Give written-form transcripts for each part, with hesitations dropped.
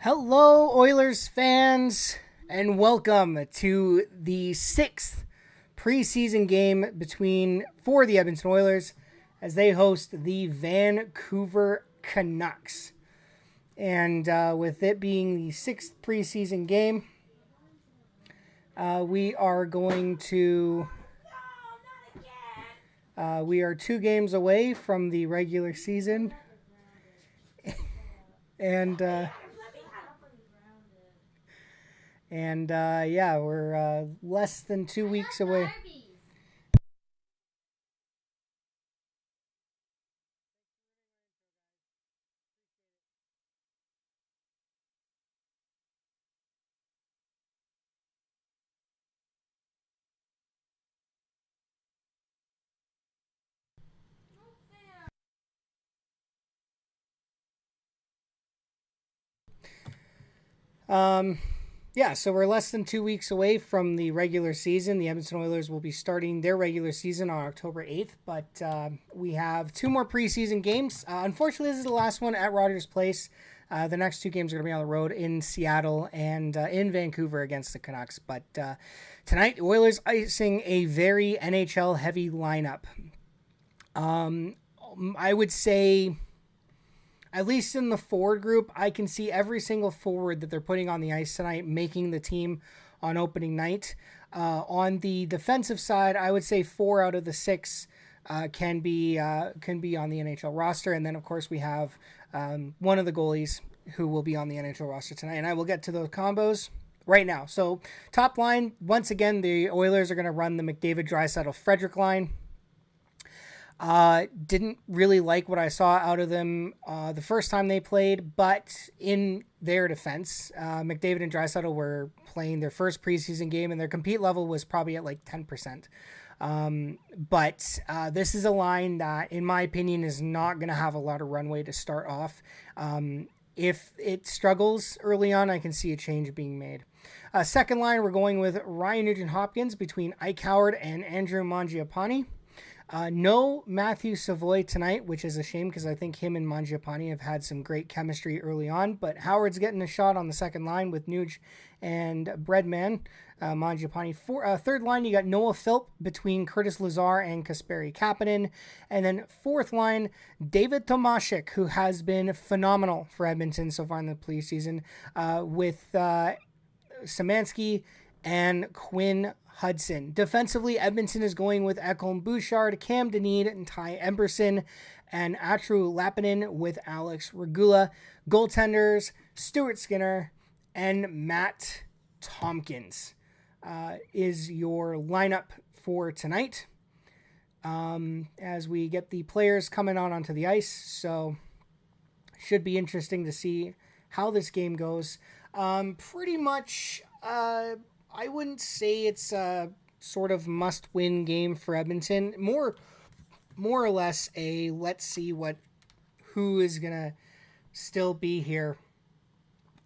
Hello, Oilers fans, and welcome to the sixth preseason game for the Edmonton Oilers as they host the Vancouver Canucks. And with it being the sixth preseason game, we are going to. We are 2 games away from the regular season, and yeah, we're less than 2 weeks away. Yeah, so we're less than 2 weeks away from the regular season. The Edmonton Oilers will be starting their regular season on October 8th, but we have 2 more preseason games. Unfortunately, this is the last one at Rogers Place. The next 2 games are going to be on the road in Seattle and in Vancouver against the Canucks. But tonight, Oilers icing a very NHL-heavy lineup. I would say, at least in the forward group, I can see every single forward that they're putting on the ice tonight making the team on opening night. On the defensive side, I would say 4 out of the 6 can be on the NHL roster, and then of course we have one of the goalies who will be on the NHL roster tonight. And I will get to those combos right now. So top line, once again, the Oilers are going to run the McDavid, Draisaitl, Frederic line. Didn't really like what I saw out of them the first time they played, but in their defense, McDavid and Draisaitl were playing their first preseason game, and their compete level was probably at like 10%. But this is a line that, in my opinion, is not going to have a lot of runway to start off. If it struggles early on, I can see a change being made. Second line, we're going with Ryan Nugent-Hopkins between Ike Howard and Andrew Mangiapane. No Matthew Savoy tonight, which is a shame because I think him and Mangiapane have had some great chemistry early on. But Howard's getting a shot on the second line with Nuge and Breadman. Mangiapane. Third line, you got Noah Philp between Curtis Lazar and Kasperi Kapanen. And then fourth line, David Tomashik, who has been phenomenal for Edmonton so far in the preseason, with Szymanski and Quinn Hudson. Defensively, Edmonton is going with Ekholm Bouchard, Cam Dineen, and Ty Emberson, and Atru Lappinen with Alex Regula. Goaltenders, Stuart Skinner and Matt Tompkins is your lineup for tonight. As we get the players coming onto the ice, so should be interesting to see how this game goes. Pretty much, I wouldn't say it's a sort of must-win game for Edmonton. More or less a let's see who is gonna still be here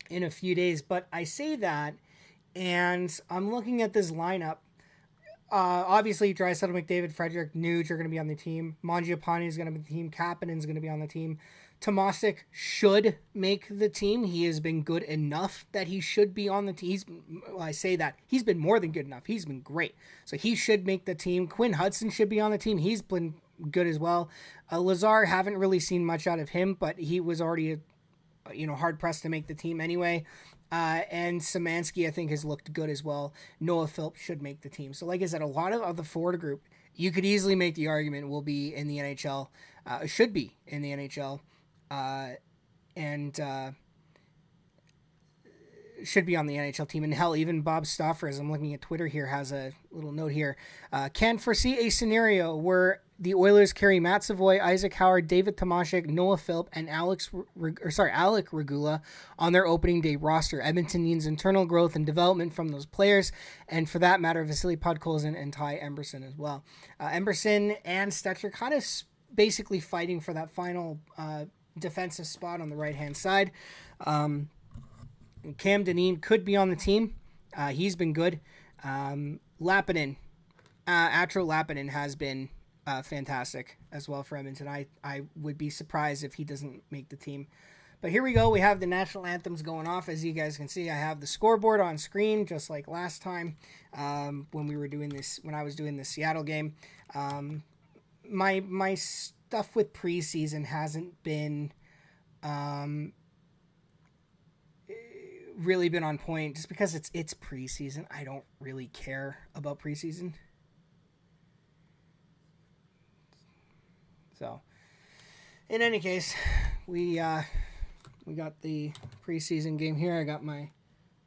in a few days. But I say that, and I'm looking at this lineup. Obviously, Draisaitl, McDavid, Frederic, Nuge are going to be on the team. Mangiapane is going to be on the team. Kapanen is going to be on the team. Tomasic should make the team. He has been good enough that he should be on the team. I say that. He's been more than good enough. He's been great. So he should make the team. Quinn Hudson should be on the team. He's been good as well. Lazar, haven't really seen much out of him, but he was already hard-pressed to make the team anyway. And Szymanski, I think, has looked good as well. Noah Philp should make the team. So like I said, a lot of the forward group, you could easily make the argument will be in the NHL, should be in the NHL, and should be on the NHL team. And hell, even Bob Stauffer, as I'm looking at Twitter here, has a little note here. Can foresee a scenario where the Oilers carry Matt Savoy, Isaac Howard, David Tomashik, Noah Philp, and Alec Regula on their opening day roster. Edmonton needs internal growth and development from those players, and for that matter, Vasily Podkolzin and Ty Emberson as well. Emberson and Stetcher kind of basically fighting for that final defensive spot on the right-hand side. Cam Dineen could be on the team. He's been good. Lappinen, Atro Lappinen has been fantastic as well for Edmonton. I would be surprised if he doesn't make the team. But here we go. We have the national anthems going off. As you guys can see, I have the scoreboard on screen, just like last time when we were doing this, when I was doing the Seattle game. My stuff with preseason hasn't been really been on point, just because it's preseason. I don't really care about preseason. So, in any case, we got the preseason game here. I got my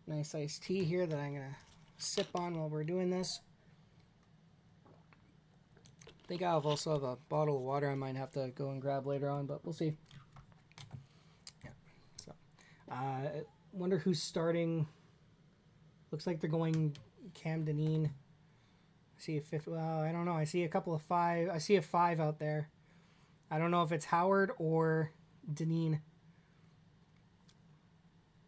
nice iced tea here that I'm gonna sip on while we're doing this. I think I'll also have a bottle of water I might have to go and grab later on, but we'll see. Yeah. So, wonder who's starting. Looks like they're going Cam Dineen. I see a fifth. Well, I don't know. I see a couple of five. I see a 5 out there. I don't know if it's Howard or Dineen.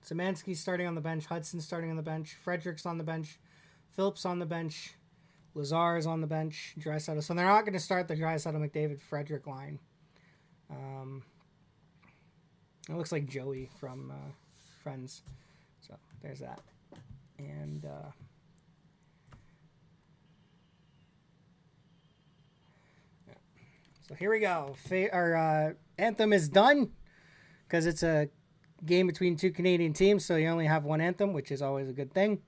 Szymanski's starting on the bench. Hudson's starting on the bench. Frederick's on the bench. Phillips on the bench. Lazar is on the bench. Draisaitl. So they're not going to start the Draisaitl, McDavid, Frederick line. It looks like Joey from Friends. So there's that. And yeah. So here we go. Our anthem is done because it's a game between 2 Canadian teams, so you only have one anthem, which is always a good thing.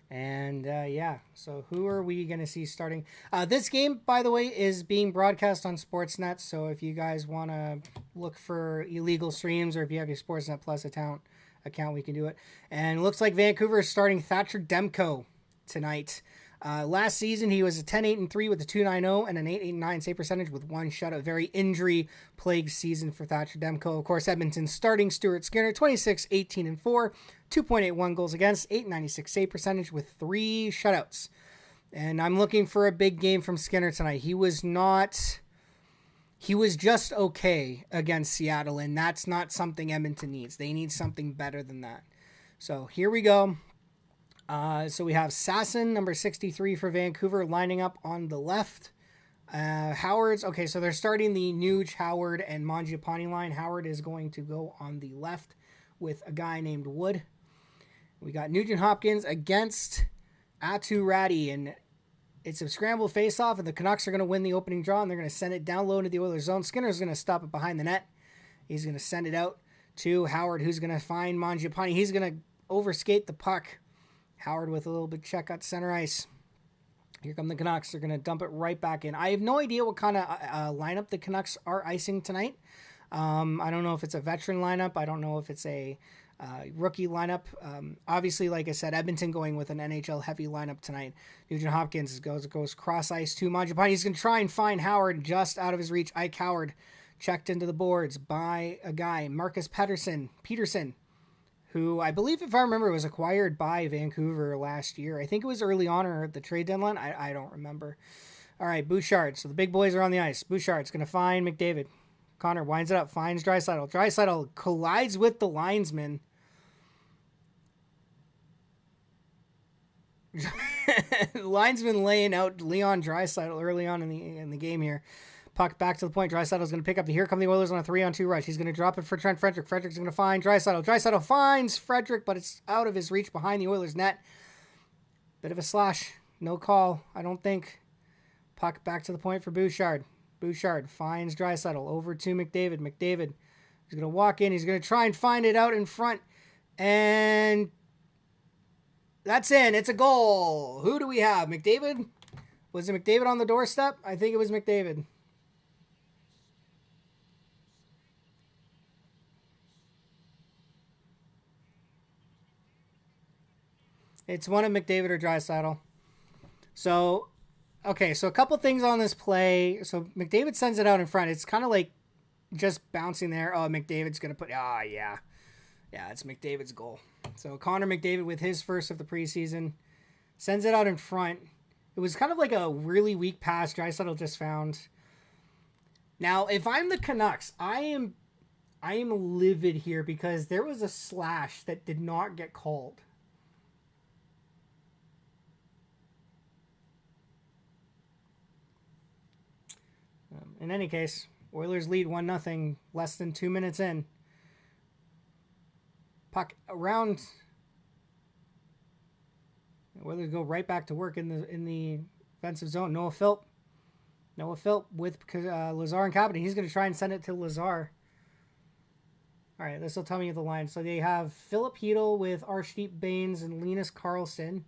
And yeah, so who are we going to see starting? This game, by the way, is being broadcast on Sportsnet, so if you guys want to look for illegal streams, or if you have your Sportsnet Plus account, we can do it. And it looks like Vancouver is starting Thatcher Demko tonight. Last season, he was a 10-8-3 with a 2.90 and an 8.89 save percentage with 1 shutout. Very injury-plagued season for Thatcher Demko. Of course, Edmonton starting Stuart Skinner, 26-18-4, 2.81 goals against, 8.96 save percentage with 3 shutouts. And I'm looking for a big game from Skinner tonight. He was just okay against Seattle, and that's not something Edmonton needs. They need something better than that. So here we go. So we have Sasson, number 63 for Vancouver, lining up on the left. Howard's, okay, so they're starting the Nuge, Howard, and Mangiapane line. Howard is going to go on the left with a guy named Wood. We got Nugent Hopkins against Atu Ratty, and it's a scramble face-off, and the Canucks are going to win the opening draw, and they're going to send it down low into the Oilers' zone. Skinner's going to stop it behind the net. He's going to send it out to Howard, who's going to find Mangiapane. He's going to overskate the puck. Howard with a little bit check at center ice. Here come the Canucks. They're going to dump it right back in. I have no idea what kind of lineup the Canucks are icing tonight. I don't know if it's a veteran lineup. I don't know if it's a rookie lineup. Obviously, like I said, Edmonton going with an NHL heavy lineup tonight. Nugent Hopkins goes cross ice to Mangiapane. He's going to try and find Howard just out of his reach. Ike Howard checked into the boards by a guy, Marcus Peterson, who I believe, if I remember, was acquired by Vancouver last year. I think it was early on or at the trade deadline. I don't remember. All right, Bouchard. So the big boys are on the ice. Bouchard's going to find McDavid. Connor winds it up, finds Draisaitl. Draisaitl collides with the linesman. Linesman laying out Leon Draisaitl early on in the game here. Puck back to the point. Draisaitl's going to pick up the. Here come the Oilers on a 3-on-2 rush. He's going to drop it for Trent Frederick. Frederick's going to find Draisaitl. Draisaitl finds Frederick, but it's out of his reach behind the Oilers' net. Bit of a slash. No call, I don't think. Puck back to the point for Bouchard. Bouchard finds Draisaitl over to McDavid. McDavid is going to walk in. He's going to try and find it out in front. And that's in. It's a goal. Who do we have? McDavid? Was it McDavid on the doorstep? I think it was McDavid. It's one of McDavid or Draisaitl. So, okay, so a couple things on this play. So McDavid sends it out in front. It's kind of like just bouncing there. Oh, McDavid's going to put... yeah. Yeah, it's McDavid's goal. So Connor McDavid with his first of the preseason sends it out in front. It was kind of like a really weak pass Draisaitl just found. Now, if I'm the Canucks, I am livid here because there was a slash that did not get called. In any case, Oilers lead 1-0, less than 2 minutes in. Puck around. Oilers go right back to work in the offensive zone. Noah Philp with Lazar and Kapanen. He's going to try and send it to Lazar. All right, this will tell me the line. So they have Philip Hedl with Arshdeep Baines and Linus Karlsson.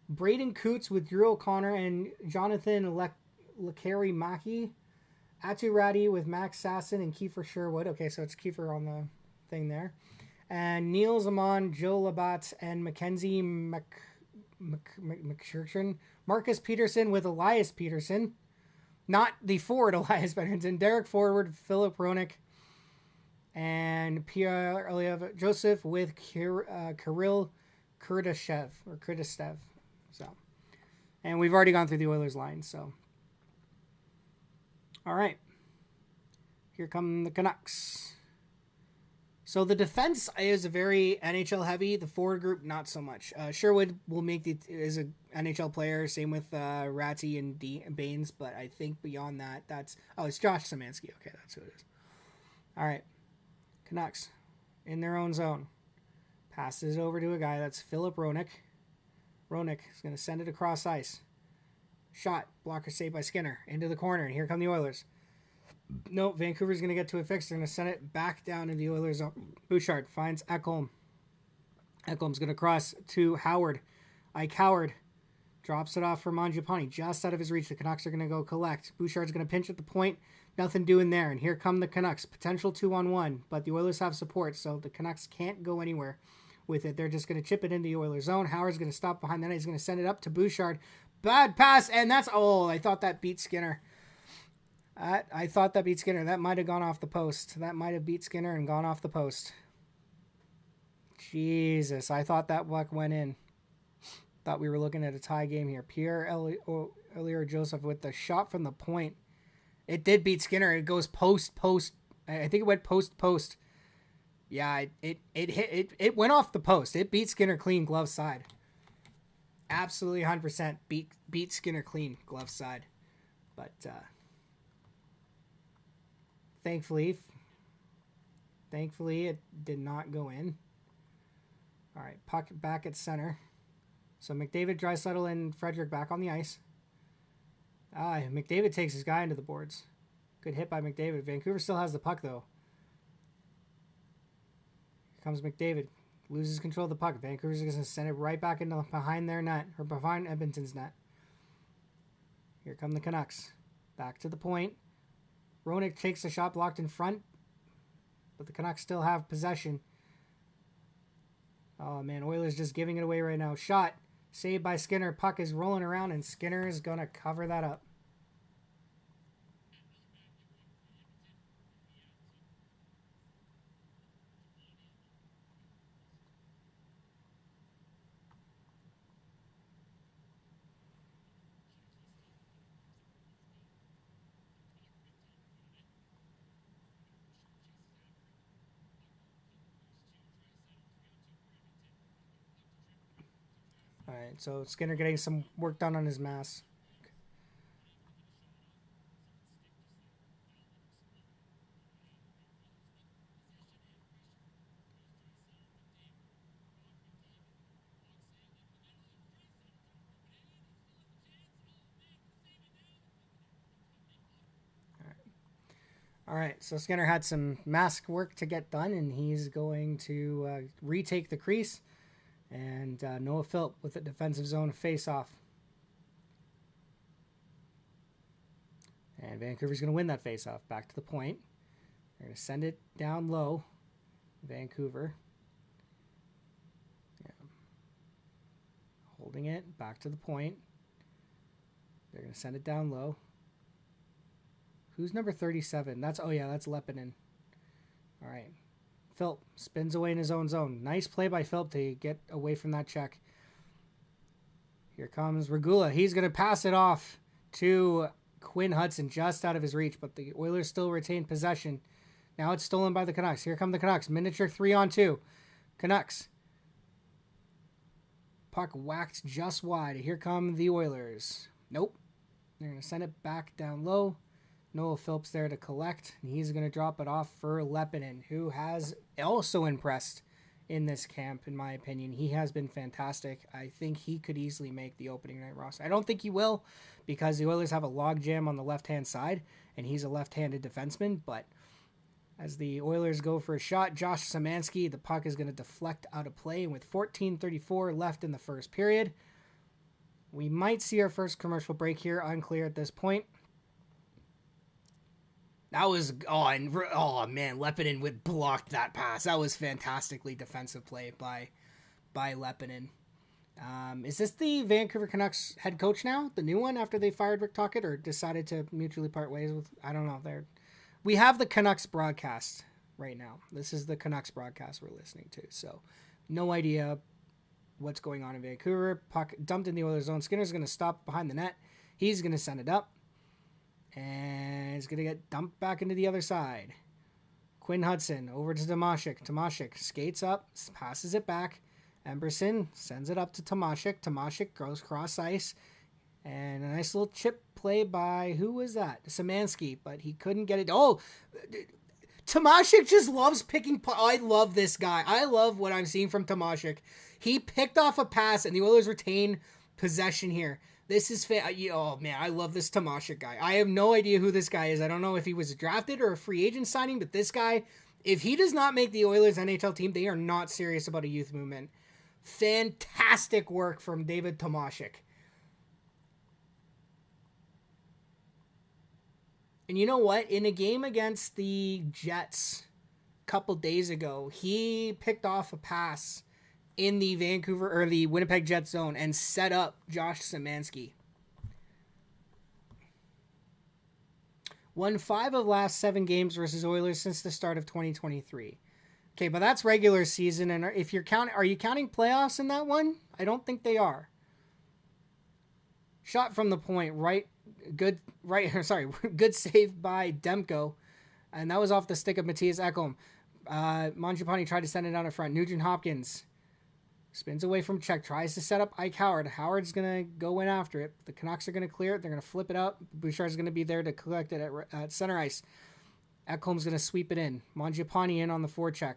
Braden Coots with Drew O'Connor and Jonathan Lekari-Maki. Atu Radi with Max Sasson and Kiefer Sherwood. Okay, so it's Kiefer on the thing there. And Neil Zaman, Joe Labatt, and Mackenzie McShirkin. Marcus Peterson with Elias Peterson. Not the forward Elias Peterson. Derek Forward, Philip Roenick. And Pierre Eliev Joseph with Kirill Kurdastev. So, and we've already gone through the Oilers line, so. All right. Here come the Canucks. So the defense is very NHL heavy. The forward group, not so much. Sherwood will is an NHL player. Same with Ratty and Baines. But I think beyond that, it's Josh Szymanski. Okay, that's who it is. All right. Canucks in their own zone. Passes it over to a guy. That's Philip Roenick. Roenick is going to send it across ice. Shot. Blocker saved by Skinner. Into the corner. And here come the Oilers. No, Vancouver's going to get to a fix. They're going to send it back down in the Oilers zone. Bouchard finds Ekholm. Ekholm's going to cross to Howard. Ike Howard drops it off for Mangiapane. Just out of his reach. The Canucks are going to go collect. Bouchard's going to pinch at the point. Nothing doing there. And here come the Canucks. Potential 2-on-1. But the Oilers have support. So the Canucks can't go anywhere with it. They're just going to chip it into the Oilers zone. Howard's going to stop behind the net. He's going to send it up to Bouchard. Bad pass. And that's... Oh, I thought that beat Skinner. I thought that beat Skinner. That might have gone off the post. That might have beat Skinner and gone off the post. Jesus. I thought that puck went in. Thought we were looking at a tie game here. Pierre Eliev Joseph with the shot from the point. It did beat Skinner. It goes post. I think it went post. Yeah, it went off the post. It beat Skinner clean, glove side. Absolutely 100% beat Skinner clean, glove side. But thankfully it did not go in. All right, puck back at center. So McDavid, Draisaitl, and Frederick back on the ice. McDavid takes his guy into the boards. Good hit by McDavid. Vancouver still has the puck, though. Here comes McDavid. Loses control of the puck. Vancouver's going to send it right back into behind their net, or behind Edmonton's net. Here come the Canucks. Back to the point. Roenick takes the shot blocked in front, but the Canucks still have possession. Oh, man, Oilers just giving it away right now. Shot. Saved by Skinner. Puck is rolling around, and Skinner is going to cover that up. All right, so Skinner getting some work done on his mask. All right, so Skinner had some mask work to get done, and he's going to retake the crease. And Noah Philp with a defensive zone face-off. And Vancouver's going to win that face-off. Back to the point. They're going to send it down low. Vancouver. Yeah. Holding it. Back to the point. They're going to send it down low. Who's number 37? That's Lepinen. All right. Philp spins away in his own zone. Nice play by Philp to get away from that check. Here comes Regula. He's going to pass it off to Quinn Hudson just out of his reach, but the Oilers still retain possession. Now it's stolen by the Canucks. Here come the Canucks. Miniature 3-on-2. Canucks. Puck whacked just wide. Here come the Oilers. Nope. They're going to send it back down low. Noah Philp's there to collect, and he's going to drop it off for Lepinen, who has also impressed in this camp, in my opinion. He has been fantastic. I think he could easily make the opening night roster. I don't think he will because the Oilers have a logjam on the left-hand side, and he's a left-handed defenseman. But as the Oilers go for a shot, Josh Szymanski, the puck is going to deflect out of play. And with 14:34 left in the first period, we might see our first commercial break here. Unclear at this point. That was, man, Lepinen would block that pass. That was fantastically defensive play by Lepinen. Is this the Vancouver Canucks head coach now? The new one after they fired Rick Tocchet or decided to mutually part ways with, I don't know. We have the Canucks broadcast right now. This is the Canucks broadcast we're listening to. So no idea what's going on in Vancouver. Puck dumped in the Oilers zone. Skinner's going to stop behind the net. He's going to send it up. And it's going to get dumped back into the other side. Quinn Hudson over to Tomashik. Tomashik skates up, passes it back. Emberson sends it up to Tomashik. Tomashik goes cross ice. And a nice little chip play by, who was that? Szymanski, but he couldn't get it. Oh, Tomashik just loves picking. I love this guy. I love what I'm seeing from Tomashik. He picked off a pass, and the Oilers retain possession here. This is oh man, I love this Tomashik guy. I have no idea who this guy is. I don't know if he was drafted or a free agent signing, but this guy, if he does not make the Oilers NHL team, they are not serious about a youth movement. Fantastic work from David Tomashik. And you know what? In a game against the Jets a couple days ago, he picked off a pass in the the Winnipeg Jets zone and set up Josh Szymanski. Won 5 of last 7 games versus Oilers since the start of 2023. Okay, but that's regular season, and if you're are you counting playoffs in that one? I don't think they are. Shot from the point, good save by Demko, and that was off the stick of Matthias Ekholm. Mangiapane tried to send it out in front. Nugent Hopkins spins away from check, tries to set up Ike Howard. Howard's going to go in after it. The Canucks are going to clear it. They're going to flip it out. Bouchard's going to be there to collect it at center ice. Ekholm's going to sweep it in. Mangiapane in on the forecheck.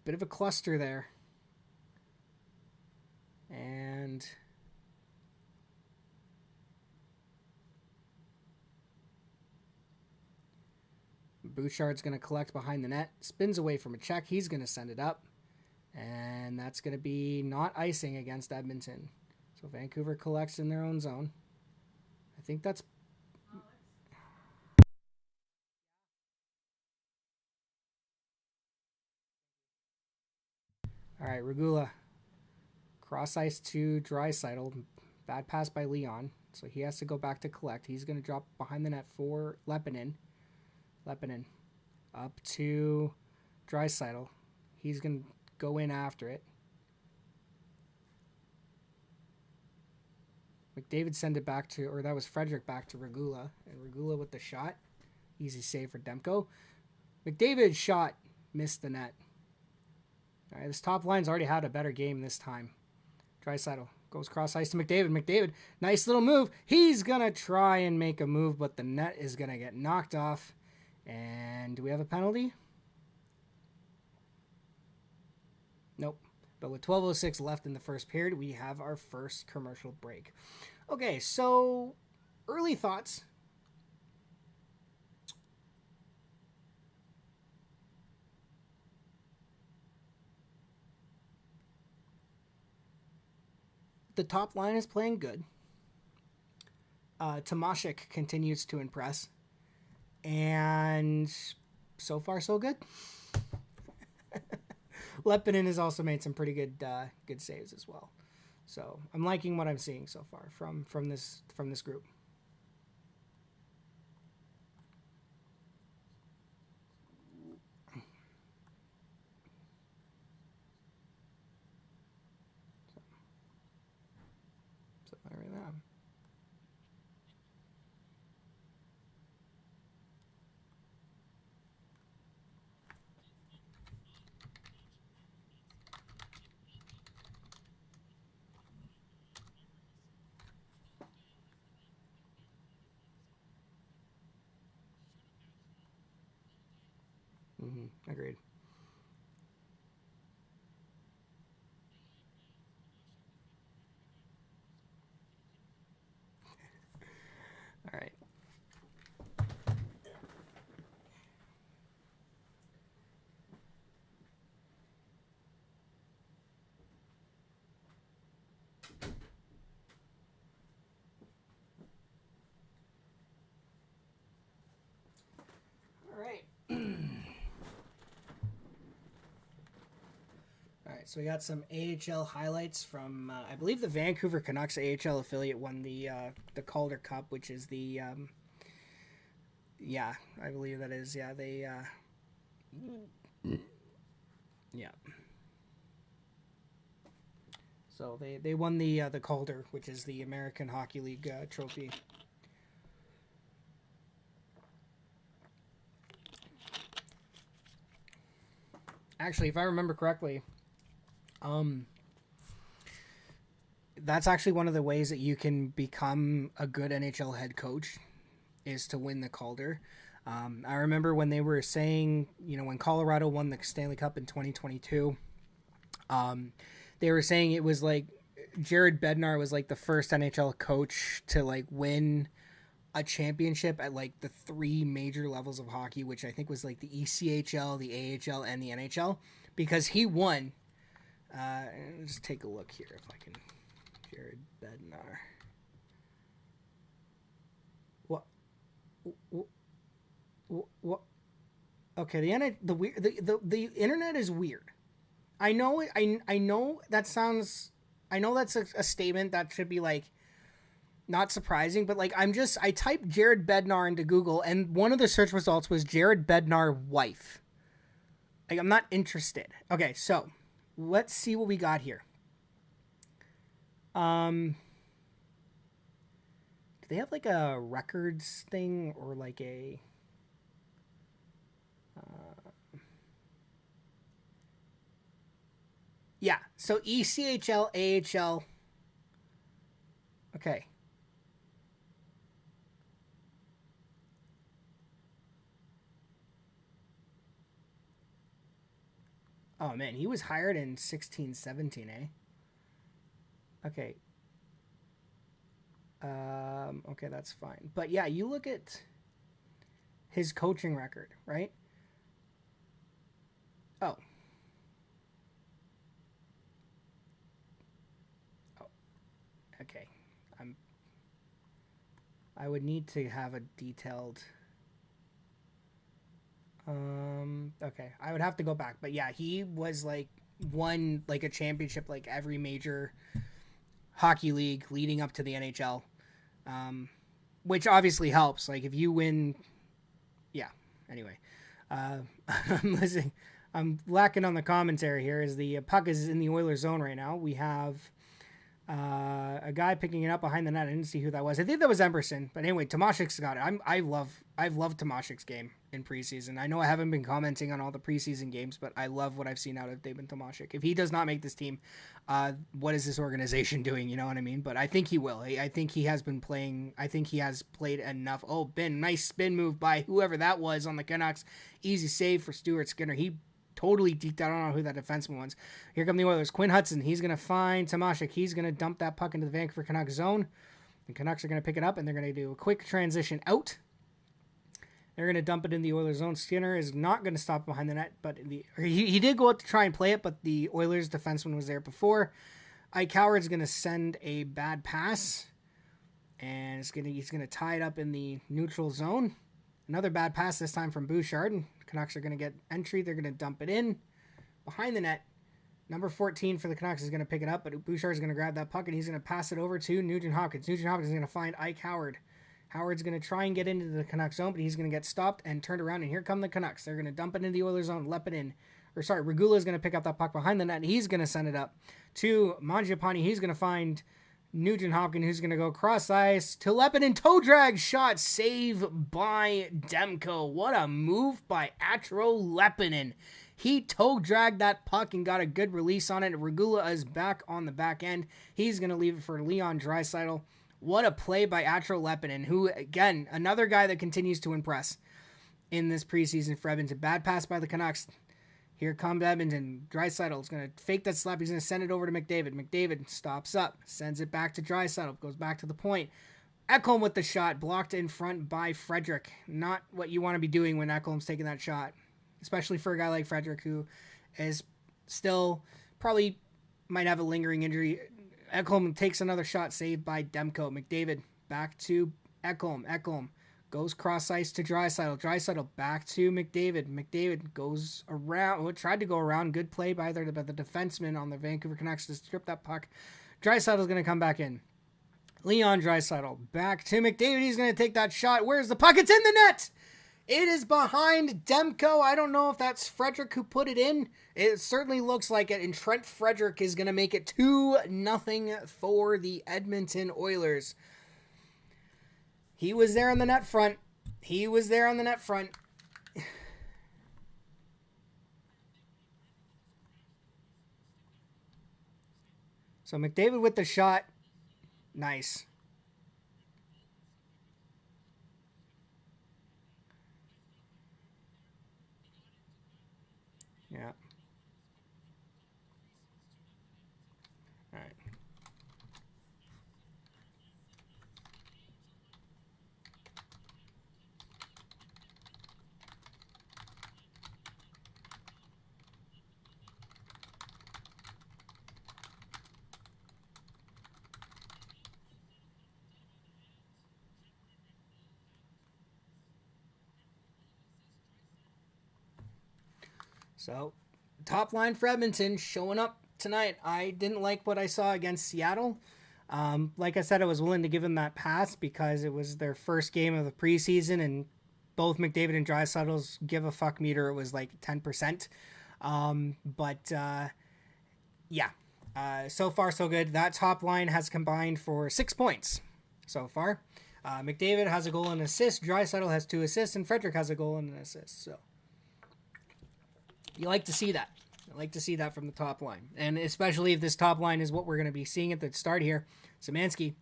Bit of a cluster there. And Bouchard's going to collect behind the net. Spins away from a check. He's going to send it up. And that's going to be not icing against Edmonton. So Vancouver collects in their own zone. I think that's... All right, Regula. Cross ice to Draisaitl. Bad pass by Leon. So he has to go back to collect. He's going to drop behind the net for Lepinen. Lepinen up to Draisaitl. He's going to go in after it. McDavid sent it back to, or that was Frederick back to Regula. And Regula with the shot. Easy save for Demko. McDavid's shot missed the net. All right, this top line's already had a better game this time. Draisaitl goes cross ice to McDavid. McDavid, nice little move. He's going to try and make a move, but the net is going to get knocked off. And do we have a penalty? Nope. But with 12:06 left in the first period, we have our first commercial break. Okay, so early thoughts. The top line is playing good. Tomashik continues to impress. And so far, so good. Lepinen has also made some pretty good saves as well. So I'm liking what I'm seeing so far from this group. So there we go. Agreed. So we got some AHL highlights from, I believe the Vancouver Canucks AHL affiliate won the Calder Cup, which is the, yeah, I believe that is, yeah, they, yeah. So they won the Calder, which is the American Hockey League trophy. Actually, if I remember correctly, that's actually one of the ways that you can become a good NHL head coach is to win the Calder. I remember when they were saying, you know, when Colorado won the Stanley Cup in 2022, they were saying it was like Jared Bednar was like the first NHL coach to like win a championship at like the 3 major levels of hockey, which I think was like the ECHL, the AHL, and the NHL, because he won. Let's take a look here if I can. Jared Bednar. What? Okay, the internet is weird. I know it. I know that sounds. I know that's a statement that should be like not surprising, but like I typed Jared Bednar into Google and one of the search results was Jared Bednar wife. Like, I'm not interested. Okay, so let's see what we got here. Do they have like a records thing or like a yeah, so ECHL, AHL. Okay. Oh man, he was hired in 16-17, eh? Okay. Okay, that's fine. But yeah, you look at his coaching record, right? Oh. Oh. Okay. I would need to have a detailed okay. I would have to go back. But yeah, he was like won like a championship like every major hockey league leading up to the NHL. Which obviously helps. Like if you win, yeah. Anyway, I'm listening. I'm lacking on the commentary here. As the puck is in the Oilers zone right now, we have a guy picking it up behind the net. I didn't see who that was. I think that was Emerson. But anyway, Tomashik's got it. I've loved Tomashik's game in preseason. I know I haven't been commenting on all the preseason games, but I love what I've seen out of David Tomashik. If he does not make this team, what is this organization doing? You know what I mean? But I think he will. I think he has been playing. I think he has played enough. Oh, nice spin move by whoever that was on the Canucks. Easy save for Stuart Skinner. He totally deked out. I don't know who that defenseman was. Here come the Oilers. Quinn Hudson. He's going to find Tomashik. He's going to dump that puck into the Vancouver Canucks zone. The Canucks are going to pick it up, and they're going to do a quick transition out. They're going to dump it in the Oilers zone. Skinner is not going to stop behind the net, but he did go out to try and play it, but the Oilers defenseman was there before. Ike Howard's going to send a bad pass, and he's going to tie it up in the neutral zone. Another bad pass this time from Bouchard. Canucks are going to get entry. They're going to dump it in behind the net. Number 14 for the Canucks is going to pick it up, but Bouchard is going to grab that puck, and he's going to pass it over to Nugent Hopkins. Nugent Hopkins is going to find Ike Howard. Howard's going to try and get into the Canucks zone, but he's going to get stopped and turned around, and here come the Canucks. They're going to dump it into the Oilers zone, Regula is going to pick up that puck behind the net, and he's going to send it up to Mangiapane. He's going to find Nugent Hopkins, who's going to go cross ice to Leppinen. Toe drag shot, save by Demko. What a move by Atro Leppinen. He toe dragged that puck and got a good release on it. Regula is back on the back end. He's going to leave it for Leon Draisaitl. What a play by Atro Leppinen, who, again, another guy that continues to impress in this preseason for Edmonton. Bad pass by the Canucks. Here comes Edmonton. Draisaitl is going to fake that slap. He's going to send it over to McDavid. McDavid stops up, sends it back to Draisaitl, goes back to the point. Ekholm with the shot, blocked in front by Frederick. Not what you want to be doing when Ekholm's taking that shot, especially for a guy like Frederick, who is still probably might have a lingering injury. Ekholm takes another shot, saved by Demko. McDavid back to Ekholm. Ekholm Goes cross ice to Draisaitl. Draisaitl back to McDavid. McDavid goes around. Well, tried to go around. Good play by the defenseman on the Vancouver Canucks to strip that puck. Draisaitl's going to come back in. Leon Draisaitl back to McDavid. He's going to take that shot. Where's the puck? It's in the net. It is behind Demko. I don't know if that's Frederick who put it in. It certainly looks like it. And Trent Frederick is going to make it 2-0 for the Edmonton Oilers. He was there on the net front. He was there on the net front. So McDavid with the shot. Nice. Yeah. All right. So, top line for Edmonton showing up tonight. I didn't like what I saw against Seattle. Like I said, I was willing to give them that pass because it was their first game of the preseason, and both McDavid and Draisaitl's give a fuck meter, it was like 10%. Yeah. So far, so good. That top line has combined for 6 points so far. McDavid has a goal and an assist. Draisaitl has 2 assists, and Frederick has a goal and an assist. So you like to see that. I like to see that from the top line. And especially if this top line is what we're going to be seeing at the start here. Szymanski,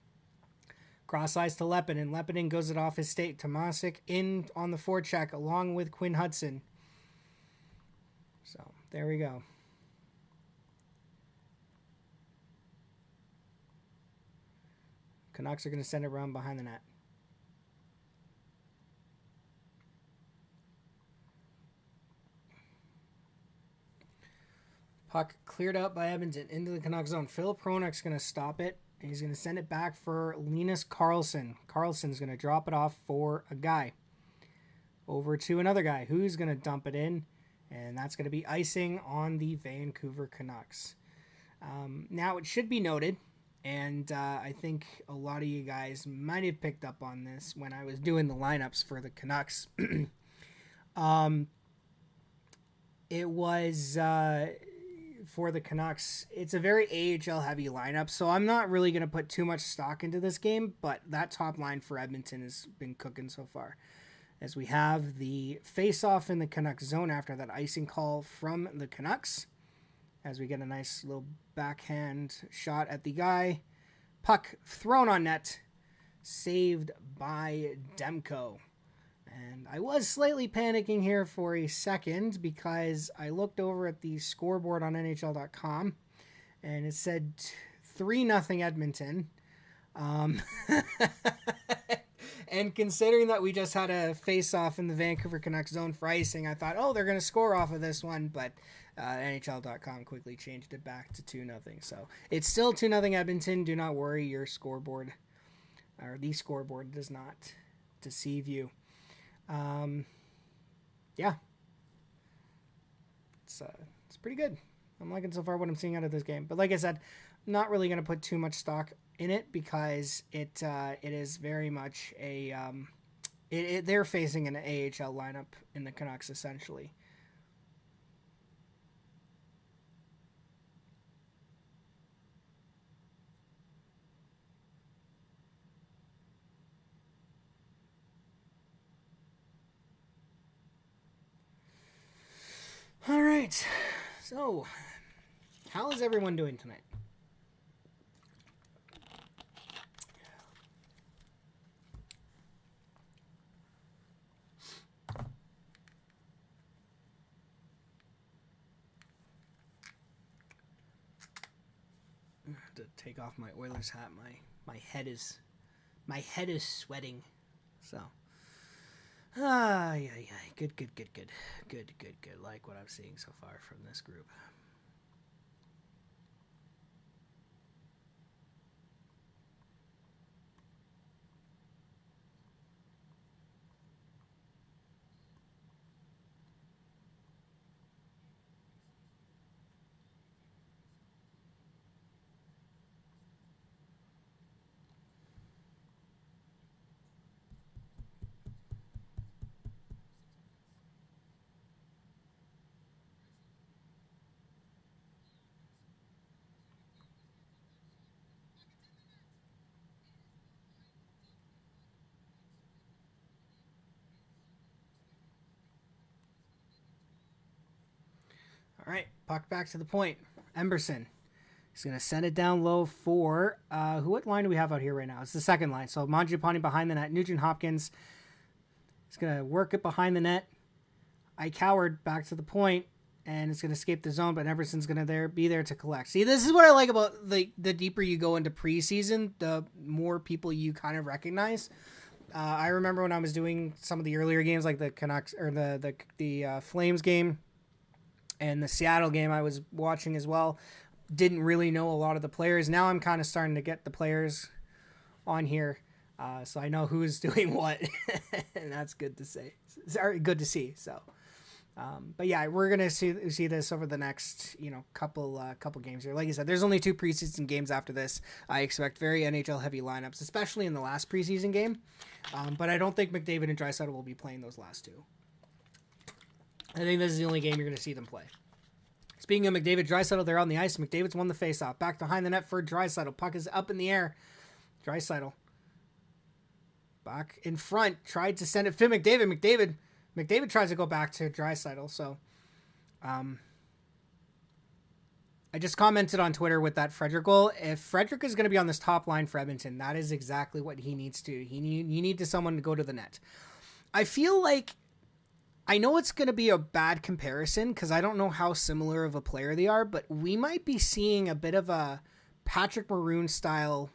cross ice to Leppinen. Leppinen goes it off his state. Tomasic in on the forecheck along with Quinn Hudson. So, there we go. Canucks are going to send it around behind the net. Puck cleared out by Edmonton into the Canucks zone. Philip Hronek's going to stop it. And he's going to send it back for Linus Karlsson. Karlsson's going to drop it off for a guy. Over to another guy who's going to dump it in. And that's going to be icing on the Vancouver Canucks. Now, it should be noted, and I think a lot of you guys might have picked up on this when I was doing the lineups for the Canucks. It was... for the Canucks, it's a very AHL heavy lineup, so I'm not really going to put too much stock into this game, but that top line for Edmonton has been cooking so far. As we have the face-off in the Canucks zone after that icing call from the Canucks, as we get a nice little backhand shot at the guy. Puck thrown on net, saved by Demko. And I was slightly panicking here for a second because I looked over at the scoreboard on NHL.com and it said 3-0 Edmonton. And considering that we just had a face-off in the Vancouver Canucks zone for icing, I thought, oh, they're going to score off of this one. But NHL.com quickly changed it back to 2-0. So it's still 2-0 Edmonton. Do not worry, your scoreboard, or the scoreboard, does not deceive you. Yeah, it's pretty good. I'm liking so far what I'm seeing out of this game. But like I said, I'm not really going to put too much stock in it because it is very much a they're facing an AHL lineup in the Canucks essentially. All right, so how is everyone doing tonight? I have to take off my Oilers hat. My head is sweating. So. Yeah. Good. Like what I'm seeing so far from this group. All right, puck back to the point. Emberson. He's going to send it down low for, what line do we have out here right now? It's the second line. So Mangiapane behind the net. Nugent Hopkins is going to work it behind the net. I cowered back to the point, and it's going to escape the zone, but Emberson's going to be there to collect. See, this is what I like about the deeper you go into preseason, the more people you kind of recognize. I remember when I was doing some of the earlier games, like the Canucks or the Flames game and the Seattle game I was watching as well. Didn't really know a lot of the players. Now I'm kind of starting to get the players on here, so I know who's doing what, and that's good to say. Sorry, good to see. So, but yeah, we're gonna see this over the next couple games here. Like I said, there's only 2 preseason games after this. I expect very NHL heavy lineups, especially in the last preseason game. But I don't think McDavid and Draisaitl will be playing those last 2. I think this is the only game you're gonna see them play. Speaking of McDavid, Draisaitl, they're on the ice. McDavid's won the faceoff. Back behind the net for Draisaitl. Puck is up in the air. Draisaitl. Back in front. Tried to send it to McDavid. McDavid tries to go back to Draisaitl. So, I just commented on Twitter with that Frederic goal. If Frederic is going to be on this top line for Edmonton, that is exactly what he needs to do. You need someone to go to the net. I feel like, I know it's going to be a bad comparison because I don't know how similar of a player they are, but we might be seeing a bit of a Patrick Maroon style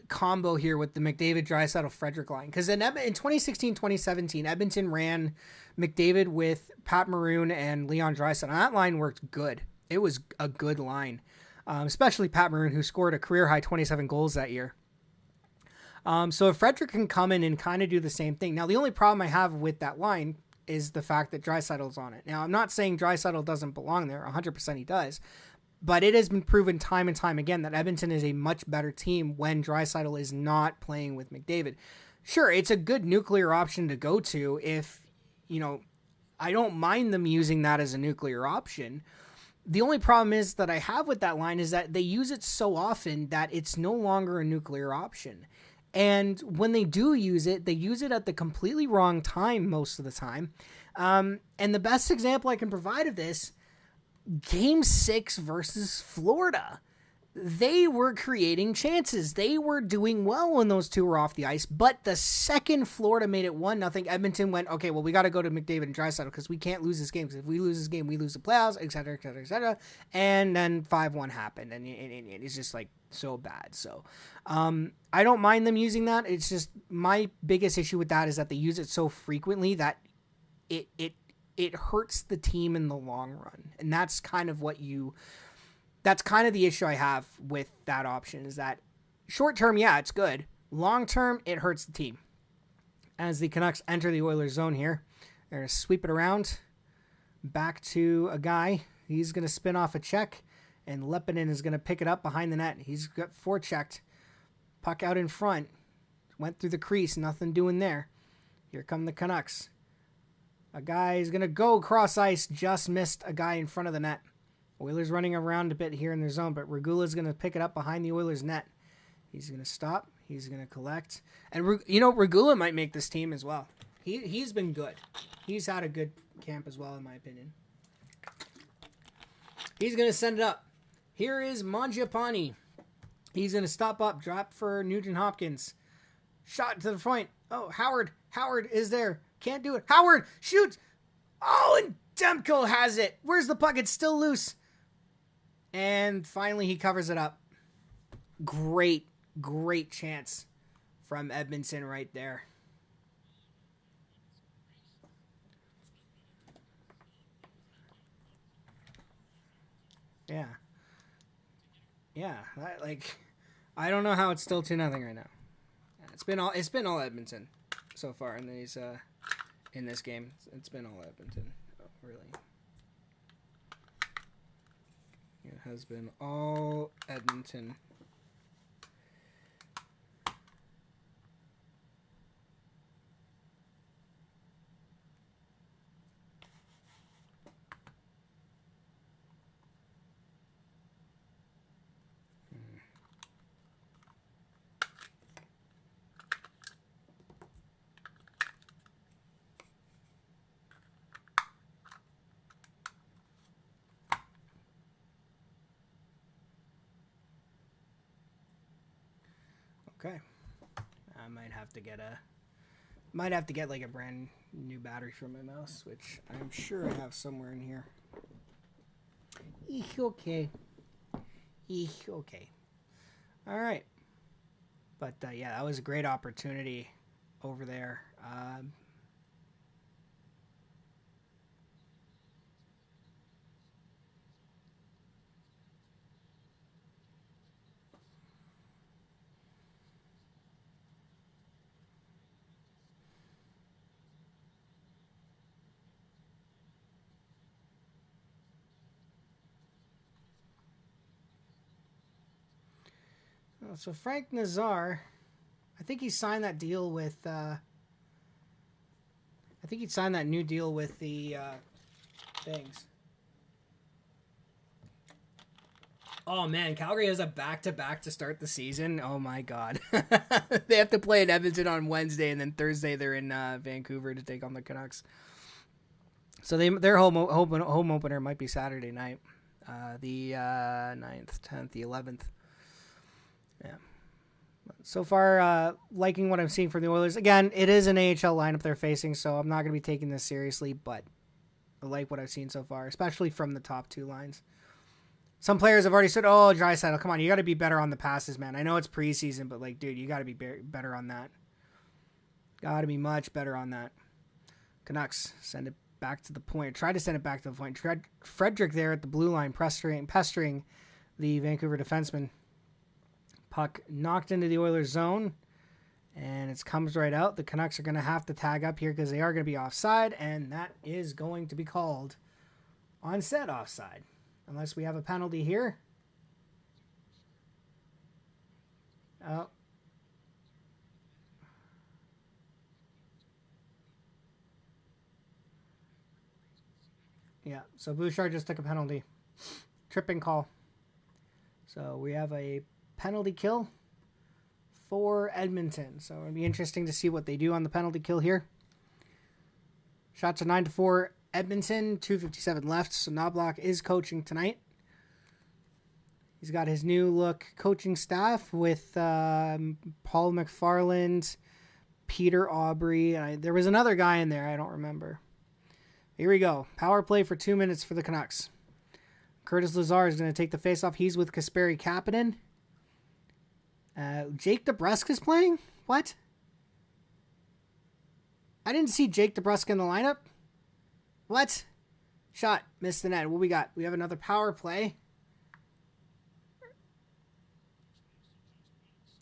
combo here with the McDavid, Draisaitl, Frederic line. Because in 2016-2017, Edmonton ran McDavid with Pat Maroon and Leon Draisaitl. And that line worked good. It was a good line, especially Pat Maroon, who scored a career-high 27 goals that year. So if Frederic can come in and kind of do the same thing. Now, the only problem I have with that line is the fact that Draisaitl's on it. Now, I'm not saying Draisaitl doesn't belong there. 100% he does. But it has been proven time and time again that Edmonton is a much better team when Draisaitl is not playing with McDavid. Sure, it's a good nuclear option to go to if, I don't mind them using that as a nuclear option. The only problem is that I have with that line is that they use it so often that it's no longer a nuclear option. And when they do use it, they use it at the completely wrong time most of the time. And the best example I can provide of this, Game 6 versus Florida. They were creating chances. They were doing well when those two were off the ice. But the second Florida made it 1-0, Edmonton went, okay, well, we got to go to McDavid and Draisaitl because we can't lose this game. Because if we lose this game, we lose the playoffs, et cetera, et cetera, et cetera. And then 5-1 happened. And it's just like so bad. So I don't mind them using that. It's just my biggest issue with that is that they use it so frequently that it hurts the team in the long run. And that's kind of that's kind of the issue I have with that option is that short term, yeah, it's good. Long term, it hurts the team. As the Canucks enter the Oilers zone here, they're going to sweep it around back to a guy. He's going to spin off a check, and Lepinen is going to pick it up behind the net. He's got forechecked. Puck out in front. Went through the crease. Nothing doing there. Here come the Canucks. A guy is going to go cross ice. Just missed a guy in front of the net. Oilers running around a bit here in their zone, but Regula's going to pick it up behind the Oilers net. He's going to stop. He's going to collect. And, Regula might make this team as well. He's been good. He's had a good camp as well, in my opinion. He's going to send it up. Here is Mangiapane. He's going to stop up, drop for Nugent Hopkins. Shot to the point. Oh, Howard. Howard is there. Can't do it. Howard shoots. Oh, and Demko has it. Where's the puck? It's still loose. And finally, he covers it up. Great chance from Edmondson right there. Yeah. I don't know how it's still 2-0 right now. It's been all Edmonton so far in these in this game. It's been all Edmonton. Oh, really. It has been all Edmonton. Okay. I might have to get like a brand new battery for my mouse, which I'm sure I have somewhere in here. Okay. Okay. All right. But yeah, that was a great opportunity over there. So Frank Nazar, I think he signed that deal with. I think he signed that new deal with the things. Oh man, Calgary has a back-to-back to start the season. Oh my god, they have to play in Edmonton on Wednesday, and then Thursday they're in Vancouver to take on the Canucks. So their home opener might be Saturday night, the 9th, 10th, the 11th. Yeah. So far, liking what I'm seeing from the Oilers. Again, it is an AHL lineup they're facing, so I'm not going to be taking this seriously, but I like what I've seen so far, especially from the top two lines. Some players have already said, oh, Draisaitl, come on, you got to be better on the passes, man. I know it's preseason, but, like, dude, you got to be better on that. Got to be much better on that. Canucks, send it back to the point. Try to send it back to the point. Frederick there at the blue line, pestering the Vancouver defenseman. Puck knocked into the Oilers zone, and it comes right out. The Canucks are going to have to tag up here because they are going to be offside, and that is going to be called on said offside. Unless we have a penalty here. Oh. Yeah, so Bouchard just took a penalty. Tripping call. So we have a penalty kill for Edmonton. So it'll be interesting to see what they do on the penalty kill here. Shots are 9-4 Edmonton, 2:57 left. So Knobloch is coaching tonight. He's got his new look coaching staff with Paul McFarland, Peter Aubry. There was another guy in there. I don't remember. Here we go. Power play for 2 minutes for the Canucks. Curtis Lazar is going to take the faceoff. He's with Kasperi Kapanen. Jake DeBrusk is playing? What? I didn't see Jake DeBrusk in the lineup. What? Shot. Missed the net. What we got? We have another power play.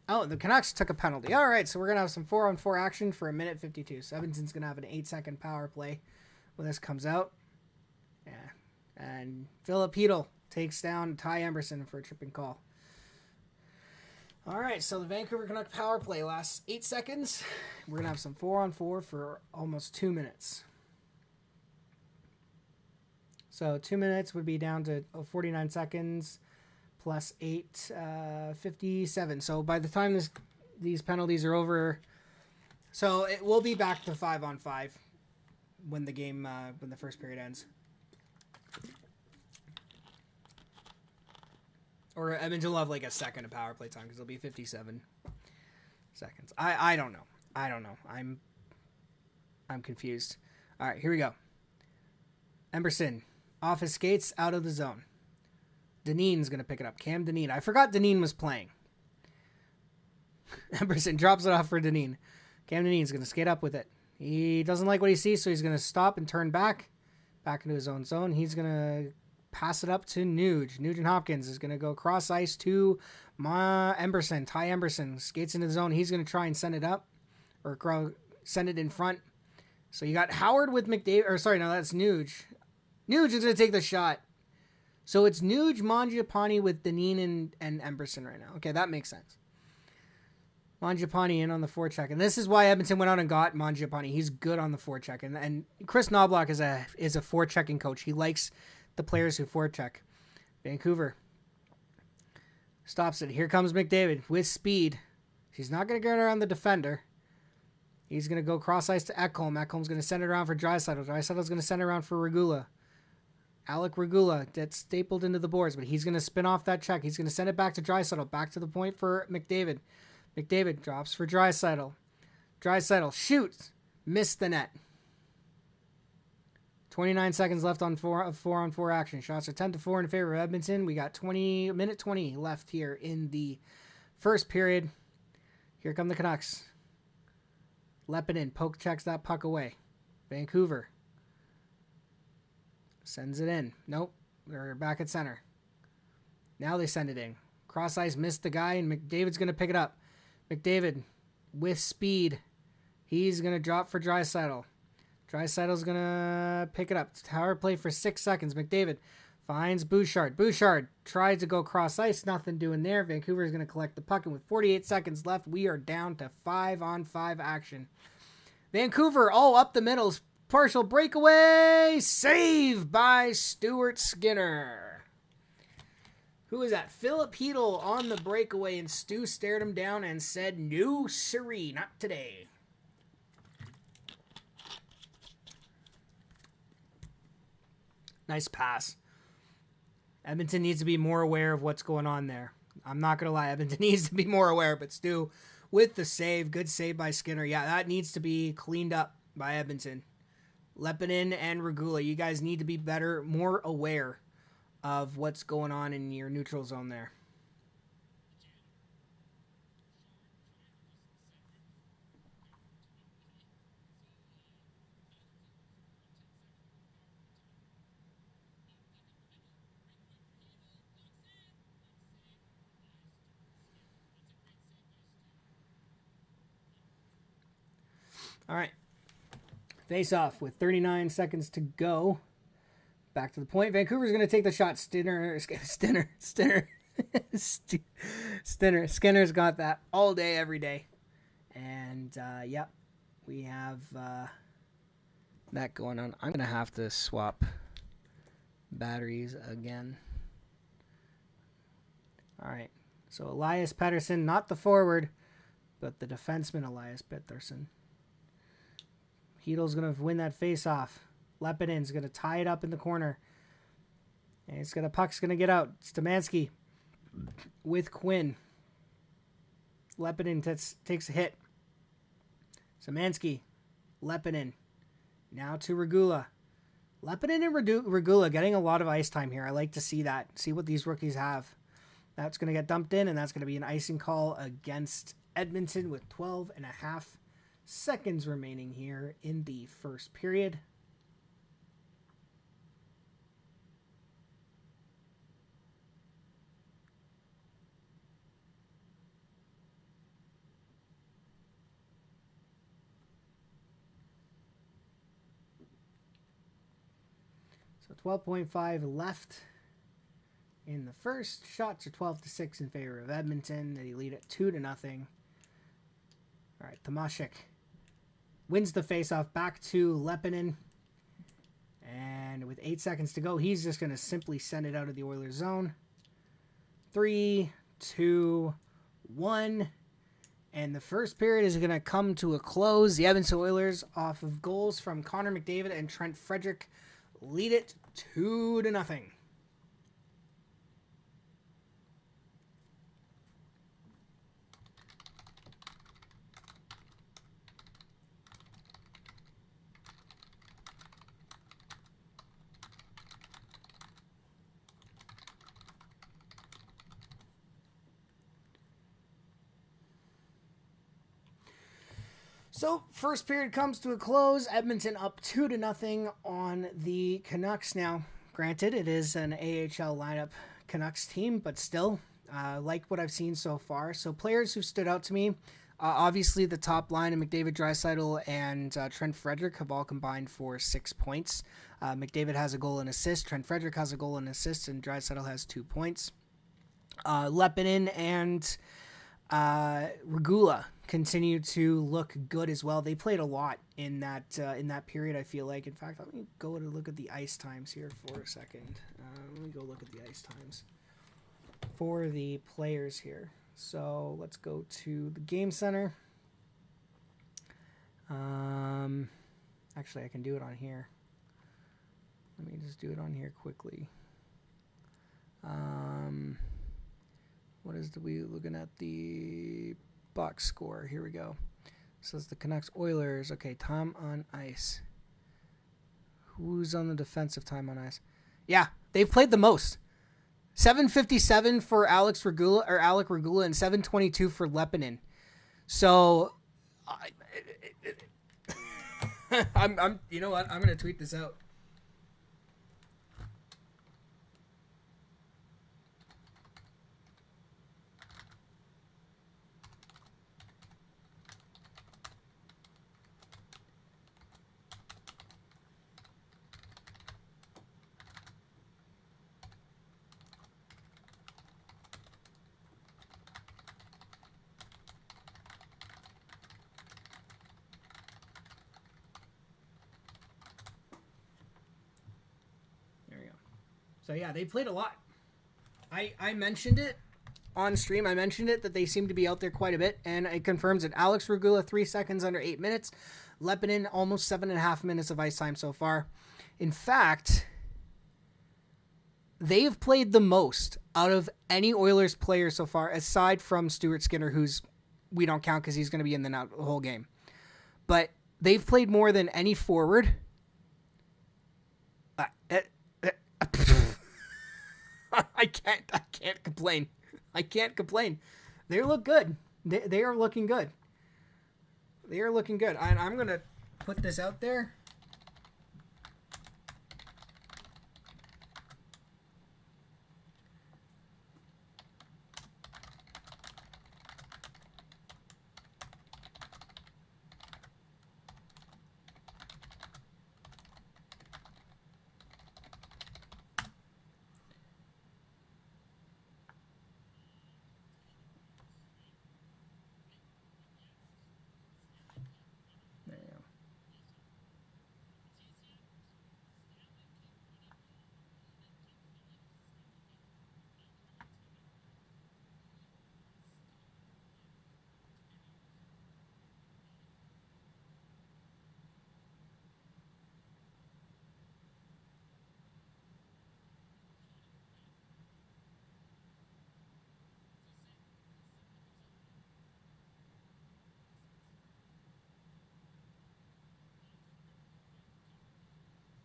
Oh, the Canucks took a penalty. All right, so we're going to have some 4-on-4 action for 1:52. So Edmonton's going to have an 8-second power play when this comes out. Yeah. And Philip Hedl takes down Ty Emberson for a tripping call. All right, so the Vancouver Canucks power play lasts 8 seconds. We're going to have some 4-on-4 for almost 2 minutes. So 2 minutes would be down to 49 seconds plus 8, 57. So by the time these penalties are over, so it will be back to 5-on-5 when the game, when the first period ends. Or Edmonton will have like a second of power play time because it'll be 57 seconds. I don't know. I'm confused. All right, here we go. Emberson off his skates, out of the zone. Dineen's going to pick it up. Cam Dineen. I forgot Dineen was playing. Emberson drops it off for Dineen. Cam Dineen's going to skate up with it. He doesn't like what he sees, so he's going to stop and turn back into his own zone. He's going to pass it up to Nuge. Nugent Hopkins is going to go cross ice to Emberson. Ty Emberson skates into the zone. He's going to try and send it up or send it in front. So you got Howard with McDavid. Or sorry, no, that's Nuge. Nuge is going to take the shot. So it's Nuge, Mangiapane with Dineen and Emberson right now. Okay, that makes sense. Mangiapane in on the forecheck. And this is why Edmonton went out and got Mangiapane. He's good on the forecheck. And Chris Knobloch is a forechecking coach. He likes the players who forecheck. Vancouver stops it. Here comes McDavid with speed. He's not going to get around the defender. He's going to go cross ice to Ekholm. Ekholm's going to send it around for Draisaitl. Draisaitl's going to send it around for Regula. Alec Regula gets stapled into the boards, but he's going to spin off that check. He's going to send it back to Draisaitl. Back to the point for McDavid. McDavid drops for Draisaitl. Draisaitl shoots. Missed the net. 29 seconds left on 4-on-4 action. Shots are 10-4 in favor of Edmonton. We got minute 20 left here in the first period. Here come the Canucks. Lepinin poke checks that puck away. Vancouver sends it in. Nope. They're back at center. Now they send it in. Cross ice missed the guy, and McDavid's going to pick it up. McDavid with speed. He's going to drop for Draisaitl. Draisaitl's going to pick it up. Power play for 6 seconds. McDavid finds Bouchard. Bouchard tried to go cross ice. Nothing doing there. Vancouver is going to collect the puck, and with 48 seconds left, we are down to 5-on-5 action. Vancouver, up the middle. Partial breakaway. Save by Stuart Skinner. Who is that? Philip Hedl on the breakaway, and Stu stared him down and said, "No, siree, not today." Nice pass. Edmonton needs to be more aware of what's going on there. I'm not going to lie. Edmonton needs to be more aware, but Stu with the save. Good save by Skinner. Yeah, that needs to be cleaned up by Edmonton. Lepinin and Regula, you guys need to be better, more aware of what's going on in your neutral zone there. All right. Face off with 39 seconds to go. Back to the point. Vancouver's going to take the shot. Skinner's got that all day, every day. And, yep, we have that going on. I'm going to have to swap batteries again. All right. So Elias Pettersson, not the forward, but the defenseman Elias Pettersson. Hedl's going to win that face-off. Lepinin's going to tie it up in the corner. And puck's going to get out. Stemanski with Quinn. Lepinin takes a hit. Stemanski. Lepinin. Now to Regula. Lepinin and Regula getting a lot of ice time here. I like to see that. See what these rookies have. That's going to get dumped in, and that's going to be an icing call against Edmonton with 12.5 seconds remaining here in the first period. So 12.5 left in the first. Shots are 12-6 in favor of Edmonton. They lead it 2-0. All right, Tomashik wins the faceoff back to Lepinin. And with 8 seconds to go, he's just going to simply send it out of the Oilers zone. 3, 2, 1. And the first period is going to come to a close. The Edmonton Oilers, off of goals from Connor McDavid and Trent Frederick, lead it 2-0. So, first period comes to a close. Edmonton up 2-0 on the Canucks. Now, granted, it is an AHL lineup Canucks team, but still, like what I've seen so far. So, players who stood out to me, obviously the top line of McDavid, Draisaitl, and Trent Frederick have all combined for 6 points. McDavid has a goal and assist. Trent Frederick has a goal and assist, and Draisaitl has 2 points. Lepinin and Regula continue to look good as well. They played a lot in that period, I feel like. In fact, let me go and look at the ice times here for a second. Let me go look at the ice times for the players here. So let's go to the game center. Actually, I can do it on here. Let me just do it on here quickly. What is we looking at? The box score. Here we go. Says the Canucks Oilers. Okay, time on ice. Who's on the defensive time on ice? Yeah, they've played the most. 757 for Alec Regula and 722 for Edmotnon. So, I'm. You know what? I'm gonna tweet this out. So yeah, they played a lot. I mentioned it on stream. I mentioned it that they seem to be out there quite a bit, and it confirms it. Alex Regula, 3 seconds under 8 minutes. Edmotnon, almost 7.5 minutes of ice time so far. In fact, they've played the most out of any Oilers player so far, aside from Stuart Skinner, who's we don't count because he's going to be in the whole game. But they've played more than any forward. I can't complain. I can't complain. They look good. They are looking good. They are looking good. I'm going to put this out there.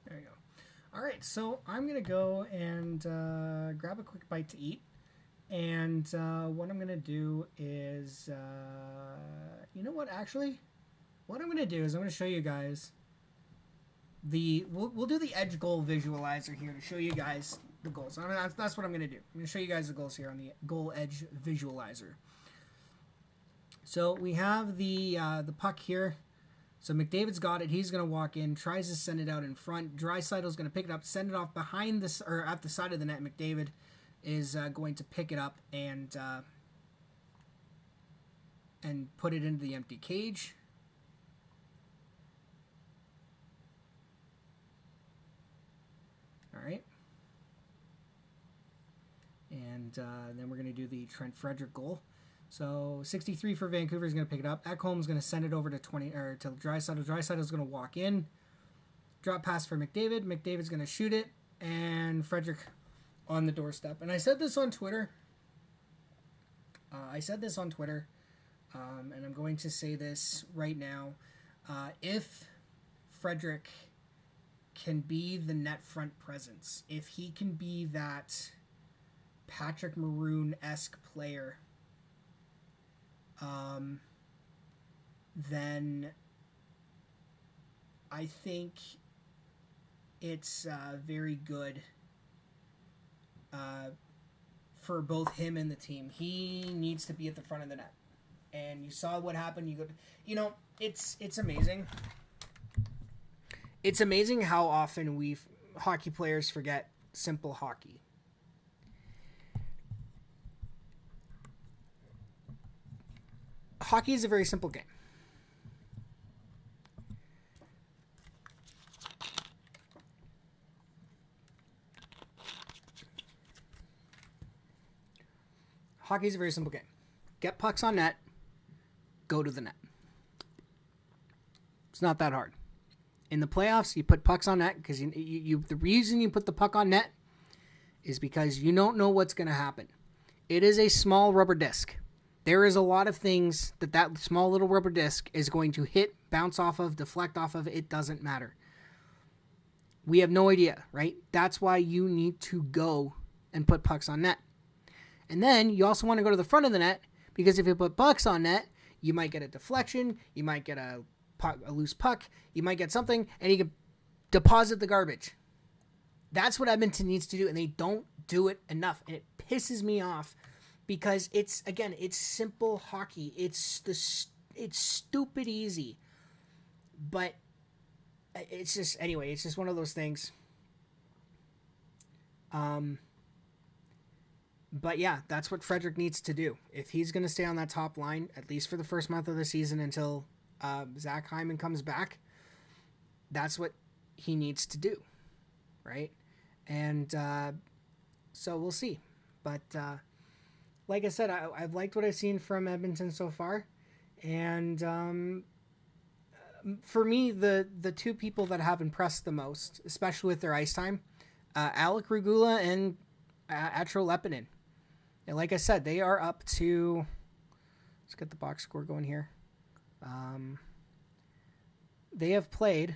There you go. All right, so I'm going to go and grab a quick bite to eat. And what I'm going to do is, you know what, actually? What I'm going to do is I'm going to show you guys we'll do the edge goal visualizer here to show you guys the goals. I mean, that's what I'm going to do. I'm going to show you guys the goals here on the goal edge visualizer. So we have the puck here. So McDavid's got it. He's going to walk in, tries to send it out in front. Draisaitl's going to pick it up, send it off behind this or at the side of the net. McDavid is going to pick it up and put it into the empty cage. All right. And then we're going to do the Trent Frederic goal. So 63 for Vancouver is going to pick it up. Ekholm's going to send it over to to Draisaitl. Draisaitl's going to walk in. Drop pass for McDavid. McDavid's going to shoot it. And Frederic on the doorstep. And I said this on Twitter. And I'm going to say this right now. If Frederic can be the net front presence, if he can be that Patrick Maroon-esque player, then I think it's very good for both him and the team. He needs to be at the front of the net, and you saw what happened. It's amazing. It's amazing how often hockey players forget simple hockey. Hockey is a very simple game. Hockey is a very simple game. Get pucks on net, go to the net. It's not that hard. In the playoffs, you put pucks on net because the reason you put the puck on net is because you don't know what's going to happen. It is a small rubber disc. There is a lot of things that small little rubber disc is going to hit, bounce off of, deflect off of. It doesn't matter. We have no idea, right? That's why you need to go and put pucks on net. And then you also want to go to the front of the net, because if you put pucks on net, you might get a deflection, you might get a loose puck, you might get something, and you can deposit the garbage. That's what Edmonton needs to do, and they don't do it enough. And it pisses me off because it's simple hockey. It's stupid easy. But it's just one of those things. But yeah, that's what Frederic needs to do. If he's going to stay on that top line, at least for the first month of the season until Zach Hyman comes back, that's what he needs to do, right? And so we'll see. But like I said, I've liked what I've seen from Edmonton so far. And for me, the two people that have impressed the most, especially with their ice time, Alec Regula and Atro Lepinin. And like I said, they are up to... Let's get the box score going here. They have played...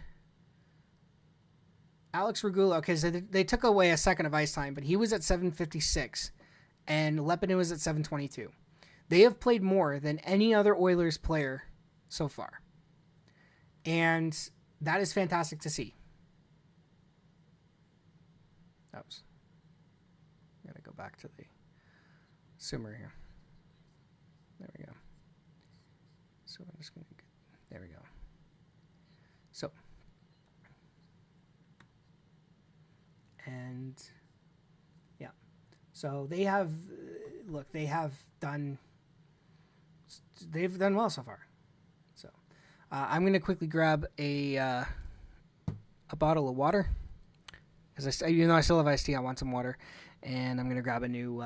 Alex Regula, okay, so they took away a second of ice time, but he was at 7:56, and Lepinin was at 7:22. They have played more than any other Oilers player so far. And that is fantastic to see. Oops. I'm going to go back to the Sumer here. There we go. So I'm just going to... There we go. So... And yeah, so they've done well so far. So I'm going to quickly grab a bottle of water, because even though I still have iced tea, I want some water, and I'm going to grab a new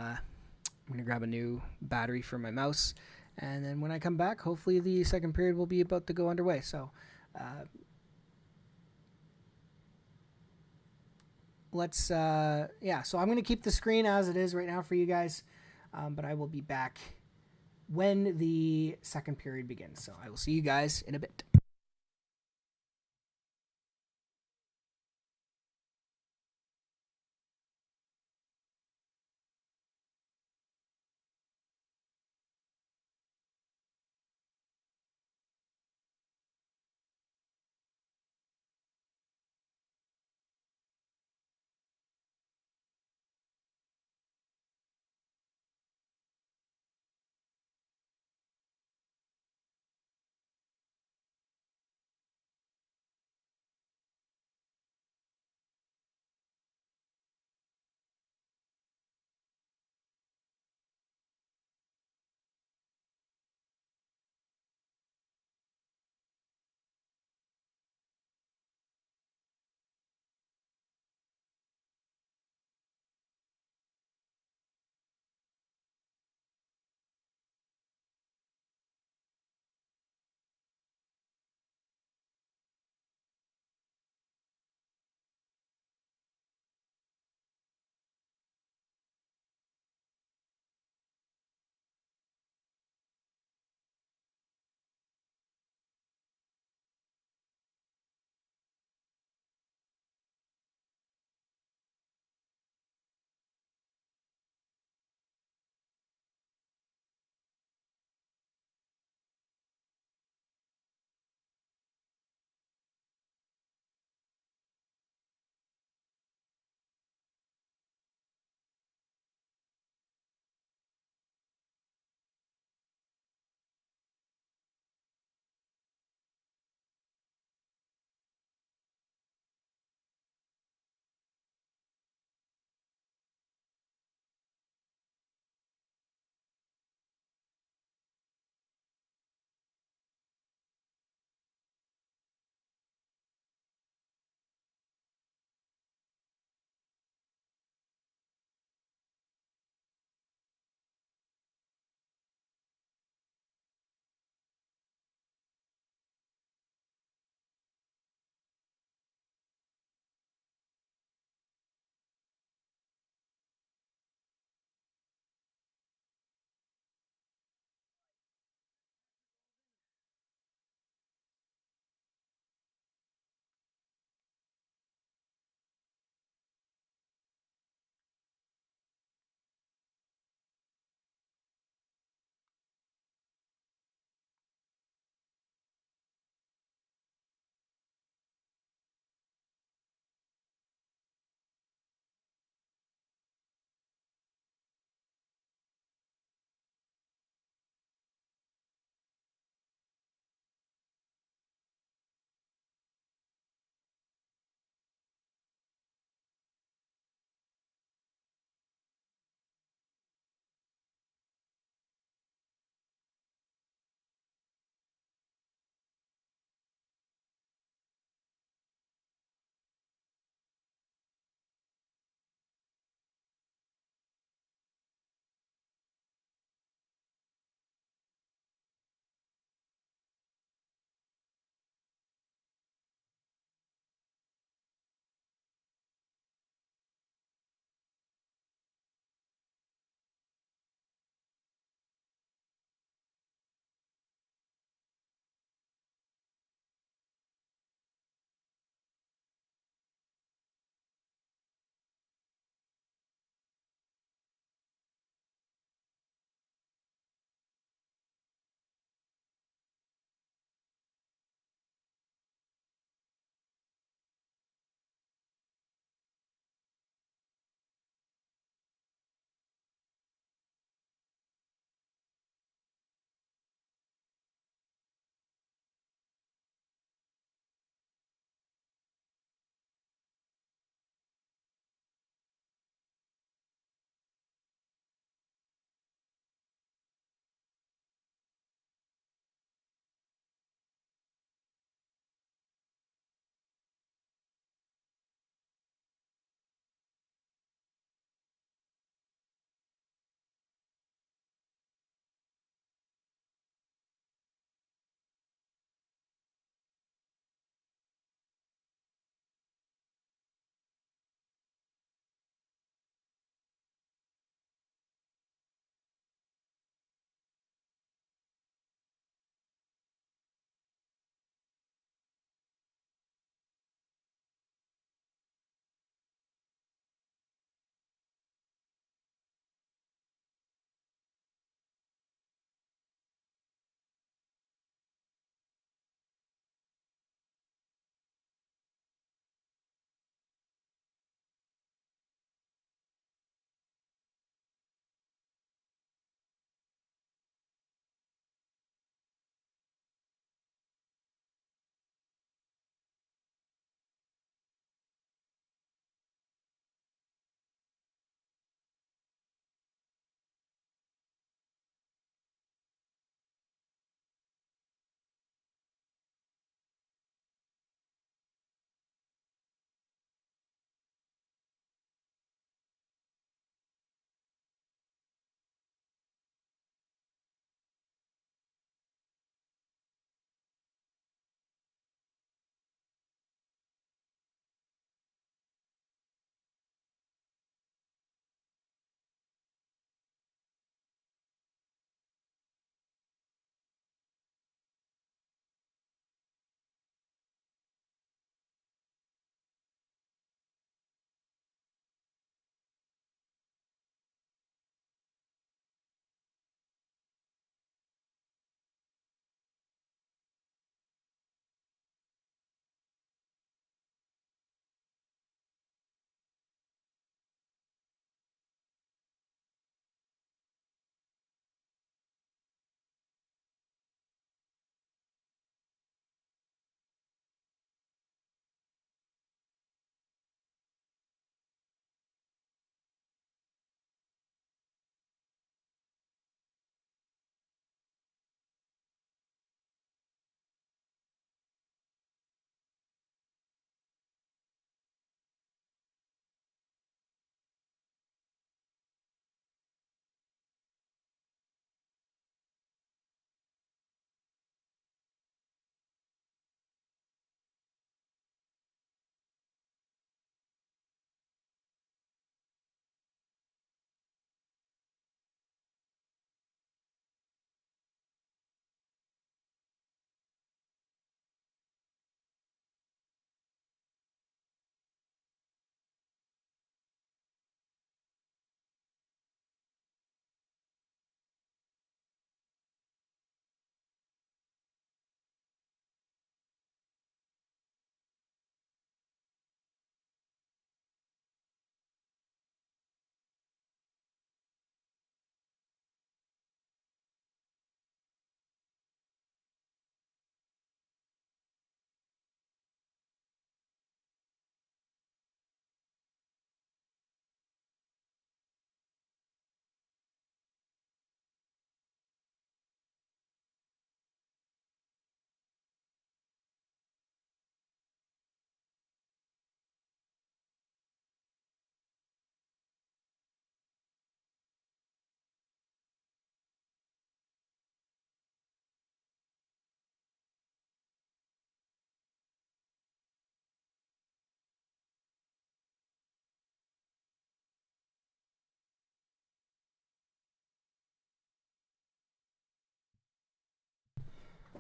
battery for my mouse, and then when I come back, hopefully the second period will be about to go underway. So so I'm going to keep the screen as it is right now for you guys, but I will be back when the second period begins. So I will see you guys in a bit.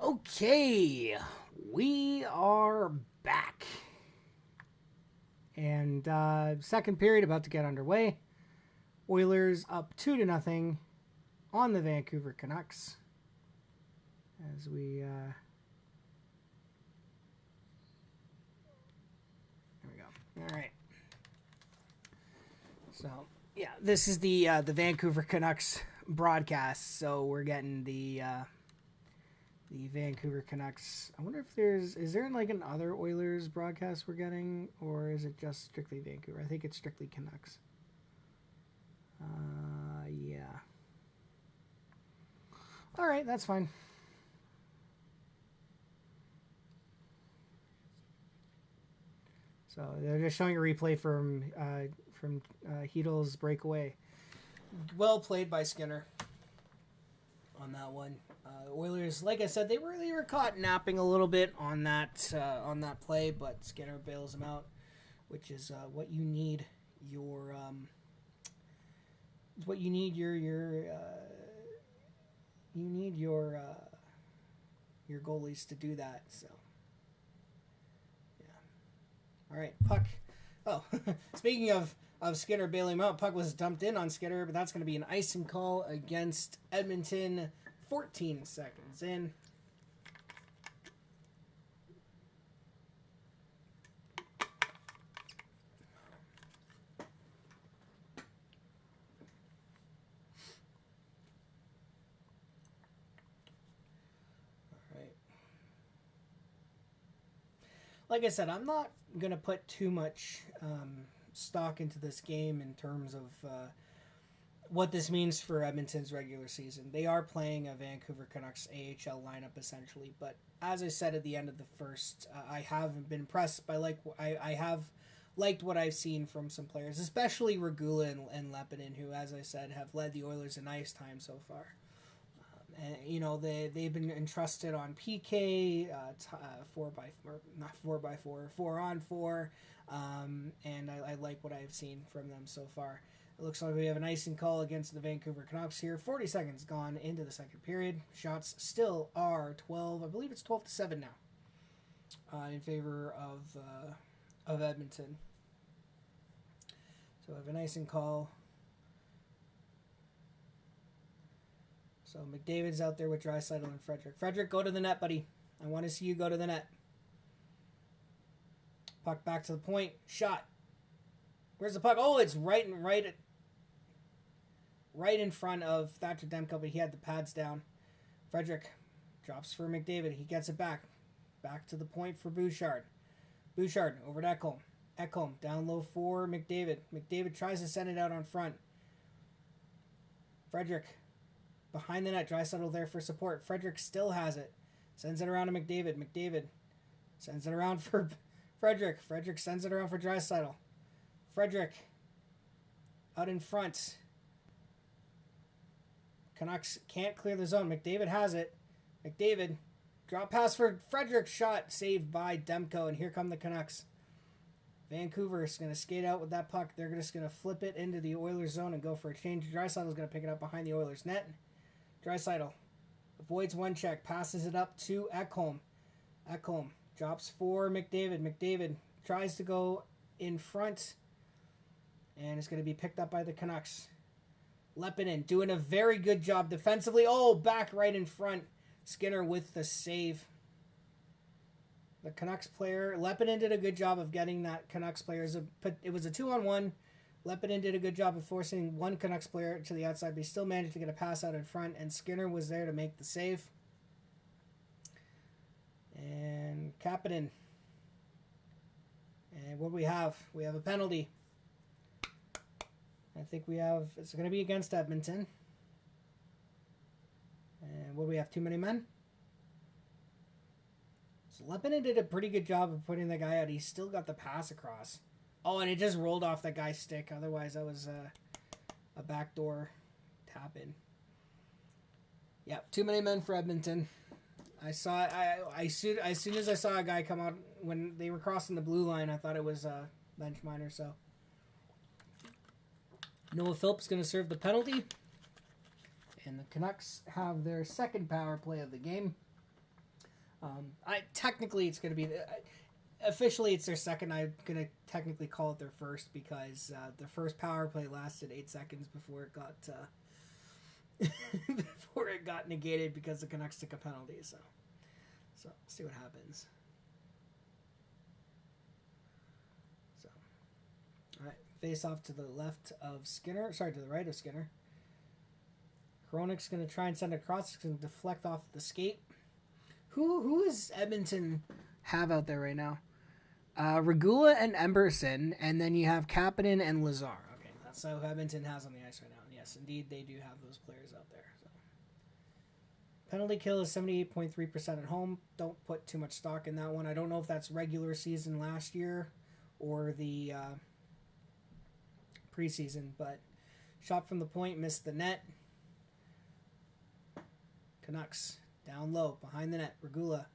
Okay, we are back. And second period about to get underway. Oilers up 2-0 on the Vancouver Canucks. As we there we go. All right. So yeah, this is the Vancouver Canucks broadcast. So we're getting the Vancouver Canucks. I wonder if is there like an other Oilers broadcast we're getting, or is it just strictly Vancouver? I think it's strictly Canucks. Yeah. All right, that's fine. So they're just showing a replay from Heedle's breakaway. Well played by Skinner on that one. Oilers, like I said, they were caught napping a little bit on that play, but Skinner bails them out, which is what you need your goalies to do that. So yeah. All right, puck. Oh, speaking of Skinner bailing him out, puck was dumped in on Skinner, but that's going to be an icing call against Edmonton. 14 seconds in. All right. Like I said, I'm not going to put too much stock into this game in terms of what this means for Edmonton's regular season. They are playing a Vancouver Canucks AHL lineup essentially, but as I said at the end of the first, I have been impressed by I have liked what I've seen from some players, especially Regula and Lepinen, who, as I said, have led the Oilers a nice time so far. And you know they've been entrusted on PK, 4x4, not 4x4, 4-on-4, and I like what I've seen from them so far. It looks like we have an icing call against the Vancouver Canucks here. 40 seconds gone into the second period. Shots still are 12. I believe it's 12-7 now, in favor of Edmonton. So we have an icing call. So McDavid's out there with Draisaitl and Frederic. Frederic, go to the net, buddy. I want to see you go to the net. Puck back to the point. Shot. Where's the puck? Oh, it's right in front of Thatcher Demko, but he had the pads down. Frederic drops for McDavid. He gets it back. Back to the point for Bouchard. Bouchard over to Ekholm. Ekholm down low for McDavid. McDavid tries to send it out on front. Frederic behind the net. Draisaitl there for support. Frederic still has it. Sends it around to McDavid. McDavid sends it around for Frederic. Frederic sends it around for Draisaitl. Frederic out in front. Canucks can't clear the zone. McDavid has it. McDavid drop pass for Frederic. Shot saved by Demko, and here come the Canucks. Vancouver is going to skate out with that puck. They're just going to flip it into the Oilers zone and go for a change. Draisaitl is going to pick it up behind the Oilers net. Draisaitl avoids one check, passes it up to Ekholm. Ekholm drops for McDavid. McDavid tries to go in front, and it's going to be picked up by the Canucks. Lepinen doing a very good job defensively. Oh, back right in front. Skinner with the save. The Canucks player, Lepinen did a good job of getting that Canucks player. It was a 2-on-1. Lepinen did a good job of forcing one Canucks player to the outside, but he still managed to get a pass out in front, and Skinner was there to make the save. And Kapanen. And what do we have? We have a penalty. I think it's going to be against Edmonton. And what do we have? Too many men? So Lepinen did a pretty good job of putting the guy out. He still got the pass across. Oh, and it just rolled off that guy's stick. Otherwise, that was a backdoor tap in. Yeah, too many men for Edmonton. As soon as I saw a guy come out when they were crossing the blue line, I thought it was a bench minor. So Noah Phillips going to serve the penalty, and the Canucks have their second power play of the game. Technically, it's going to be officially it's their second. I'm going to technically call it their first because the first power play lasted 8 seconds before it got before it got negated because the Canucks took a penalty. So we'll see what happens. So, all right, face off to the left of Skinner. Sorry, to the right of Skinner. Hronek's going to try and send it across. It's going to deflect off the skate. Who is Edmonton have out there right now? Regula and Emberson, and then you have Kapanen and Lazar. Okay, that's who Edmonton has on the ice right now. And yes, indeed, they do have those players out there. So. Penalty kill is 78.3% at home. Don't put too much stock in that one. I don't know if that's regular season last year or the preseason, but shot from the point, missed the net. Canucks down low behind the net. Regula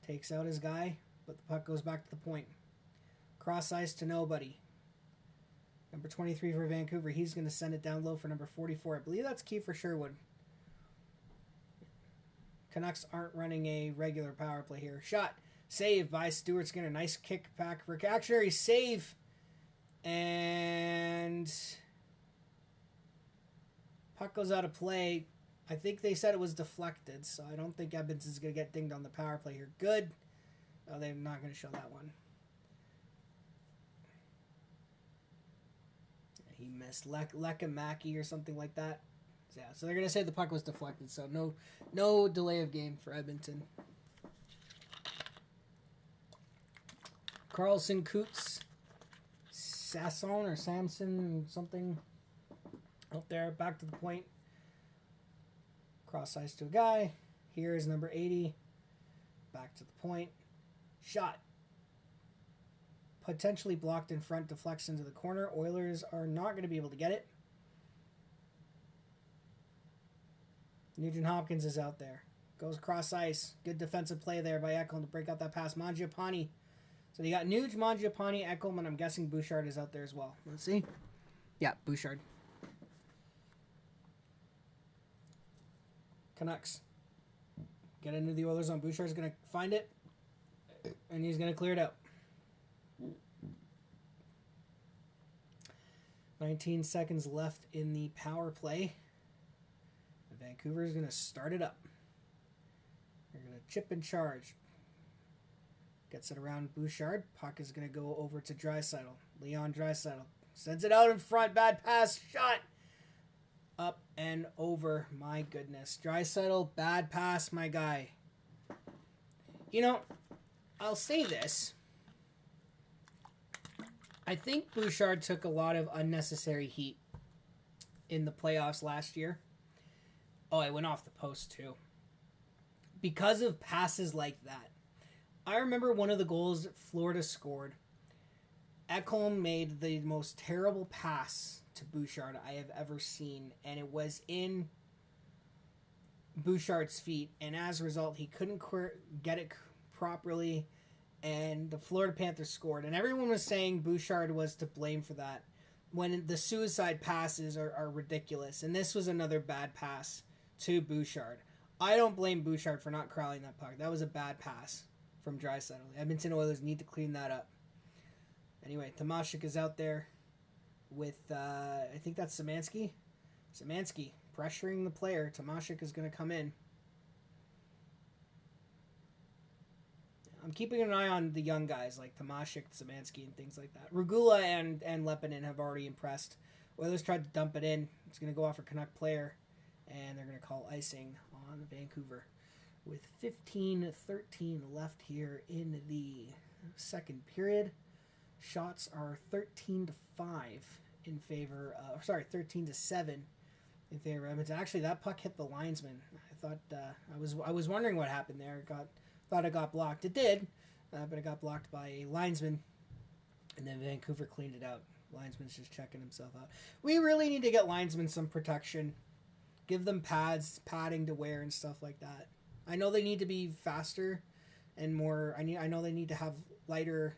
takes out his guy, but the puck goes back to the point. Cross ice to nobody. Number 23 for Vancouver. He's going to send it down low for number 44. I believe that's Kiefer Sherwood. Canucks aren't running a regular power play here. Shot. Save by Stuart Skinner. Nice kick back. Reactionary save. And puck goes out of play. I think they said it was deflected, so I don't think Evans is going to get dinged on the power play here. Good. Oh, they're not going to show that one. He missed Lekamaki or something like that. So, yeah, so they're going to say the puck was deflected, so no delay of game for Edmonton. Carlson, Coots, Sasson or Samson, something out there. Back to the point. Cross ice to a guy. Here is number 80. Back to the point. Shot. Potentially blocked in front. Deflects into the corner. Oilers are not going to be able to get it. Nugent Hopkins is out there. Goes cross ice. Good defensive play there by Ekholm to break out that pass. Mangiapane. So you got Nuge, Mangiapane, Ekholm, and I'm guessing Bouchard is out there as well. Let's see. Yeah, Bouchard. Canucks get into the Oilers zone. Bouchard's going to find it, and he's going to clear it out. 19 seconds left in the power play. Vancouver is going to start it up. They're going to chip and charge. Gets it around Bouchard. Puck is going to go over to Draisaitl. Leon Draisaitl sends it out in front. Bad pass. Shot. Up and over. My goodness. Draisaitl, bad pass, my guy. You know, I'll say this. I think Bouchard took a lot of unnecessary heat in the playoffs last year. Oh, it went off the post too. Because of passes like that. I remember one of the goals Florida scored. Ekholm made the most terrible pass to Bouchard I have ever seen, and it was in Bouchard's feet, and as a result, he couldn't get it properly, and the Florida Panthers scored, and everyone was saying Bouchard was to blame for that, when the suicide passes are ridiculous, and this was another bad pass to Bouchard. I don't blame Bouchard for not corralling that puck. That was a bad pass from Draisaitl. The Edmonton Oilers need to clean that up. Anyway, Tomashik is out there with, I think that's Szymanski. Szymanski pressuring the player. Tomashik is going to come in. I'm keeping an eye on the young guys like Tomashik, Szymanski, and things like that. Regula and Leppinen have already impressed. Oilers tried to dump it in. It's going to go off a Canuck player, and they're going to call icing on Vancouver. With 15-13 left here in the second period. Shots are 13-5 in favor of, 13-7 in favor of Edmonton. Actually, that puck hit the linesman. I thought I was wondering what happened there. Thought it got blocked. It did, but it got blocked by a linesman, and then Vancouver cleaned it out. Linesman's just checking himself out. We really need to get linesmen some protection. Give them padding to wear and stuff like that. I know they need to be faster and more. I know they need to have lighter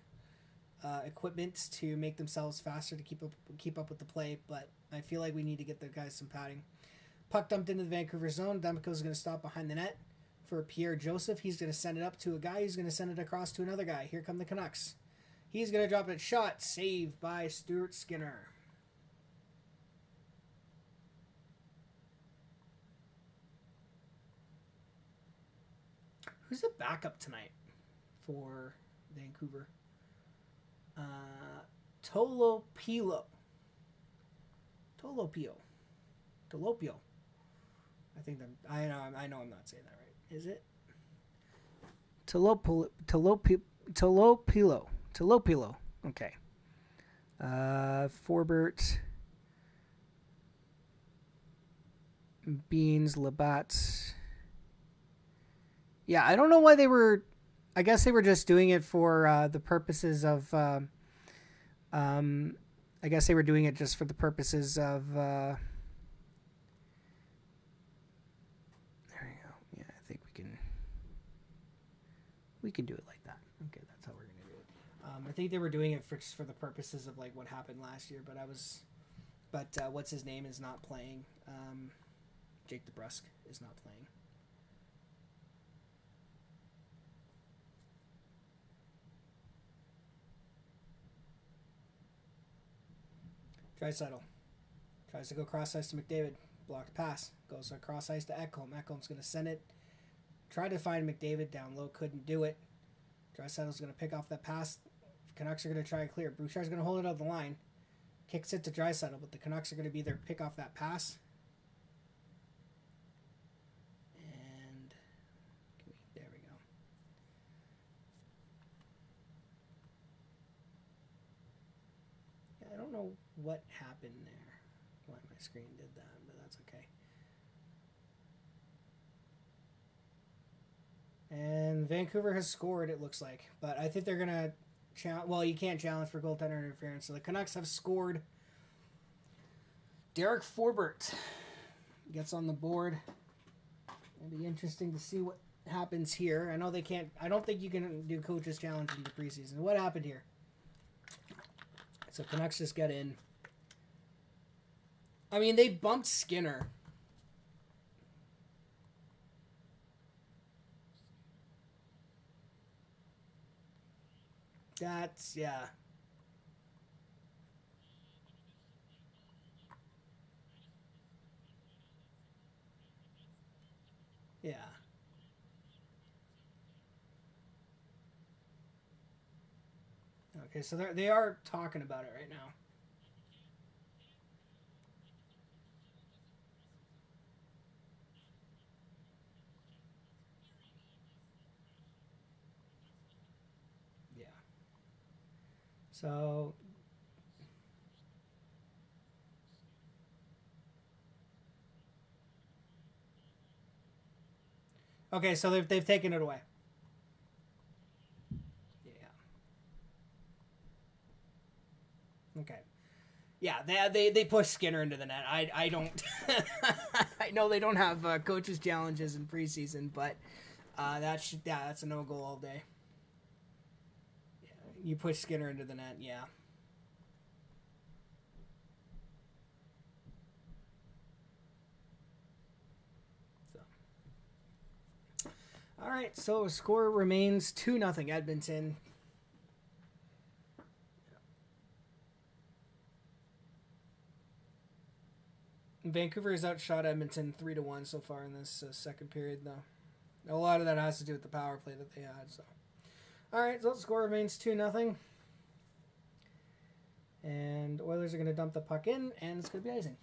equipment to make themselves faster to keep up with the play. But I feel like we need to get the guys some padding. Puck dumped into the Vancouver zone. Demko's going to stop behind the net. for Pierre Joseph. He's going to send it up to a guy. He's going to send it across to another guy. Here come the Canucks. He's going to drop it. Shot. Saved by Stuart Skinner. Who's the backup tonight for Vancouver? Tolopio. I think I know I'm not saying that right. Is it? Tolopilo. Okay. Forbert. Beans, Labatt. Yeah, I don't know why they were. I guess they were just doing it for the purposes of. I guess they were doing it just for the purposes of. There you go. Yeah, I think we can do it like that. Okay, that's how we're gonna do it. I think they were doing it just for the purposes of like what happened last year, but what's his name is not playing. Jake DeBrusk is not playing. Draisaitl tries to go cross ice to McDavid. Blocked pass. Goes across ice to Ekholm. Ekholm's going to send it. Try to find McDavid down low. Couldn't do it. Draisaitl's going to pick off that pass. Canucks are going to try and clear. Bouchard's going to hold it out the line. Kicks it to Draisaitl, but the Canucks are going to be there, pick off that pass. And there we go. Yeah, I don't know what happened there. Why my screen did that, but that's okay. And Vancouver has scored, it looks like. But I think they're going to well, you can't challenge for goaltender interference. So the Canucks have scored. Derek Forbert gets on the board. It'll be interesting to see what happens here. I know they can't. I don't think you can do coaches challenge in the preseason. What happened here? So Canucks just get in. I mean, they bumped Skinner. That's, yeah. Yeah. Okay, so they are talking about it right now. Yeah. So okay, so they've taken it away. Yeah. Okay. Yeah, they push Skinner into the net. I don't. I know they don't have coaches challenges in preseason, but that's a no goal all day. Yeah, you push Skinner into the net. Yeah. So. All right, so score remains 2-0 Edmonton. Vancouver has outshot Edmonton 3-1 so far in this second period, though. A lot of that has to do with the power play that they had. So, all right, so the score remains 2-0, and Oilers are going to dump the puck in, and it's going to be icing.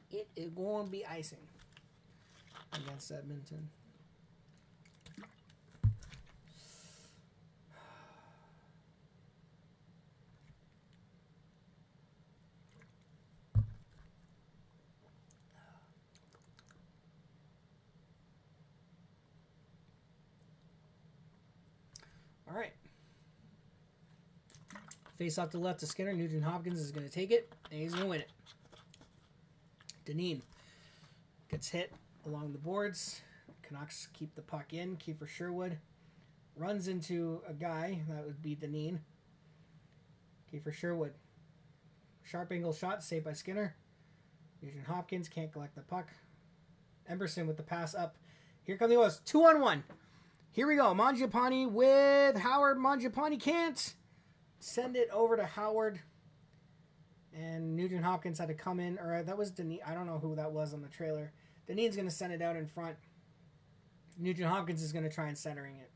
It is going to be icing against Edmonton. All right. Face off to the left to Skinner. Nugent Hopkins is going to take it, and he's going to win it. Dineen gets hit along the boards. Canucks keep the puck in. Kiefer Sherwood runs into a guy. That would be Dineen. Kiefer Sherwood. Sharp angle shot, saved by Skinner. Nugent Hopkins can't collect the puck. Emberson with the pass up Here come the Oilers. 2-on-1. Here we go. Mangiapane with Howard. Mangiapane can't send it over to Howard. And Nugent Hopkins had to come in. Or that was Deneen. I don't know who that was on the trailer. Deneen's going to send it out in front. Nugent Hopkins is going to try and centering it.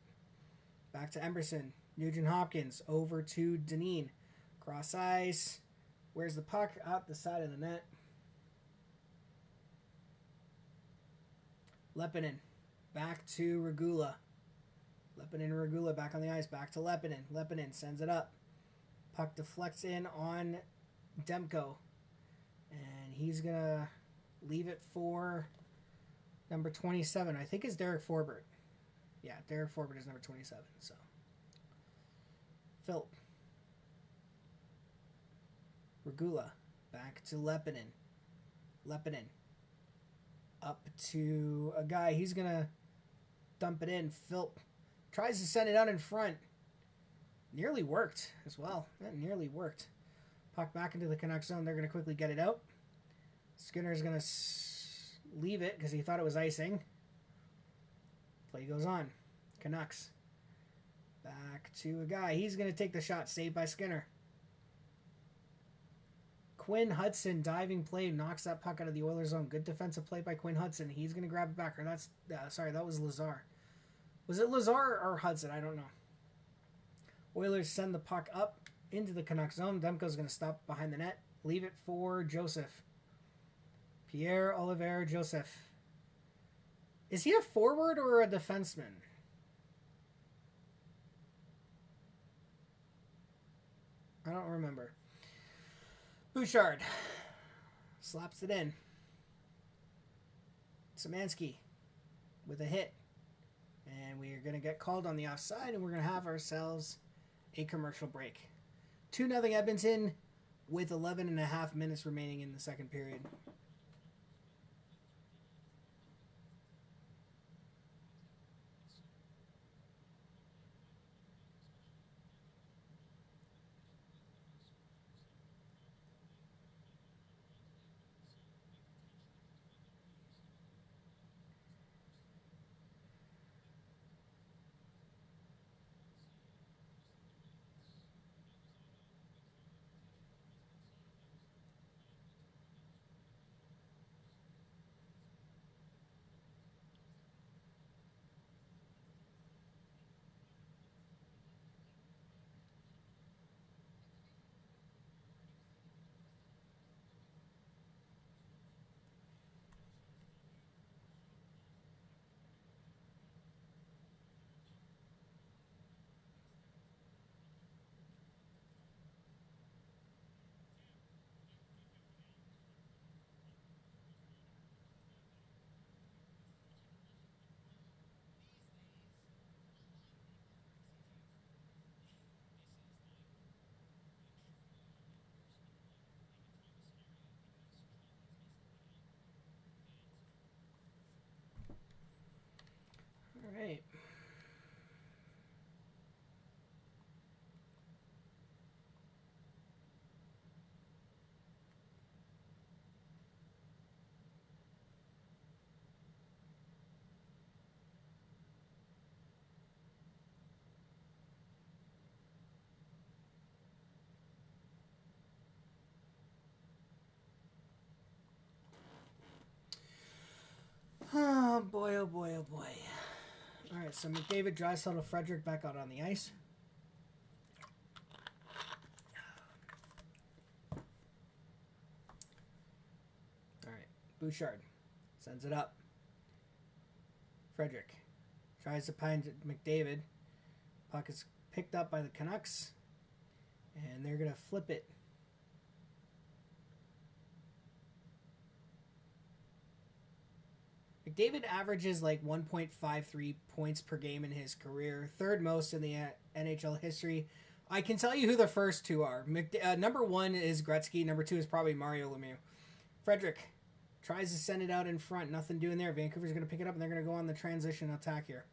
Back to Emberson. Nugent Hopkins over to Deneen. Cross ice. Where's the puck? Out the side of the net. Lepinen. Back to Regula. Lepinen and Regula back on the ice. Back to Lepinen. Lepinen sends it up. Puck deflects in on Demko. And he's going to leave it for number 27. I think it's Derek Forbert. Yeah, Derek Forbert is number 27. So, Philp. Regula. Back to Lepinen. Lepinen. Up to a guy. He's going to dump it in. Philp tries to send it out in front. Nearly worked as well. That nearly worked. Puck back into the Canucks zone. They're going to quickly get it out. Skinner's going to leave it because he thought it was icing. Play goes on. Canucks. Back to a guy. He's going to take the shot. Saved by Skinner. Quinn Hudson, diving play, knocks that puck out of the Oilers zone. Good defensive play by Quinn Hudson. He's going to grab it back. Or that's, sorry, that was Lazar. Was it Lazar or Hudson? I don't know. Oilers send the puck up into the Canucks zone. Demko's going to stop behind the net. Leave it for Joseph. Pierre-Olivier Joseph. Is he a forward or a defenseman? I don't remember. Bouchard slaps it in. Szymanski with a hit. And we are going to get called on the offside, and we're going to have ourselves a commercial break. 2-0 Edmonton with 11.5 minutes remaining in the second period. All right. Oh boy, oh boy, oh boy. All right, so McDavid, Draisaitl, Frederick back out on the ice. All right, Bouchard sends it up. Frederick tries to find McDavid. Puck is picked up by the Canucks, and they're going to flip it. McDavid averages like 1.53 points per game in his career, third most in the NHL history. I can tell you who the first two are. Number one is Gretzky. Number two is probably Mario Lemieux. Frederick tries to send it out in front. Nothing doing there. Vancouver's going to pick it up, and they're going to go on the transition attack here.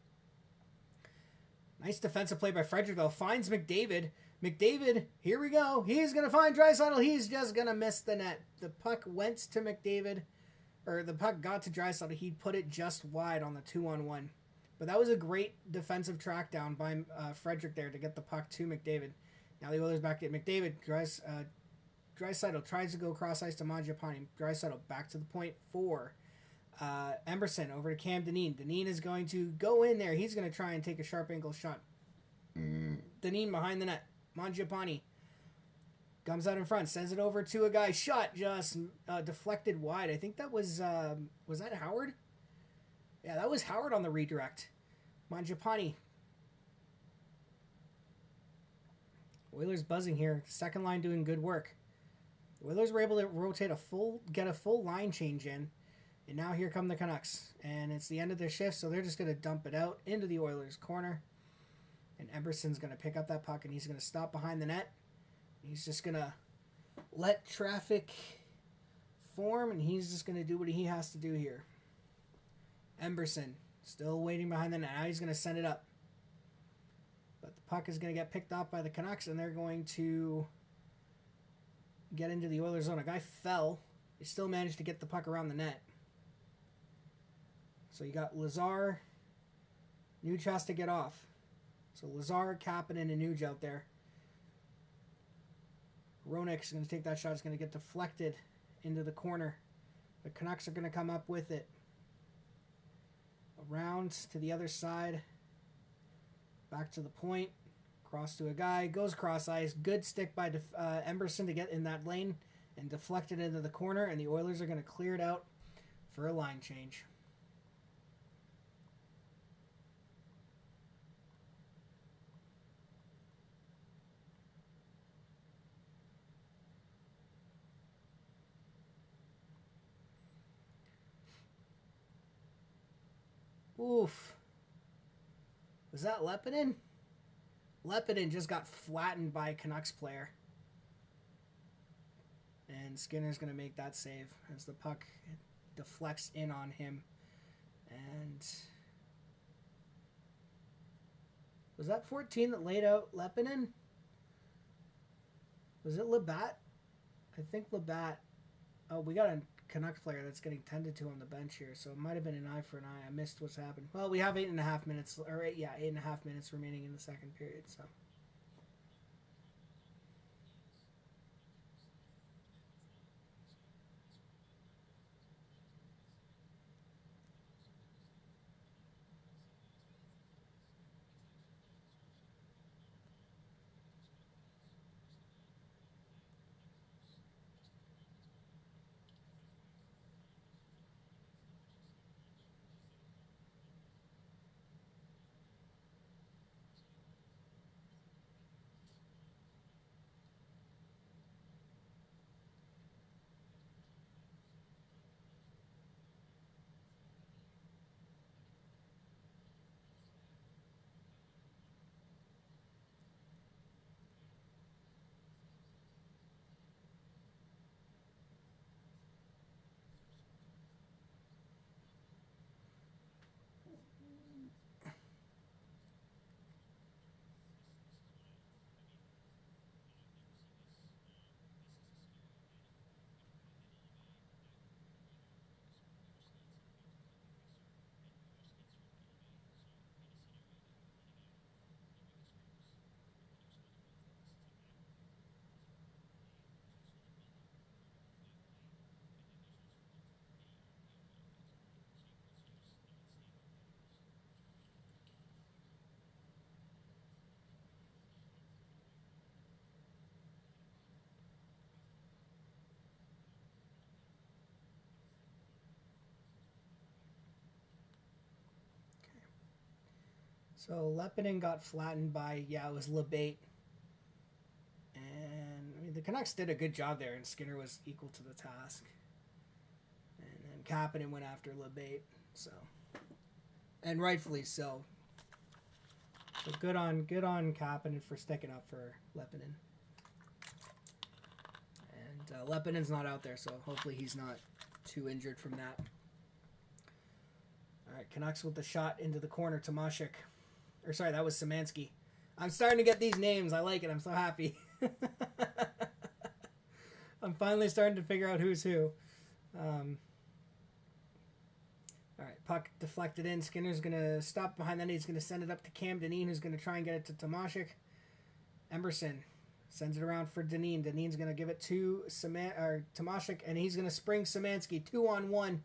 Nice defensive play by Frederick, though. Finds McDavid. McDavid, here we go. He's going to find Draisaitl. He's just going to miss the net. The puck went to McDavid. or the puck got to Draisaitl, he'd put it just wide on the 2-on-1. But that was a great defensive track down by Frederick there to get the puck to McDavid. Now the Oilers back at McDavid. Draisaitl tries to go cross ice to Mangiapane. Draisaitl back to the point for Emerson over to Cam Dineen. Dineen is going to go in there. He's going to try and take a sharp angle shot. Dineen behind the net. Mangiapane comes out in front, sends it over to a guy. Shot just deflected wide. I think that was that Howard? Yeah, that was Howard on the redirect. Mangiapane. Oilers buzzing here. Second line doing good work. The Oilers were able to rotate get a full line change in. And now here come the Canucks. And it's the end of their shift, so they're just going to dump it out into the Oilers' corner. And Emerson's going to pick up that puck, and he's going to stop behind the net. He's just going to let traffic form, and he's just going to do what he has to do here. Emerson still waiting behind the net. Now he's going to send it up. But the puck is going to get picked up by the Canucks, and they're going to get into the Oilers' zone. A guy fell. They still managed to get the puck around the net. So you got Lazar. Nuge has to get off. So Lazar, Kapanen, and Nuge out there. Hronek's going to take that shot. It's going to get deflected into the corner. The Canucks are going to come up with it. Around to the other side. Back to the point. Cross to a guy. Goes cross ice. Good stick by Emerson to get in that lane. And deflected into the corner. And the Oilers are going to clear it out for a line change. Oof. Was that Lepinin? Lepinin just got flattened by a Canucks player. And Skinner's going to make that save as the puck deflects in on him. And was that 14 that laid out Lepinin? Was it Labatt? I think Labatt. Oh, we got a Canucks player that's getting tended to on the bench here, so it might have been an eye for an eye. I missed what's happened. Well, we have 8.5 minutes, or 8.5 minutes remaining in the second period, so. So Lepinin got flattened by, it was Labatt. And I mean, the Canucks did a good job there, and Skinner was equal to the task. And then Kapanen went after Labatt, so, and rightfully so. So good on Kapanen for sticking up for Lepinin. And Lepinin's not out there, so hopefully he's not too injured from that. All right, Canucks with the shot into the corner. Tomashik. Or sorry, that was Szymanski. I'm starting to get these names. I like it. I'm so happy. I'm finally starting to figure out who's who. All right, puck deflected in. Skinner's going to stop behind that. He's going to send it up to Cam Dineen, who's going to try and get it to Tomashik. Emerson sends it around for Dineen. Dineen's going to give it to Tomashik, and he's going to spring Szymanski 2-on-1.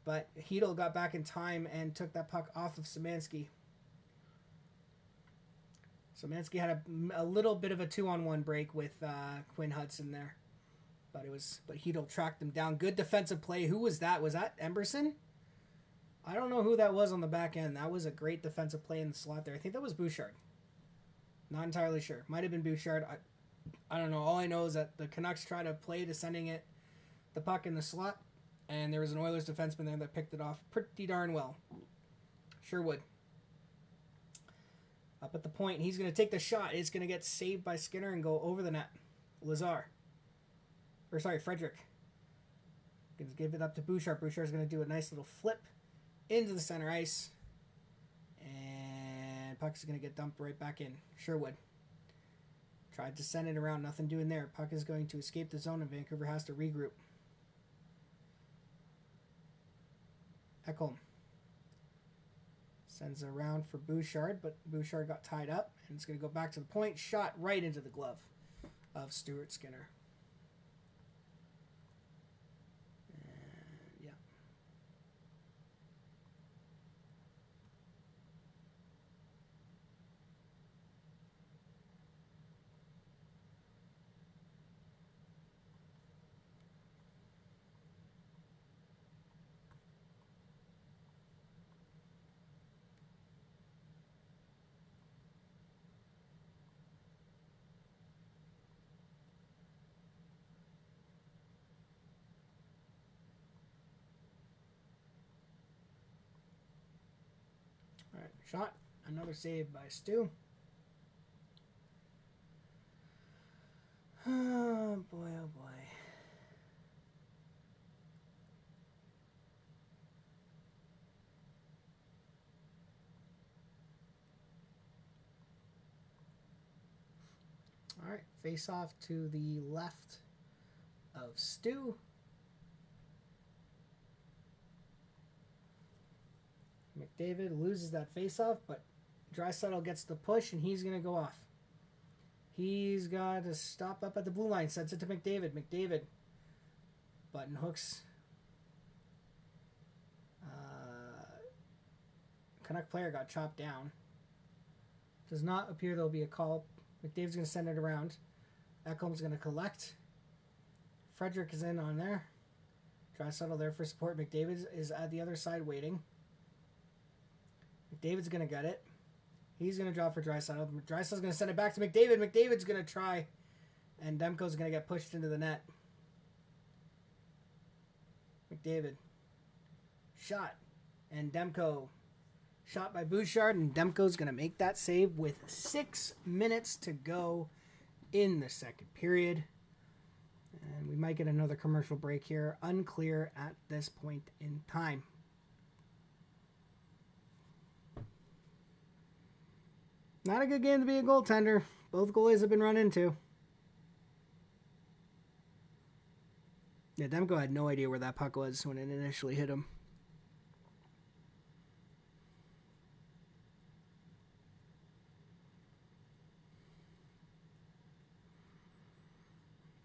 But Hedl got back in time and took that puck off of Szymanski. Szymanski had a little bit of a 2-on-1 break with Quinn Hudson there. But Hedl tracked him down. Good defensive play. Who was that? Was that Emerson? I don't know who that was on the back end. That was a great defensive play in the slot there. I think that was Bouchard. Not entirely sure. Might have been Bouchard. I don't know. All I know is that the Canucks tried to play to sending the puck in the slot, and there was an Oilers defenseman there that picked it off pretty darn well. Sure would. Up at the point, he's going to take the shot. It's going to get saved by Skinner and go over the net. Frederick. Going to give it up to Bouchard. Bouchard's going to do a nice little flip into the center ice. And puck is going to get dumped right back in. Sherwood. Tried to send it around. Nothing doing there. Puck is going to escape the zone and Vancouver has to regroup. Ekholm. Sends it around for Bouchard, but Bouchard got tied up. And it's going to go back to the point. Shot right into the glove of Stuart Skinner. All right, shot. Another save by Stu. Oh boy, oh boy. All right, face off to the left of Stu. McDavid loses that face-off, but Draisaitl gets the push, and he's going to go off. He's got to stop up at the blue line, sends it to McDavid. McDavid button hooks. Canuck player got chopped down. Does not appear there'll be a call. McDavid's going to send it around. Ekholm's going to collect. Frederick is in on there. Draisaitl there for support. McDavid is at the other side waiting. McDavid's going to get it. He's going to drop for Draisaitl. Draisaitl's going to send it back to McDavid. McDavid's going to try. And Demko's going to get pushed into the net. McDavid. Shot. And Demko. Shot by Bouchard. And Demko's going to make that save with 6 minutes to go in the second period. And we might get another commercial break here. Unclear at this point in time. Not a good game to be a goaltender. Both goalies have been run into. Yeah, Demko had no idea where that puck was when it initially hit him.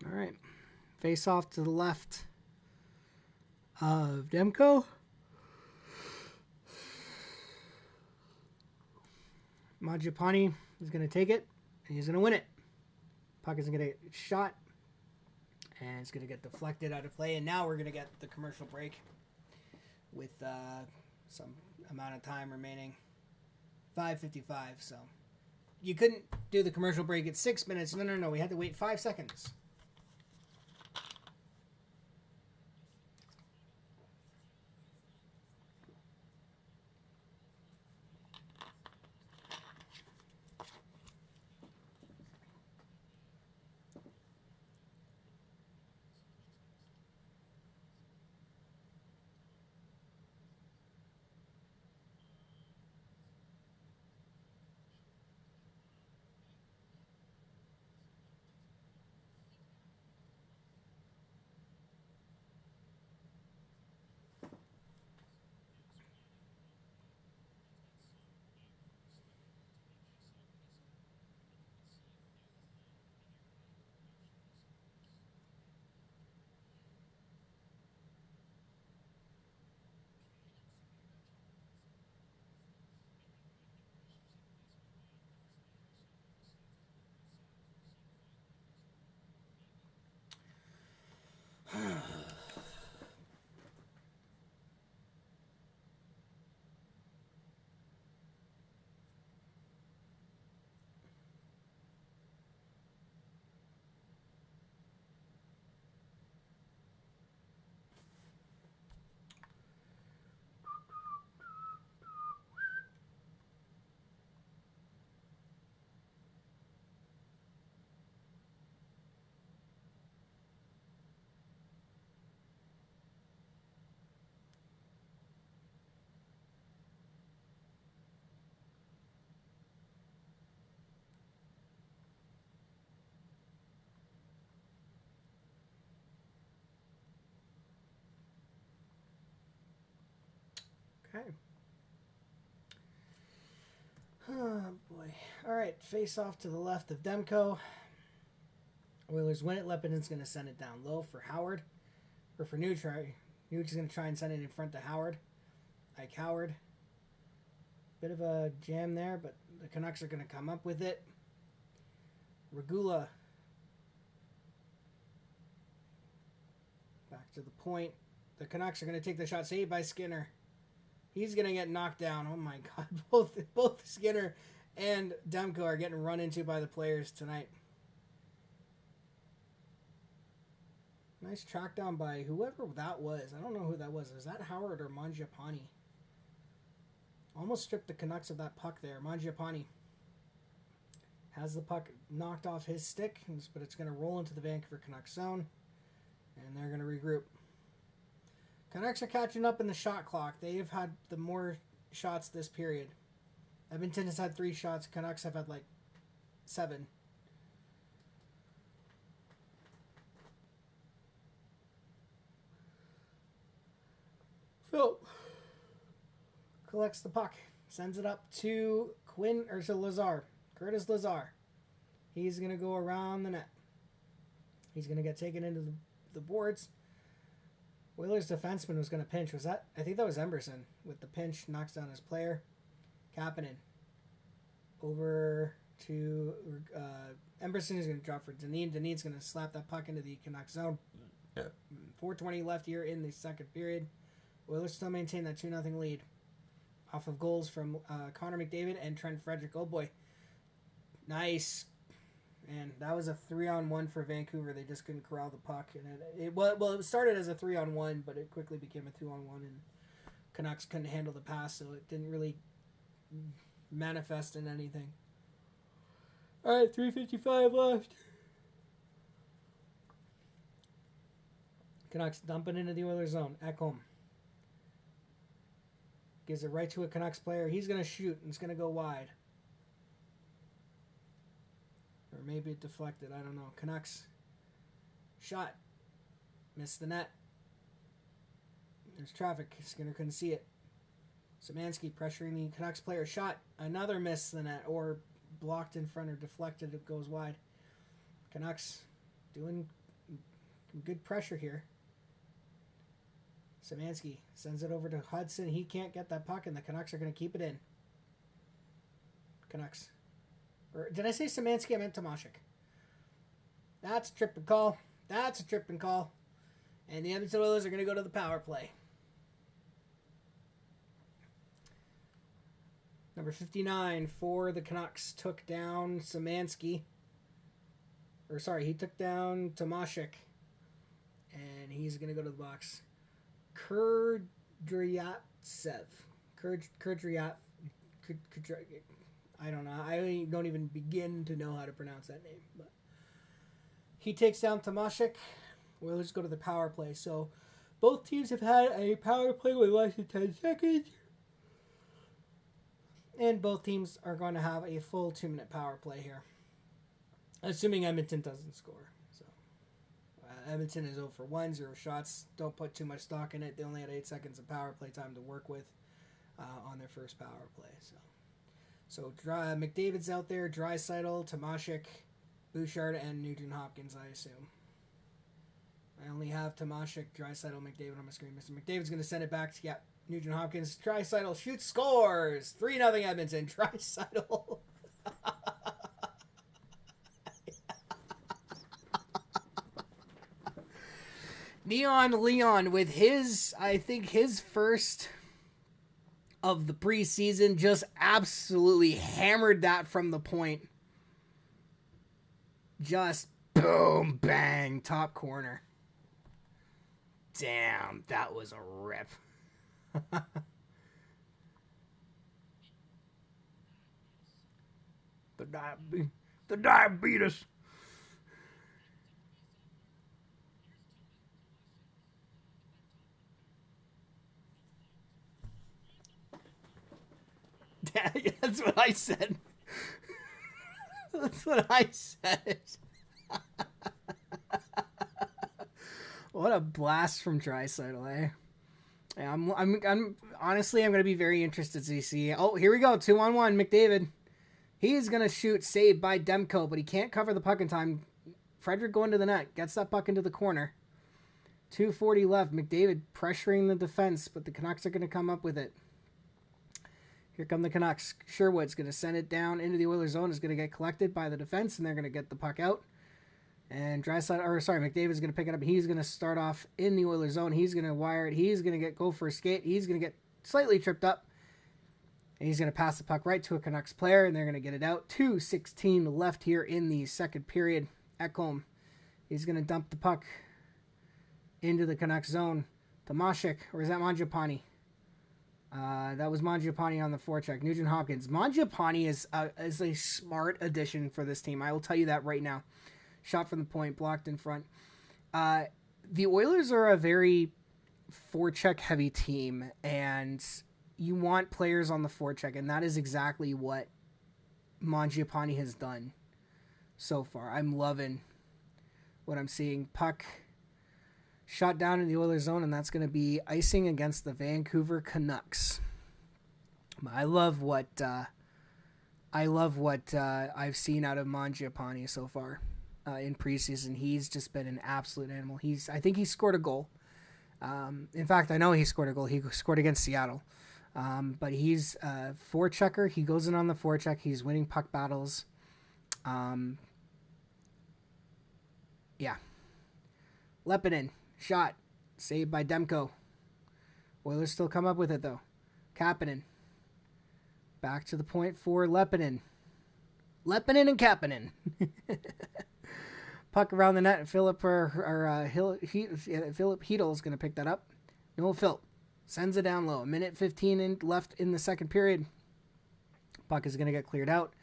All right. Face off to the left of Demko. Mangiapane is going to take it, and he's going to win it. Puck is going to get shot, and it's going to get deflected out of play. And now we're going to get the commercial break with some amount of time remaining. 5:55, so you couldn't do the commercial break at 6 minutes. No, we had to wait 5 seconds. Okay. Oh, boy. All right, face off to the left of Demko. Oilers win it. Lepinen's going to send it down low for Howard. Or for Nuge. Nuge is going to try and send it in front to Howard. Ike Howard. Bit of a jam there, but the Canucks are going to come up with it. Regula. Back to the point. The Canucks are going to take the shot saved by Skinner. He's going to get knocked down. Oh my God. Both Skinner and Demko are getting run into by the players tonight. Nice track down by whoever that was. I don't know who that was. Was that Howard or Mangiapane? Almost stripped the Canucks of that puck there. Mangiapane has the puck knocked off his stick, but it's going to roll into the Vancouver Canucks zone. And they're going to regroup. Canucks are catching up in the shot clock. They have had the more shots this period. Edmonton has had 3 shots. Canucks have had like 7. Phil collects the puck. Sends it up to Lazar. Curtis Lazar. He's going to go around the net. He's going to get taken into the boards. Oilers defenseman was going to pinch. Was that? I think that was Emberson with the pinch. Knocks down his player. Kapanen. Over to Emberson is going to drop for Dineen. Dineen's going to slap that puck into the Canucks zone. Yeah. 4:20 left here in the second period. Oilers still maintain that 2-0 lead. Off of goals from Connor McDavid and Trent Frederick. Oh boy. Nice. And that was a 3-on-1 for Vancouver. They just couldn't corral the puck. And it started as a 3-on-1, but it quickly became a 2-on-1. And Canucks couldn't handle the pass, so it didn't really manifest in anything. All right, 3:55 left. Canucks dumping into the Oilers zone. Ekholm gives it right to a Canucks player. He's going to shoot, and it's going to go wide. Or maybe it deflected. I don't know. Canucks. Shot. Missed the net. There's traffic. Skinner couldn't see it. Szymanski pressuring the Canucks player. Shot. Another miss the net. Or blocked in front or deflected. It goes wide. Canucks doing good pressure here. Szymanski sends it over to Hudson. He can't get that puck, and the Canucks are going to keep it in. Canucks. Or did I say Szymanski? I meant Tomashik. That's a tripping call. That's a tripping call. And the Edmonton Oilers are going to go to the power play. Number 59 for the Canucks took down Szymanski. Or sorry, he took down Tomashik. And he's going to go to the box. Kurdryatsev. I don't know. I don't even begin to know how to pronounce that name. But he takes down Tomashik. Oilers go to the power play. So both teams have had a power play with less than 10 seconds. And both teams are going to have a full 2-minute power play here. Assuming Edmonton doesn't score. So Edmonton is 0 for 1, 0 shots. Don't put too much stock in it. They only had 8 seconds of power play time to work with on their first power play. So McDavid's out there, Draisaitl, Tomashik, Bouchard, and Nugent Hopkins, I assume. I only have Tomashik, Draisaitl, McDavid on my screen. Mr. McDavid's going to send it back to Nugent Hopkins. Draisaitl shoots, scores! 3-0 Edmonton. Draisaitl. Neon Leon with his first of the preseason, just absolutely hammered that from the point. Just boom, bang, top corner. Damn, that was a rip. The diabetes. Yeah, that's what I said. That's what I said. What a blast from Draisaitl, eh? Yeah, I'm honestly, I'm going to be very interested to see. Oh, here we go. 2-on-1. McDavid. He's going to shoot. Saved by Demko, but he can't cover the puck in time. Frederick going to the net. Gets that puck into the corner. 2:40 left. McDavid pressuring the defense, but the Canucks are going to come up with it. Here come the Canucks. Sherwood's going to send it down into the Oilers zone. It's going to get collected by the defense, and they're going to get the puck out. And McDavid's going to pick it up. He's going to start off in the Oilers zone. He's going to wire it. He's going to go for a skate. He's going to get slightly tripped up. And he's going to pass the puck right to a Canucks player, and they're going to get it out. 2:16 left here in the second period. Ekholm. He's going to dump the puck into the Canucks zone. Tomashik, or is that Mangiapane? That was Mangiapane on the forecheck. Nugent Hopkins. Mangiapane is a smart addition for this team. I will tell you that right now. Shot from the point, blocked in front. The Oilers are a very forecheck heavy team, and you want players on the forecheck, and that is exactly what Mangiapane has done so far. I'm loving what I'm seeing. Puck shot down in the Oilers zone, and that's going to be icing against the Vancouver Canucks. I love what I've seen out of Mangiapane so far in preseason. He's just been an absolute animal. I think he scored a goal. In fact, I know he scored a goal. He scored against Seattle. But he's a forechecker. He goes in on the forecheck. He's winning puck battles. Yeah. Lepinen. Shot. Saved by Demko. Oilers still come up with it, though. Kapanen. Back to the point for Lepinen. Lepinen and Kapanen. Puck around the net. Philip Hedl is going to pick that up. Noah Phil sends it down low. 1:15 left in the second period. Puck is going to get cleared out.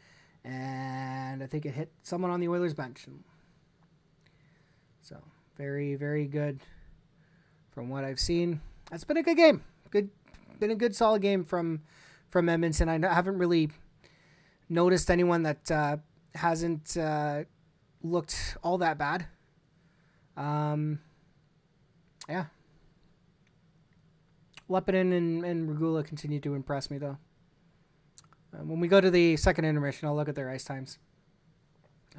And I think it hit someone on the Oilers bench. So, very, very good from what I've seen. That's been a good game. Been a good, solid game from Edmonton. I haven't really noticed anyone that hasn't looked all that bad. Yeah. Lepinen and Regula continue to impress me, though. When we go to the second intermission, I'll look at their ice times.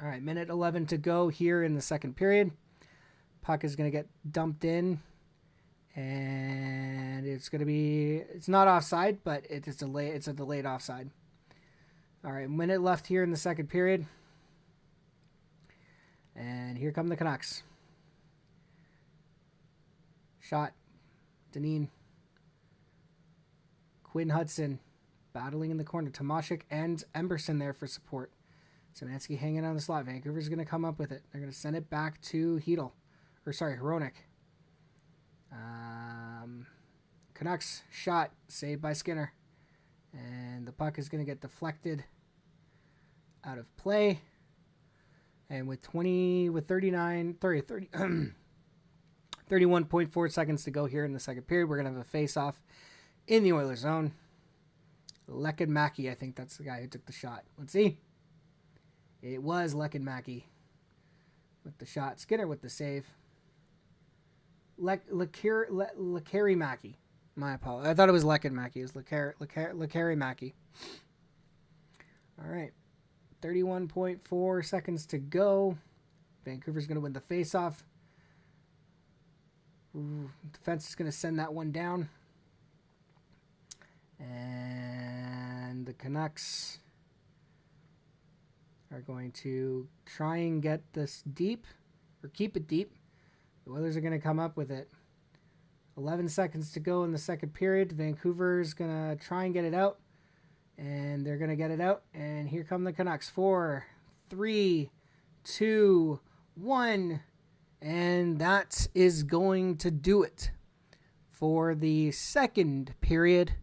All right, 1:11 to go here in the second period. Puck is going to get dumped in, and it's not offside, but it's a delayed offside. All right, minute left here in the second period. And here come the Canucks. Shot. Dineen. Quinn Hudson battling in the corner. Tomashik and Emberson there for support. Szymanski hanging on the slot. Vancouver's going to come up with it. They're going to send it back to Hronek. Canucks shot. Saved by Skinner. And the puck is going to get deflected out of play. And with 31.4 seconds to go here in the second period, we're going to have a face-off in the Oilers zone. Lekkadmäki, I think that's the guy who took the shot. Let's see. It was Lekkadmäki with the shot. Skinner with the save. Lekkerimäki. My apologies. I thought it was Lekkadmäki. It was Lekkerimäki. All right. 31.4 seconds to go. Vancouver's going to win the faceoff. Defense is going to send that one down. And the Canucks are going to try and get this deep, or keep it deep. The Oilers are going to come up with it. 11 seconds to go in the second period. Vancouver's going to try and get it out. And they're going to get it out. And here come the Canucks. 4, 3, 2, 1. And that is going to do it for the second period.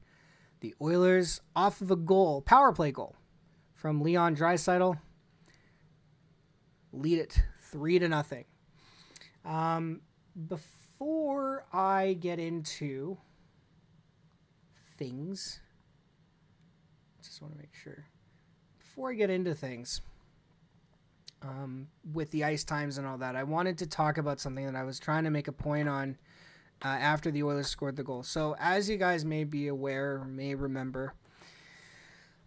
The Oilers off of a goal, power play goal from Leon Draisaitl, lead it 3-0. Before I get into things, just want to make sure. Before I get into things, with the ice times and all that, I wanted to talk about something that I was trying to make a point on after the Oilers scored the goal. So as you guys may be aware or may remember,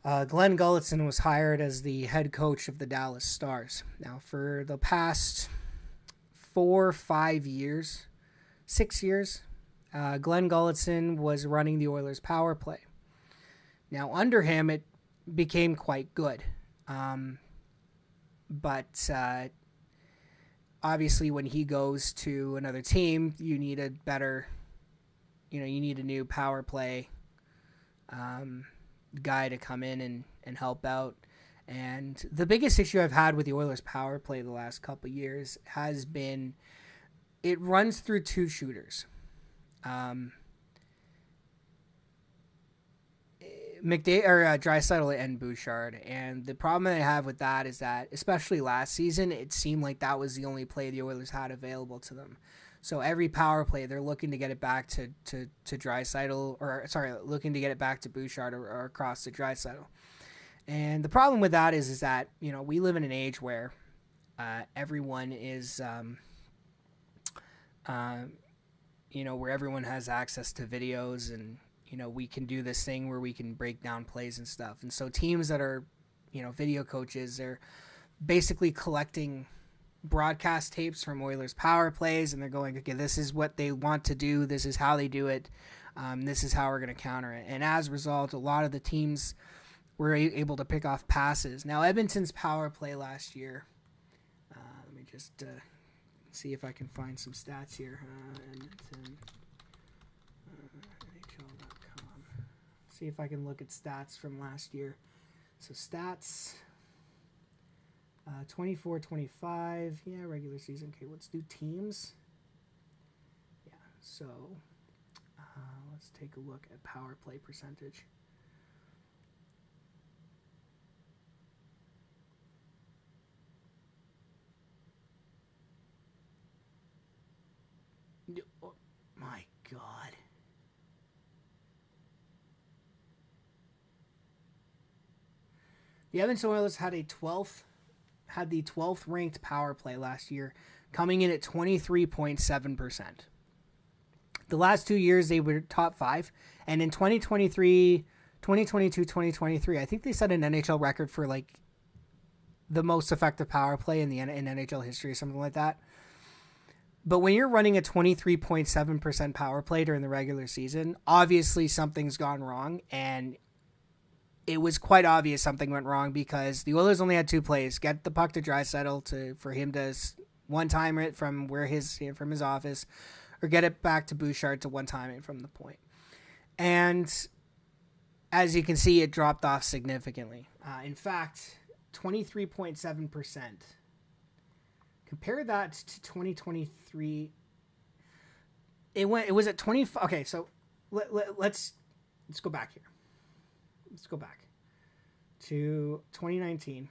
Glenn Gulutzan was hired as the head coach of the Dallas Stars. Now, for the past 4-5 years, 6 years, Glenn Gulutzan was running the Oilers power play. Now, under him, it became quite good. But obviously, when he goes to another team, you need a better, you need a new power play guy to come in and help out. And the biggest issue I've had with the Oilers power play the last couple of years has been it runs through two shooters. Draisaitl and Bouchard. And the problem that I have with that is that, especially last season, it seemed like that was the only play the Oilers had available to them. So every power play, they're looking to get it back to Draisaitl, looking to get it back to Bouchard or across to Draisaitl. And the problem with that is that, we live in an age where everyone is, where everyone has access to videos and, we can do this thing where we can break down plays and stuff. And so teams that are, video coaches, they're basically collecting broadcast tapes from Oilers power plays, and they're going, okay, this is what they want to do. This is how they do it. This is how we're going to counter it. And as a result, a lot of the teams were able to pick off passes. Now, Edmonton's power play last year, let me just see if I can find some stats here. Edmonton, NHL.com. See if I can look at stats from last year. So stats, 24-25. Yeah, regular season. Okay, let's do teams. Yeah, so let's take a look at power play percentage. Oh, my God. The Edmonton Oilers had the 12th ranked power play last year, coming in at 23.7%. The last 2 years, they were top 5. And in 2022, 2023, I think they set an NHL record for the most effective power play in NHL history or something like that. But when you're running a 23.7% power play during the regular season, obviously something's gone wrong, and it was quite obvious something went wrong because the Oilers only had 2 plays: get the puck to Draisaitl for him to one-time it from his office, or get it back to Bouchard to one-time it from the point. And as you can see, it dropped off significantly. In fact, 23.7%. Compare that to 2023. It was at 20. Okay, so let's go back here. Let's go back to 2019.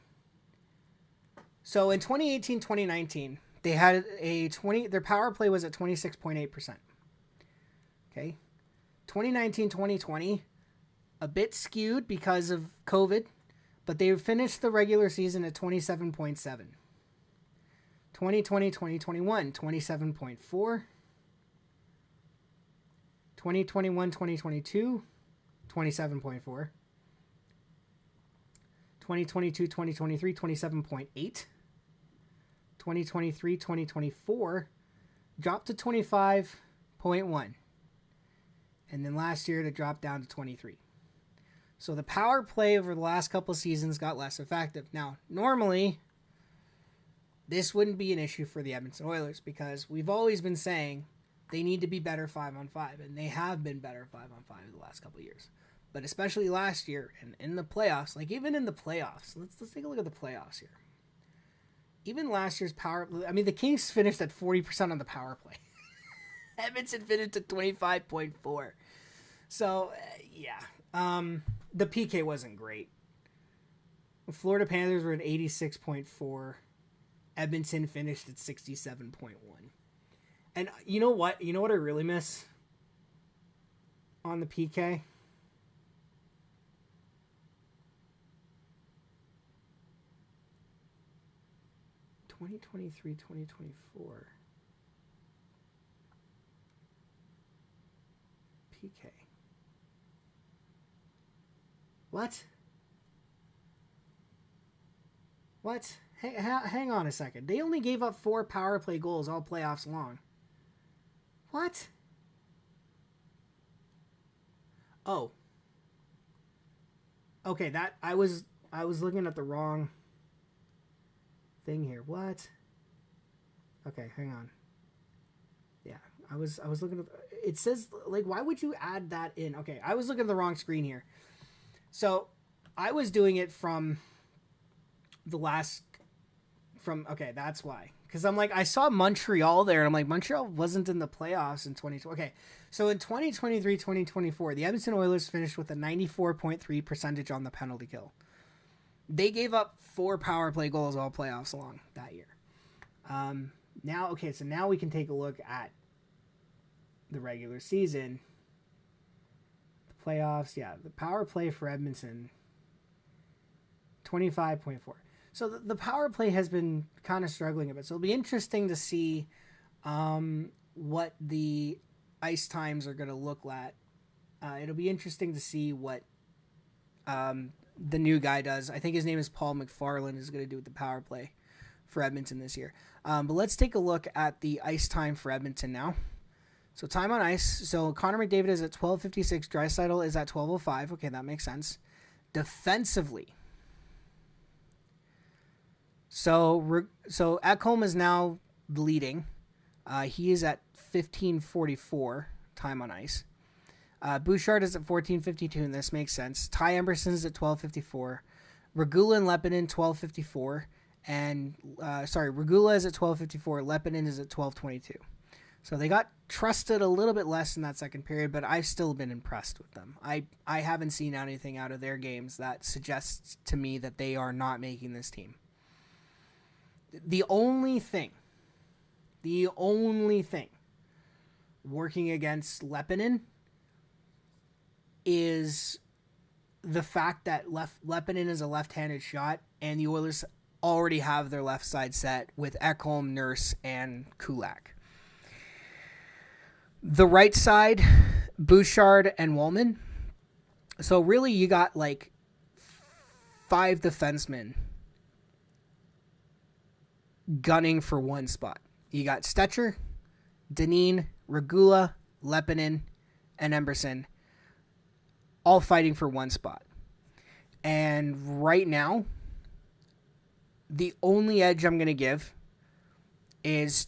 So in 2018-2019, they had their power play was at 26.8%. Okay. 2019-2020, a bit skewed because of COVID, but they finished the regular season at 27.7. 2020-2021, 27.4. 2021-2022, 27.4. 2022-2023, 27.8. 2023-2024 dropped to 25.1. And then last year it dropped down to 23. So the power play over the last couple of seasons got less effective. Now, normally, this wouldn't be an issue for the Edmonton Oilers because we've always been saying they need to be better 5-on-5, and they have been better 5-on-5 the last couple of years. But especially last year and in the playoffs, even in the playoffs, let's take a look at the playoffs here. Even last year's the Kings finished at 40% on the power play. Edmonton finished at 25.4. So, the PK wasn't great. The Florida Panthers were at 86.4. Edmonton finished at 67.1. And you know what? You know what I really miss on the PK? (2023-2024). PK. What? What? Hey, hang on a second. They only gave up 4 power play goals all playoffs long. What? Oh. Okay, that I was looking at the wrong thing here. What? Okay, hang on. Yeah, I was looking at it says like why would you add that in? Okay, I was looking at the wrong screen here. So, I was doing it from okay, that's why. Because I'm like, I saw Montreal there, and I'm like, Montreal wasn't in the playoffs in 2020. Okay, so in 2023-2024, the Edmonton Oilers finished with a 94.3 percentage on the penalty kill. They gave up 4 power play goals all playoffs long that year. Now we can take a look at the regular season. The playoffs, yeah, the power play for Edmonton, 25.4. So the power play has been kind of struggling a bit. So it'll be interesting to see what the ice times are going to look like. It'll be interesting to see what the new guy does. I think his name is Paul McFarland is going to do with the power play for Edmonton this year. But let's take a look at the ice time for Edmonton now. So time on ice. So Connor McDavid is at 12:56. Draisaitl is at 12:05. Okay, that makes sense. Defensively. So Ekholm is now leading. He is at 15:44 time on ice. Bouchard is at 14:52, and this makes sense. Ty Emberson is at 12:54. Regula and Lepinin 12:54, and Regula is at 12:54. Lepinin is at 12:22. So they got trusted a little bit less in that second period, but I've still been impressed with them. I haven't seen anything out of their games that suggests to me that they are not making this team. The only thing working against Lepinin is the fact that Lepinin is a left-handed shot, and the Oilers already have their left side set with Ekholm, Nurse, and Kulak. The right side, Bouchard and Wollman. So really you got like 5 defensemen gunning for one spot. You got Stetcher, Dineen, Regula, Lepinin, and Emberson all fighting for one spot. And right now, the only edge I'm going to give is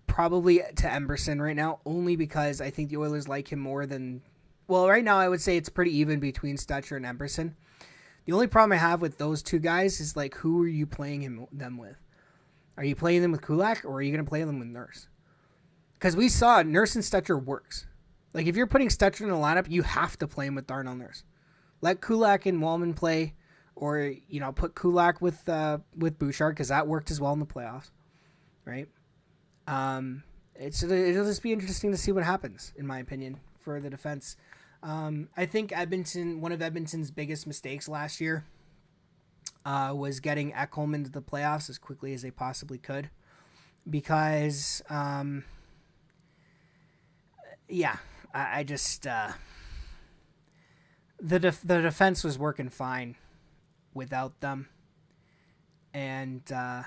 probably to Emberson right now, only because I think the Oilers like him more than... Well, right now I would say it's pretty even between Stetcher and Emberson. The only problem I have with those two guys is, like, who are you playing them with? Are you playing them with Kulak, or are you going to play them with Nurse? Because we saw Nurse and Stetcher works. Like, if you're putting Stetcher in the lineup, you have to play him with Darnell Nurse. Let Kulak and Wollman play, or, you know, put Kulak with Bouchard, because that worked as well in the playoffs, right? It'll just be interesting to see what happens, in my opinion, for the defense. I think one of Edmonton's biggest mistakes last year was getting Ekholm into the playoffs as quickly as they possibly could, because, I just the defense was working fine without them, and the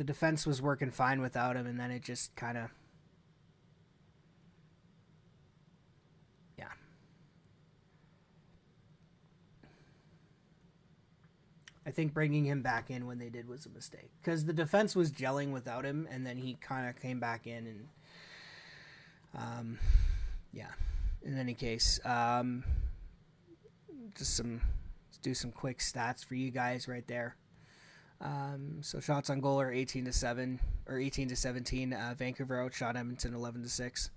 defense was working fine without him, and then it just kind of. I think bringing him back in when they did was a mistake, because the defense was gelling without him, and then he kind of came back in, and in any case, let's do some quick stats for you guys right there. So shots on goal are 18-7 or 18-17. Vancouver outshot Edmonton 11-6.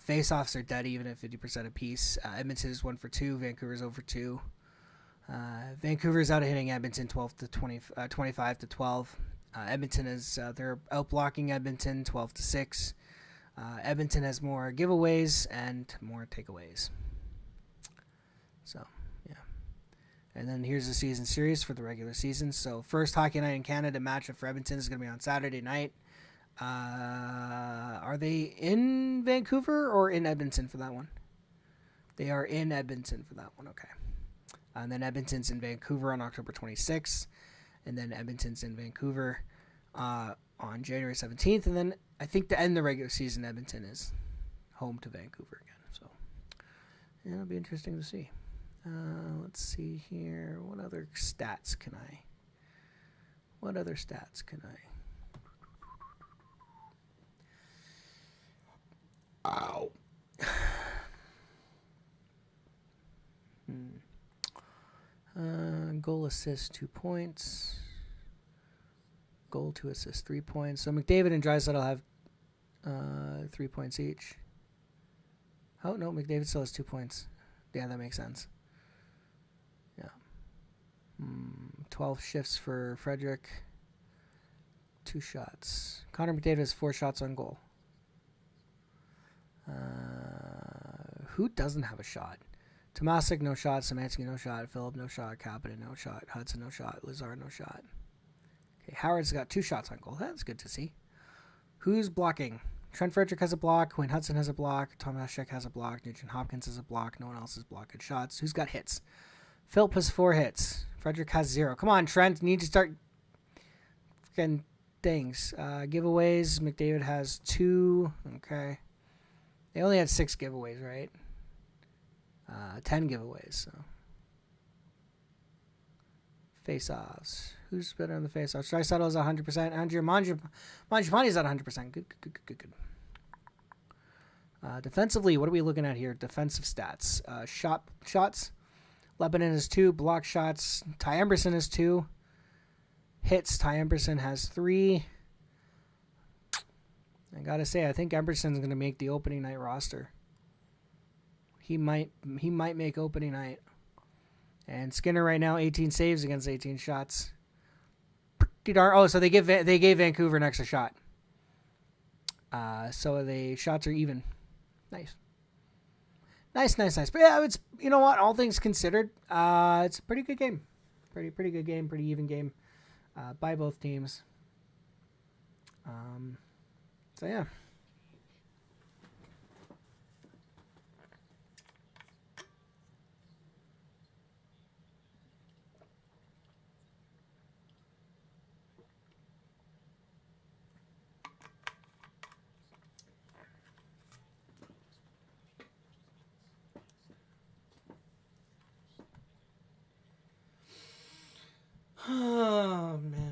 Face-offs are dead even at 50% apiece. Edmonton is 1 for 2. Vancouver's 0 for 2. Vancouver's out of hitting Edmonton 25-12. Edmonton is they're out blocking Edmonton 12-6. Edmonton has more giveaways and more takeaways. So And then here's the season series for the regular season. So first hockey night in Canada matchup for Edmonton is going to be on Saturday night. Are they in Vancouver or in Edmonton for that one? They are in Edmonton for that one. Okay. And then Edmonton's in Vancouver on October 26th. And then Edmonton's in Vancouver on January 17th. And then I think to end the regular season, Edmonton is home to Vancouver again. So yeah, it'll be interesting to see. Let's see here. What other stats can I? Ow. Goal assist 2 points. Goal to assist 3 points. So McDavid and Draisaitl have 3 points each. Oh no, McDavid still has 2 points. Yeah, that makes sense. Yeah. 12 shifts for Frederick. 2 shots. Connor McDavid has 4 shots on goal. Who doesn't have a shot? Tomasic, no shot. Szymanski, no shot. Phillip, no shot. Kapanen, no shot. Hudson, no shot. Lazar, no shot. Okay, Howard's got 2 shots on goal. That's good to see. Who's blocking? Trent Frederick has a block. Wayne Hudson has a block. Tomaszek has a block. Nugent Hopkins has a block. No one else has blocking shots. Who's got hits? Phillip has 4 hits. Frederick has 0. Come on, Trent. You need to start freaking things. Giveaways. McDavid has 2. Okay. They only had 6 giveaways, right? 10 giveaways. So. Face-offs. Who's better on the face-offs? Draisaitl is 100%. Andrea Mangiapane is at 100%. Good. Defensively, what are we looking at here? Defensive stats. Shots. Lebanon is 2. Block shots. Ty Emberson is 2. Hits. Ty Emberson has 3. I gotta say, I think Emberson's gonna make the opening night roster. He might make opening night. And Skinner right now 18 saves against 18 shots. Pretty darn. Oh, so they gave Vancouver an extra shot. So the shots are even. Nice. But yeah, it's, you know what? All things considered, it's a pretty good game. Pretty good game. Pretty even game by both teams. So yeah. Oh man.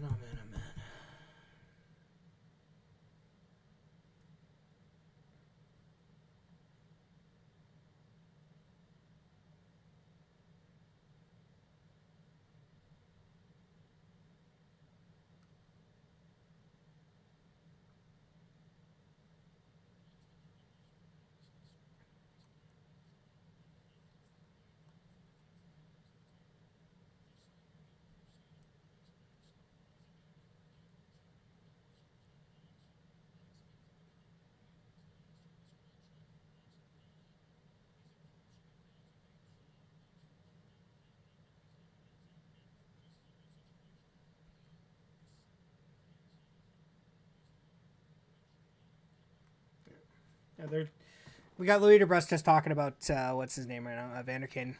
Yeah, we got Louis DeBrusk just talking about what's his name right now, Vanderkane.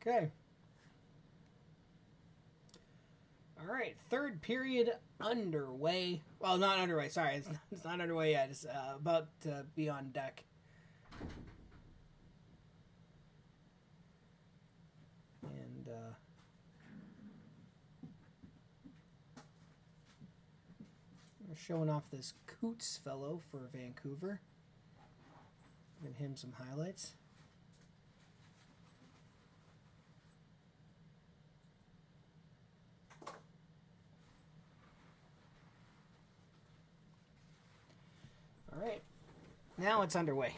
Okay. All right, third period underway. Well, not underway. Sorry, it's not underway yet. It's about to be on deck. And we're showing off this Coots fellow for Vancouver. Giving him some highlights. All right, now it's underway.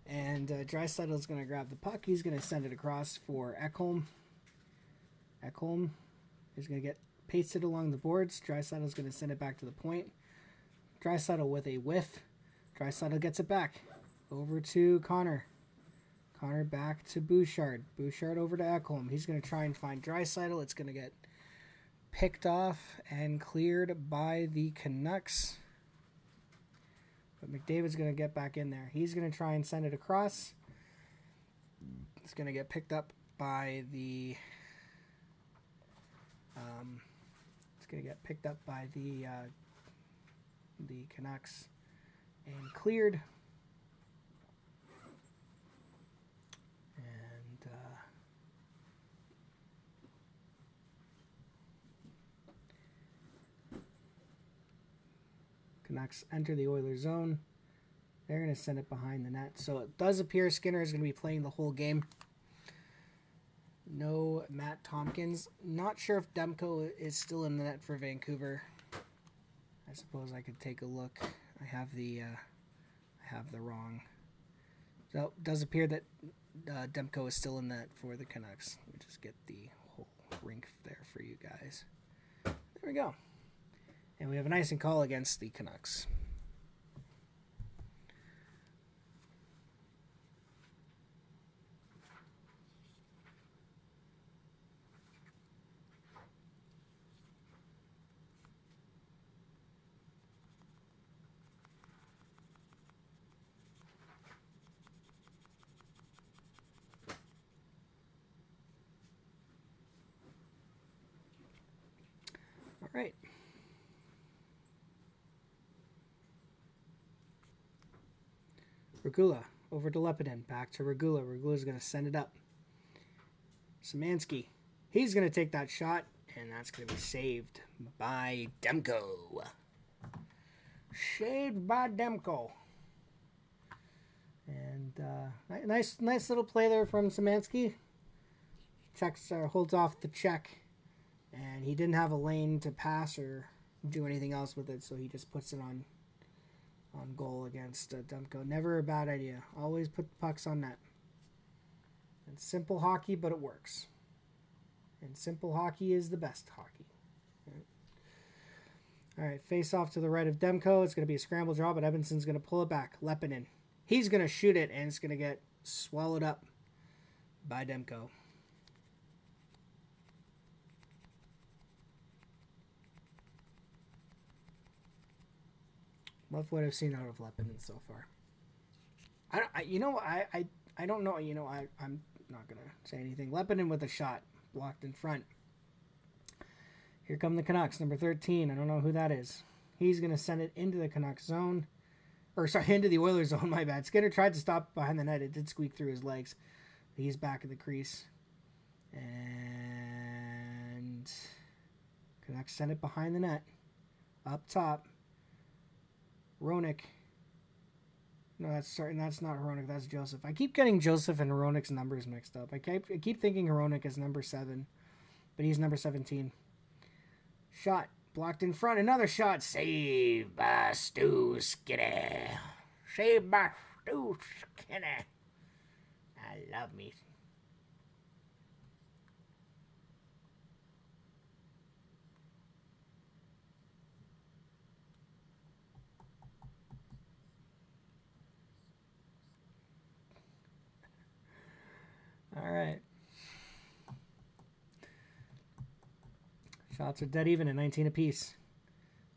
And Draisaitl's going to grab the puck. He's going to send it across for Ekholm. Ekholm is going to get pasted along the boards. Draisaitl's going to send it back to the point. Draisaitl with a whiff. Draisaitl gets it back. Over to Connor. Connor back to Bouchard. Bouchard over to Ekholm. He's going to try and find Draisaitl. It's going to get picked off and cleared by the Canucks. But McDavid's going to get back in there. He's going to try and send it across. It's going to get picked up by the... it's going to get picked up by the Canucks and cleared. And Canucks enter the Oilers zone. They're going to send it behind the net. So it does appear Skinner is going to be playing the whole game. No Matt Tompkins. Not sure if Demko is still in the net for Vancouver. I suppose I could take a look. I have the wrong. So it does appear that Demko is still in that for the Canucks. Let me just get the whole rink there for you guys. There we go. And we have an icing call against the Canucks. All right. Regula over to Lepidin. Back to Regula. Regula's going to send it up. Szymanski. He's going to take that shot, and that's going to be saved by Demko. Saved by Demko. And nice little play there from Szymanski. Checks holds off the check, and he didn't have a lane to pass or do anything else with it, so he just puts it on goal against Demko. Never a bad idea. Always put the pucks on net. It's simple hockey, but it works. And simple hockey is the best hockey. All right, face off to the right of Demko. It's going to be a scramble draw, but Edmondson's going to pull it back. Lepidin. He's going to shoot it, and it's going to get swallowed up by Demko. Love what I've seen out of Lepidin so far. I don't know. I'm not gonna say anything. Lepidin with a shot blocked in front. Here come the Canucks, number 13. I don't know who that is. He's gonna send it into the Canucks zone, into the Oilers zone. My bad. Skinner tried to stop behind the net. It did squeak through his legs. He's back in the crease, and Canucks send it behind the net, up top. Hronek. No, that's not Hronek. That's Joseph. I keep getting Joseph and Hronek's numbers mixed up. I keep thinking Hronek is number 7, but he's number 17. Shot blocked in front. Another shot. Saved by Stu Skinner. Saved by Dude, Skinner. I love me. All right. Shots are dead even at 19 apiece.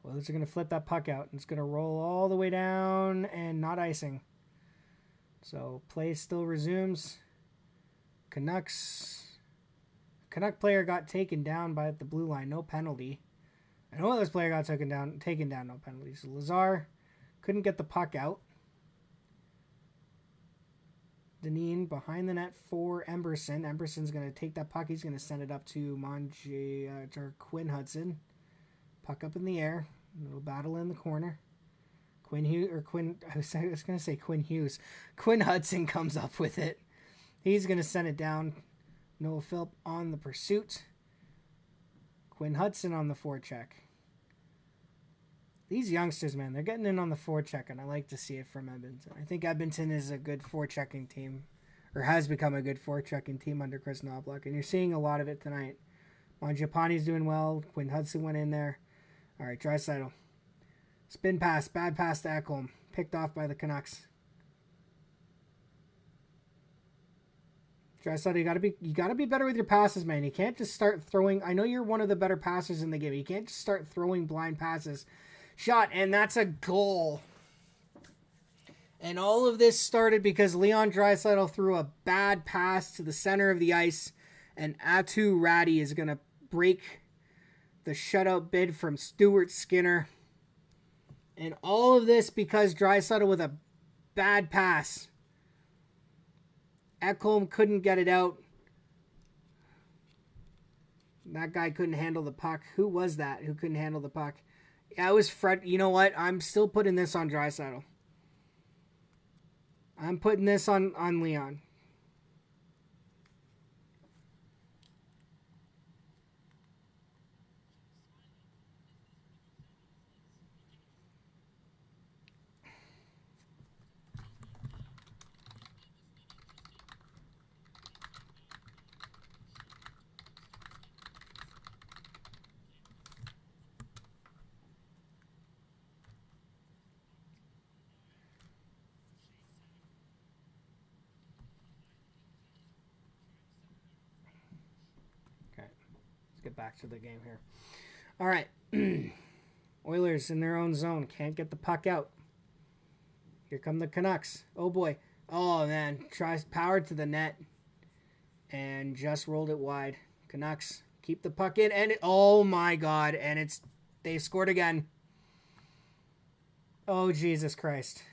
Oilers are going to flip that puck out. And it's going to roll all the way down and not icing. So play still resumes. Canucks. Canuck player got taken down by the blue line. No penalty. An Oilers player got taken down. No penalty. So Lazar couldn't get the puck out. Deneen behind the net for Emberson. Emberson's going to take that puck. He's going to send it up to Quinn Hudson. Puck up in the air. A little battle in the corner. I was going to say Quinn Hughes. Quinn Hudson comes up with it. He's going to send it down. Noah Philp on the pursuit. Quinn Hudson on the forecheck. These youngsters, man, they're getting in on the forecheck, and I like to see it from Edmonton. I think Edmonton is a good forechecking team, or has become a good forechecking team under Chris Knoblauch, and you're seeing a lot of it tonight. Mangiapane's doing well. Quinn Hudson went in there. All right, Draisaitl. Spin pass, bad pass to Ekholm. Picked off by the Canucks. Draisaitl, you gotta be better with your passes, man. You can't just start throwing. I know you're one of the better passers in the game. You can't just start throwing blind passes. Shot, and that's a goal. And all of this started because Leon Draisaitl threw a bad pass to the center of the ice, and Atu Ratty is going to break the shutout bid from Stuart Skinner. And all of this because Draisaitl with a bad pass. Ekholm couldn't get it out. That guy couldn't handle the puck. Who was that who couldn't handle the puck? Yeah, it was Fred. You know what? I'm still putting this on Draisaitl. I'm putting this on Leon. Get back to the game here. All right. Oilers in their own zone. Can't get the puck out. Here come the Canucks. Oh, boy. Oh, man. Tries powered to the net. And just rolled it wide. Canucks keep the puck in. And oh, my God. And they scored again. Oh, Jesus Christ.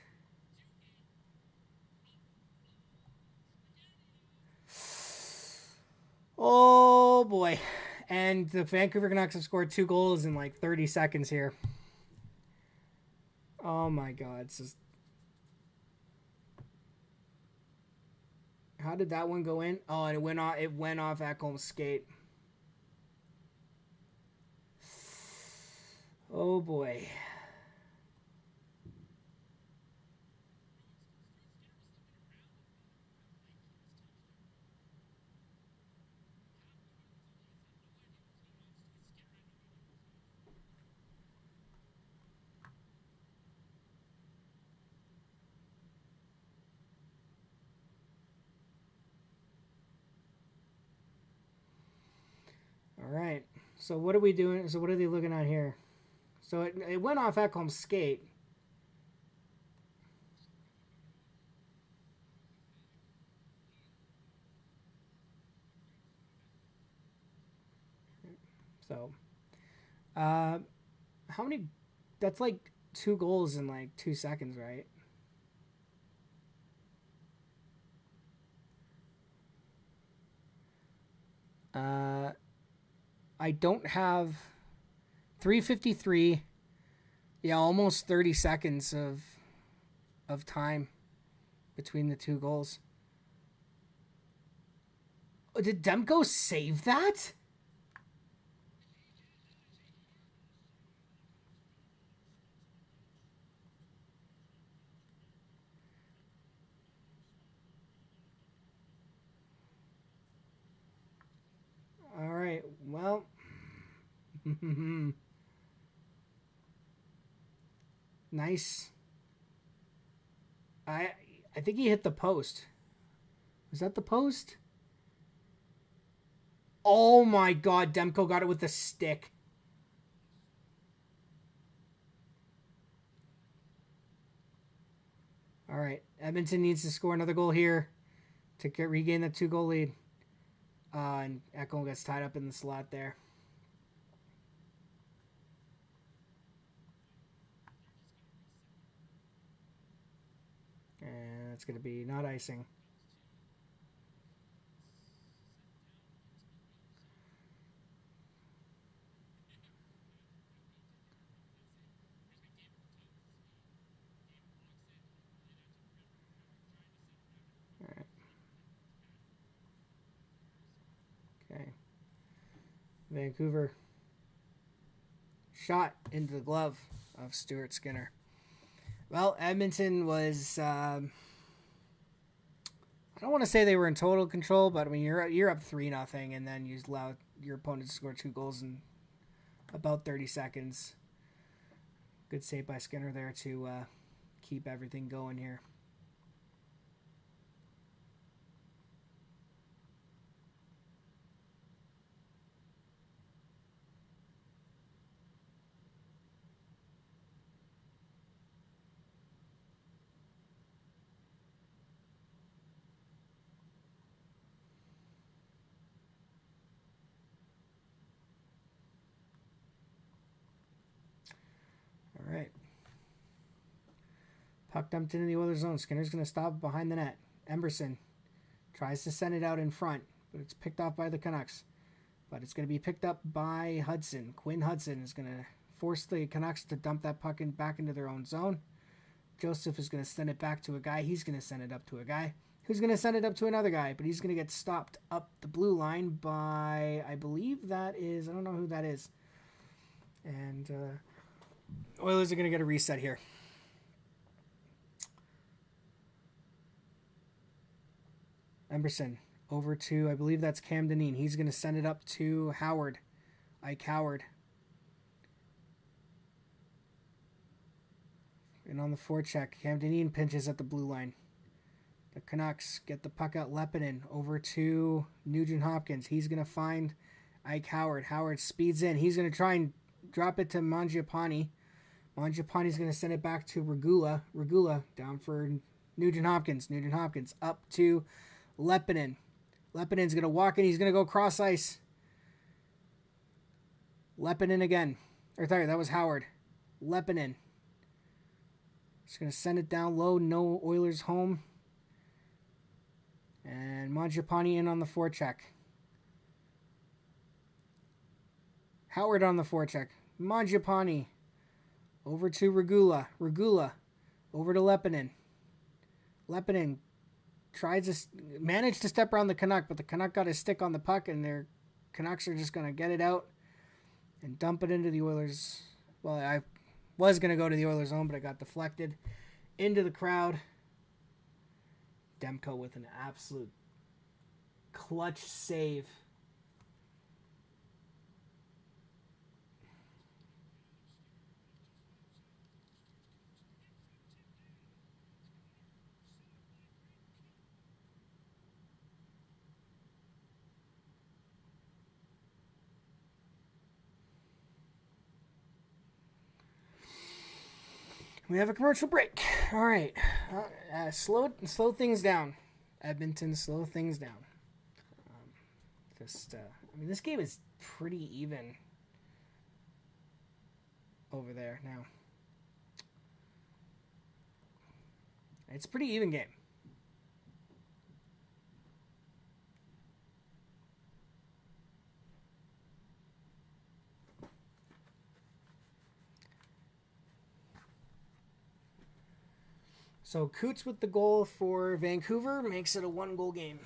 Oh, boy. And the Vancouver Canucks have scored 2 goals in like 30 seconds here. Oh my God. How did that one go in? Oh, and it went off Ekholm's skate. Oh boy. All right. So what are we doing? So what are they looking at here? So it went off Ekholm's skate. So, how many? That's like 2 goals in like 2 seconds, right? I don't have 3:53. Yeah, almost 30 seconds of time between the 2 goals. Oh, did Demko save that? All right. Well. Nice. I I think he hit the post. Was that the post? Oh my god, Demko got it with the stick. All right. Edmonton needs to score another goal here to regain that 2-goal lead. And Ekholm gets tied up in the slot there. And it's going to be not icing. All right. Okay. Vancouver. Shot into the glove of Stuart Skinner. Well, Edmonton was... I don't want to say they were in total control, but I mean you're up 3-0, and then you allow your opponent to score 2 goals in about 30 seconds. Good save by Skinner there to keep everything going here. All right. Puck dumped into the Oilers zone. Skinner's going to stop behind the net. Emberson tries to send it out in front, but it's picked off by the Canucks. But it's going to be picked up by Hudson. Quinn Hudson is going to force the Canucks to dump that puck back into their own zone. Joseph is going to send it back to a guy. He's going to send it up to a guy. Who's going to send it up to another guy, but he's going to get stopped up the blue line by, I believe that is, I don't know who that is. And Oilers are going to get a reset here. Emberson over to, I believe that's Cam Dineen. He's going to send it up to Howard. Ike Howard. And on the forecheck, Cam Dineen pinches at the blue line. The Canucks get the puck out. Lepinen over to Nugent Hopkins. He's going to find Ike Howard. Howard speeds in. He's going to try and drop it to Mangiapane. Mangiapane's going to send it back to Regula. Regula down for Nugent Hopkins. Nugent Hopkins up to Lepinen. Lepinen's going to walk in. He's going to go cross ice. Lepinen again. Or sorry, that was Howard. Lepinen. Just going to send it down low. No Oilers home. And Mangiapane in on the forecheck. Howard on the forecheck. Mangiapane. Over to Regula. Regula. Over to Lepinen. Lepinen managed to step around the Canuck, but the Canuck got his stick on the puck, and their Canucks are just going to get it out and dump it into the Oilers. Well, I was going to go to the Oilers' zone, but it got deflected into the crowd. Demko with an absolute clutch save. We have a commercial break. All right. Slow things down. Edmonton, slow things down. I mean, this game is pretty even over there now. It's a pretty even game. So Coots with the goal for Vancouver makes it a 1-goal game.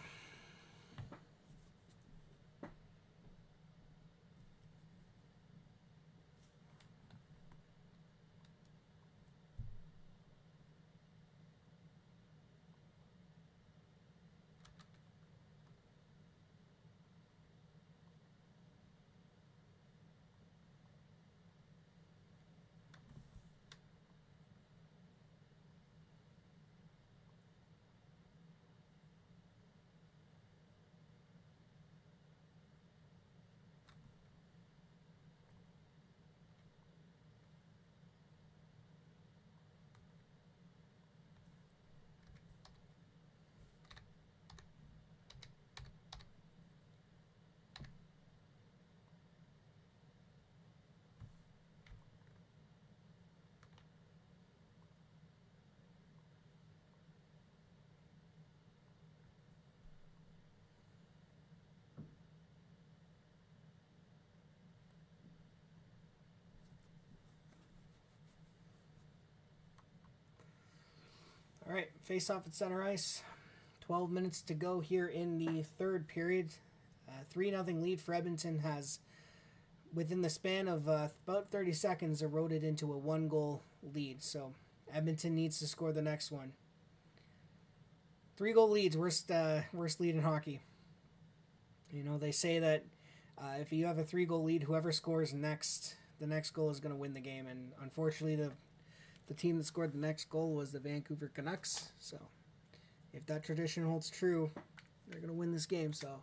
right, face off at center ice. 12 minutes to go here in the third period. 3-0 lead for Edmonton has, within the span of about 30 seconds, eroded into a 1-goal lead. So Edmonton needs to score the next one. 3-goal leads, worst lead in hockey. You know, they say that if you have a 3-goal lead, whoever scores next, the next goal is going to win the game. And unfortunately, the team that scored the next goal was the Vancouver Canucks. So if that tradition holds true, they're going to win this game. So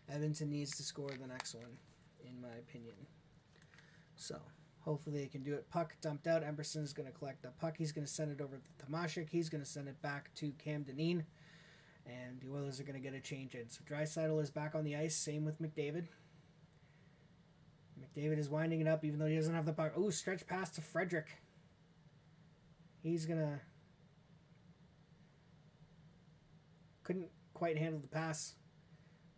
Edmonton needs to score the next one, in my opinion. So hopefully they can do it. Puck dumped out. Emerson's going to collect the puck. He's going to send it over to Tomashik. He's going to send it back to Edmotnon. And the Oilers are going to get a change in. So Draisaitl is back on the ice. Same with McDavid. McDavid is winding it up even though he doesn't have the puck. Oh, stretch pass to Frederick. He's going to... Couldn't quite handle the pass.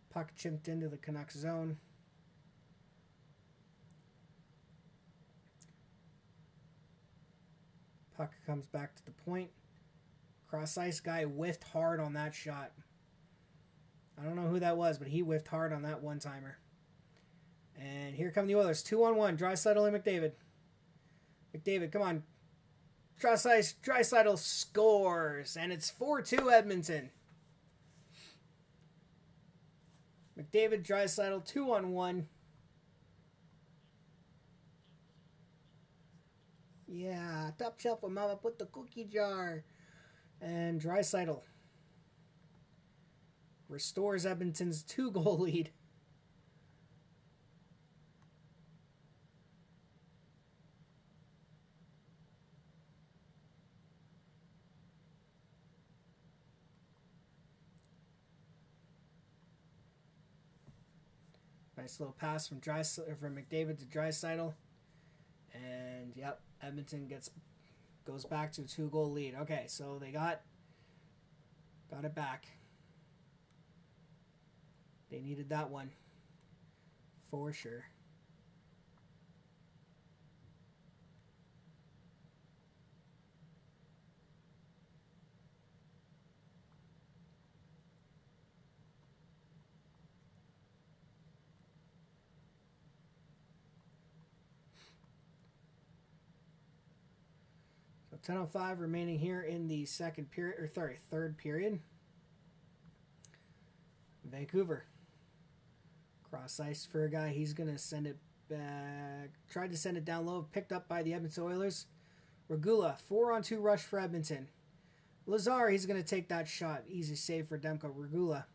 Puck chipped into the Canucks zone. Puck comes back to the point. Cross ice guy whiffed hard on that shot. I don't know who that was, but he whiffed hard on that one-timer. And here come the Oilers. 2-on-1. Draisaitl and McDavid. McDavid, come on. Cross ice. Draisaitl scores. And it's 4-2 Edmonton. McDavid, Draisaitl, 2-on-1. Yeah, top shelf for mama, put the cookie jar. And Draisaitl restores Edmonton's 2-goal lead. Nice little pass from McDavid to Draisaitl. And yep, Edmonton goes back to a 2-goal lead. Okay, so they got it back. They needed that one for sure. So 10:05 remaining here in the third period. Vancouver. Cross ice for a guy. He's going to send it back. Tried to send it down low. Picked up by the Edmonton Oilers. Regula. 4-on-2 rush for Edmonton. Lazar, he's going to take that shot. Easy save for Demko. Regula.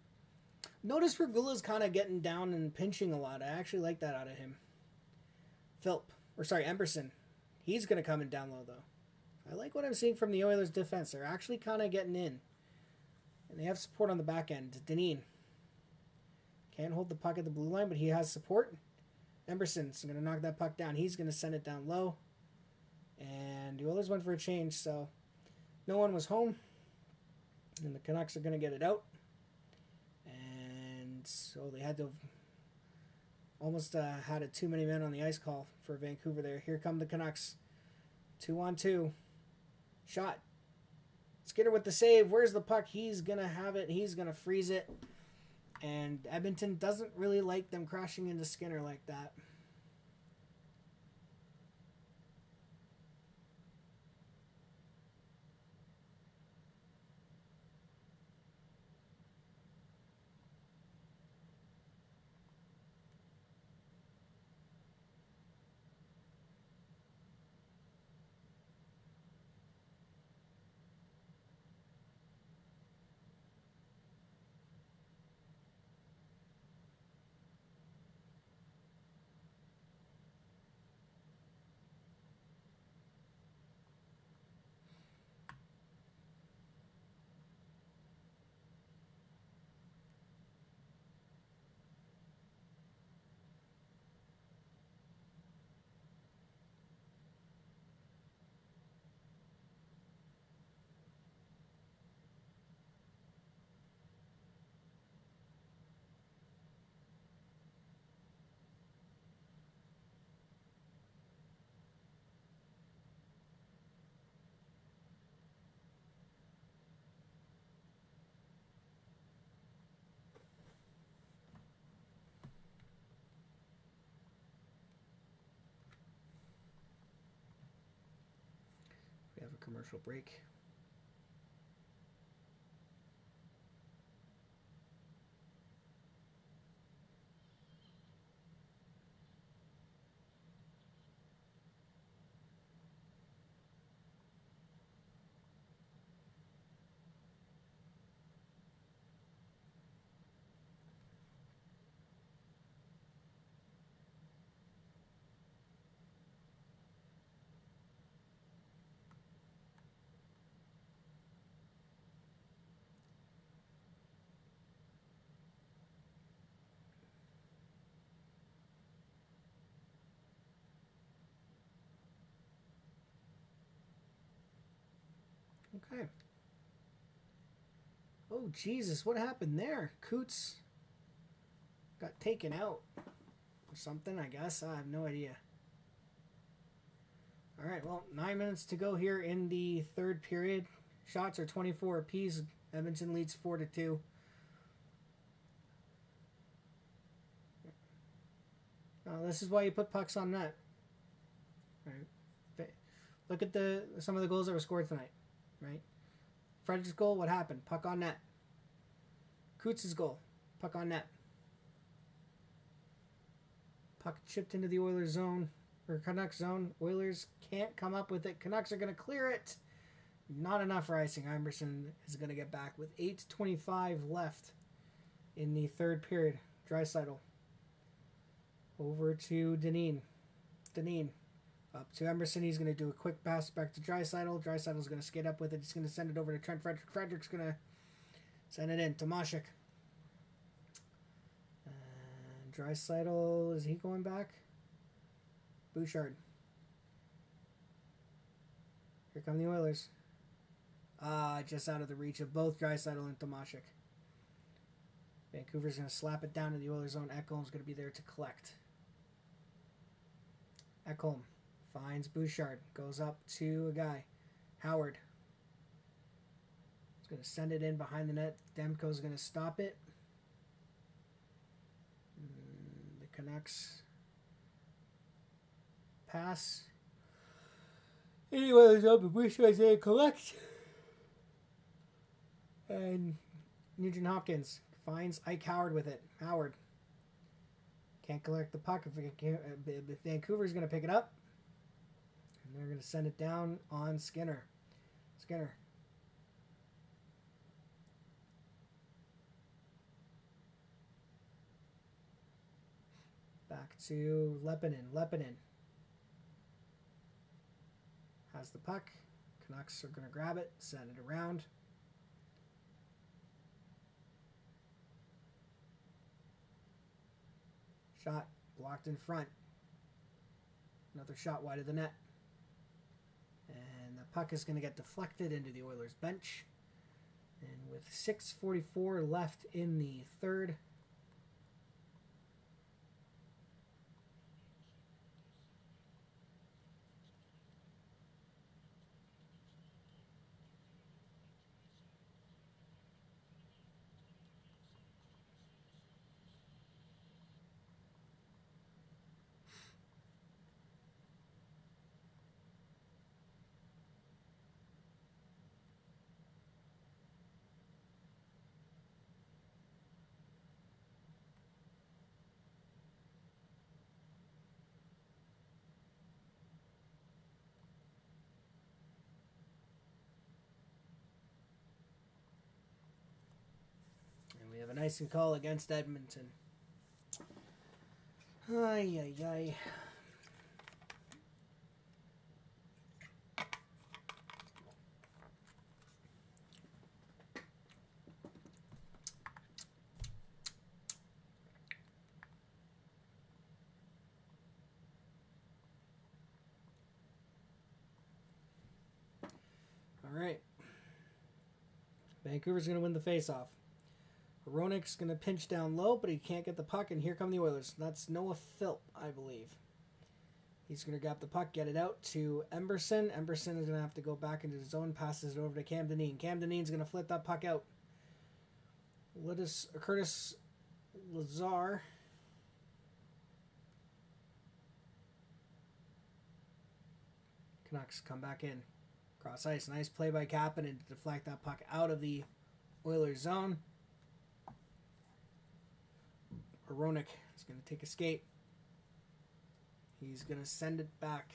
Notice Regula's kind of getting down and pinching a lot. I actually like that out of him. Emerson. He's going to come in down low, though. I like what I'm seeing from the Oilers' defense. They're actually kind of getting in. And they have support on the back end. Dineen. Can't hold the puck at the blue line, but he has support. Emerson's going to knock that puck down. He's going to send it down low. And the Oilers went for a change, so no one was home. And the Canucks are going to get it out. And so they had to almost had a too many men on the ice call for Vancouver there. Here come the Canucks. 2-on-2. Shot. Skinner with the save. Where's the puck? He's going to have it. He's going to freeze it. And Edmonton doesn't really like them crashing into Skinner like that. Commercial break. Okay. Oh, Jesus, what happened there? Coots got taken out or something, I guess. I have no idea. All right, well, 9 minutes to go here in the third period. Shots are 24 apiece. Edmonton leads 4-2. This is why you put pucks on net. Right. Look at some of the goals that were scored tonight. Right. Frederick's goal, what happened? Puck on net. Coots' goal, puck on net. Puck chipped into the Oilers zone, or Canucks zone. Oilers can't come up with it. Canucks are going to clear it. Not enough for icing. Iverson is going to get back with 8:25 left in the third period. Draisaitl over to Dineen. Up to Emerson. He's going to do a quick pass back to Draisaitl. Draisaitl's going to skate up with it. He's going to send it over to Trent Frederick. Frederick's going to send it in. Tomashik. And Draisaitl, is he going back? Bouchard. Here come the Oilers. Just out of the reach of both Draisaitl and Tomashik. Vancouver's going to slap it down to the Oilers zone. Ekholm's going to be there to collect. Ekholm finds Bouchard. Goes up to a guy. Howard. He's going to send it in behind the net. Demko's going to stop it. The Canucks pass. Anyways, up and Bouchard's going to collect. And Nugent Hopkins finds Ike Howard with it. Howard can't collect the puck. If Vancouver's going to pick it up, and they're going to send it down on Skinner. Skinner. Back to Lepinin. Lepinin has the puck. Canucks are going to grab it, send it around. Shot blocked in front. Another shot wide of the net. And the puck is going to get deflected into the Oilers bench. And with 6:44 left in the third, we have an icing call against Edmonton. Ay, ay, ay. All right. Vancouver's going to win the faceoff. Hronik's going to pinch down low, but he can't get the puck, and here come the Oilers. That's Noah Philp, I believe. He's going to grab the puck, get it out to Emberson. Emberson is going to have to go back into his zone, passes it over to Cam Dineen. Cam Dineen's going to flip that puck out. Curtis Lazar. Canucks come back in. Cross ice. Nice play by Kapanen to deflect that puck out of the Oilers zone. Hronek is going to take a skate. He's going to send it back.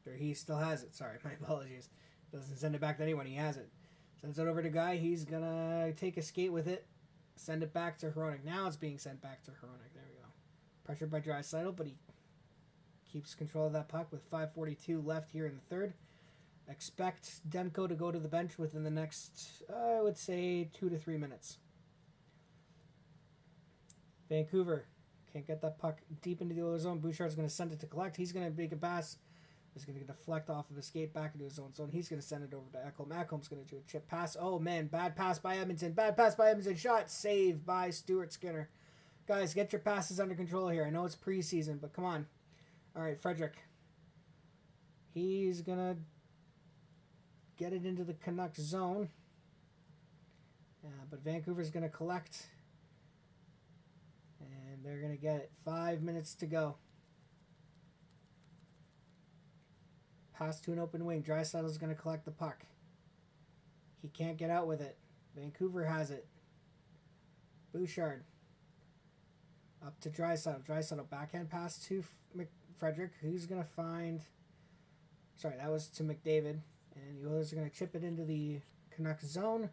Or he still has it. Sorry, my apologies. Doesn't send it back to anyone. He has it. Sends it over to Guy. He's going to take a skate with it. Send it back to Hronek. Now it's being sent back to Hronek. There we go. Pressured by Draisaitl, but he keeps control of that puck with 5:42 left here in the third. Expect Demko to go to the bench within the next, I would say, 2 to 3 minutes. Vancouver can't get that puck deep into the Oilers zone. Bouchard's going to send it to collect. He's going to make a pass. He's going to deflect off of his skate back into his own zone. He's going to send it over to Ekholm. Ekholm's going to do a chip pass. Oh, man. Bad pass by Edmonton. Bad pass by Edmonton. Shot. Save by Stuart Skinner. Guys, get your passes under control here. I know it's preseason, but come on. All right, Frederick. He's going to get it into the Canucks zone. But Vancouver's going to collect. And they're going to get it. 5 minutes to go. Pass to an open wing. Draisaitl's going to collect the puck. He can't get out with it. Vancouver has it. Bouchard. Up to Draisaitl. Draisaitl backhand pass to Frederick. Who's going to find... Sorry, that was to McDavid. And the Oilers are going to chip it into the Canucks zone.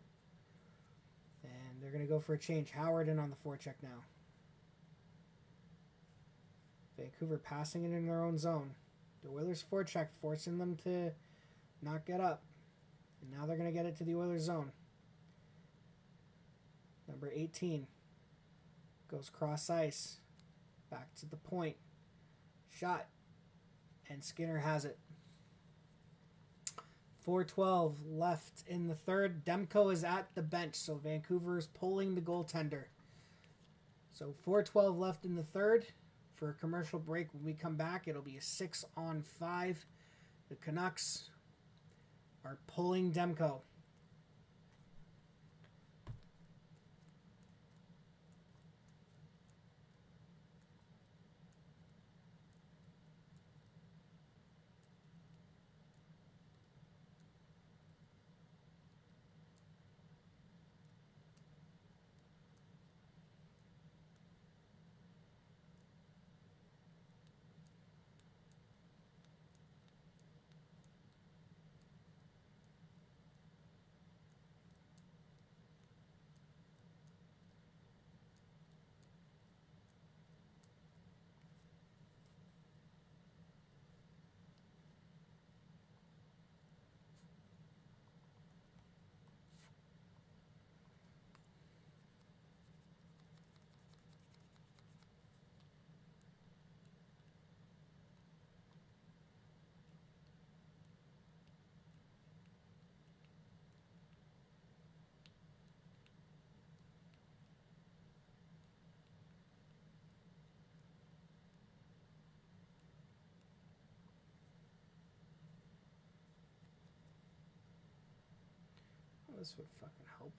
And they're going to go for a change. Howard in on the forecheck now. Vancouver passing it in their own zone. The Oilers forecheck, forcing them to not get up. And now they're going to get it to the Oilers zone. Number 18 goes cross ice. Back to the point. Shot. And Skinner has it. 4:12 left in the third. Demko is at the bench, so Vancouver is pulling the goaltender. So 4:12 left in the third. For a commercial break, when we come back, it'll be a 6-on-5. The Canucks are pulling Demko. This would fucking help.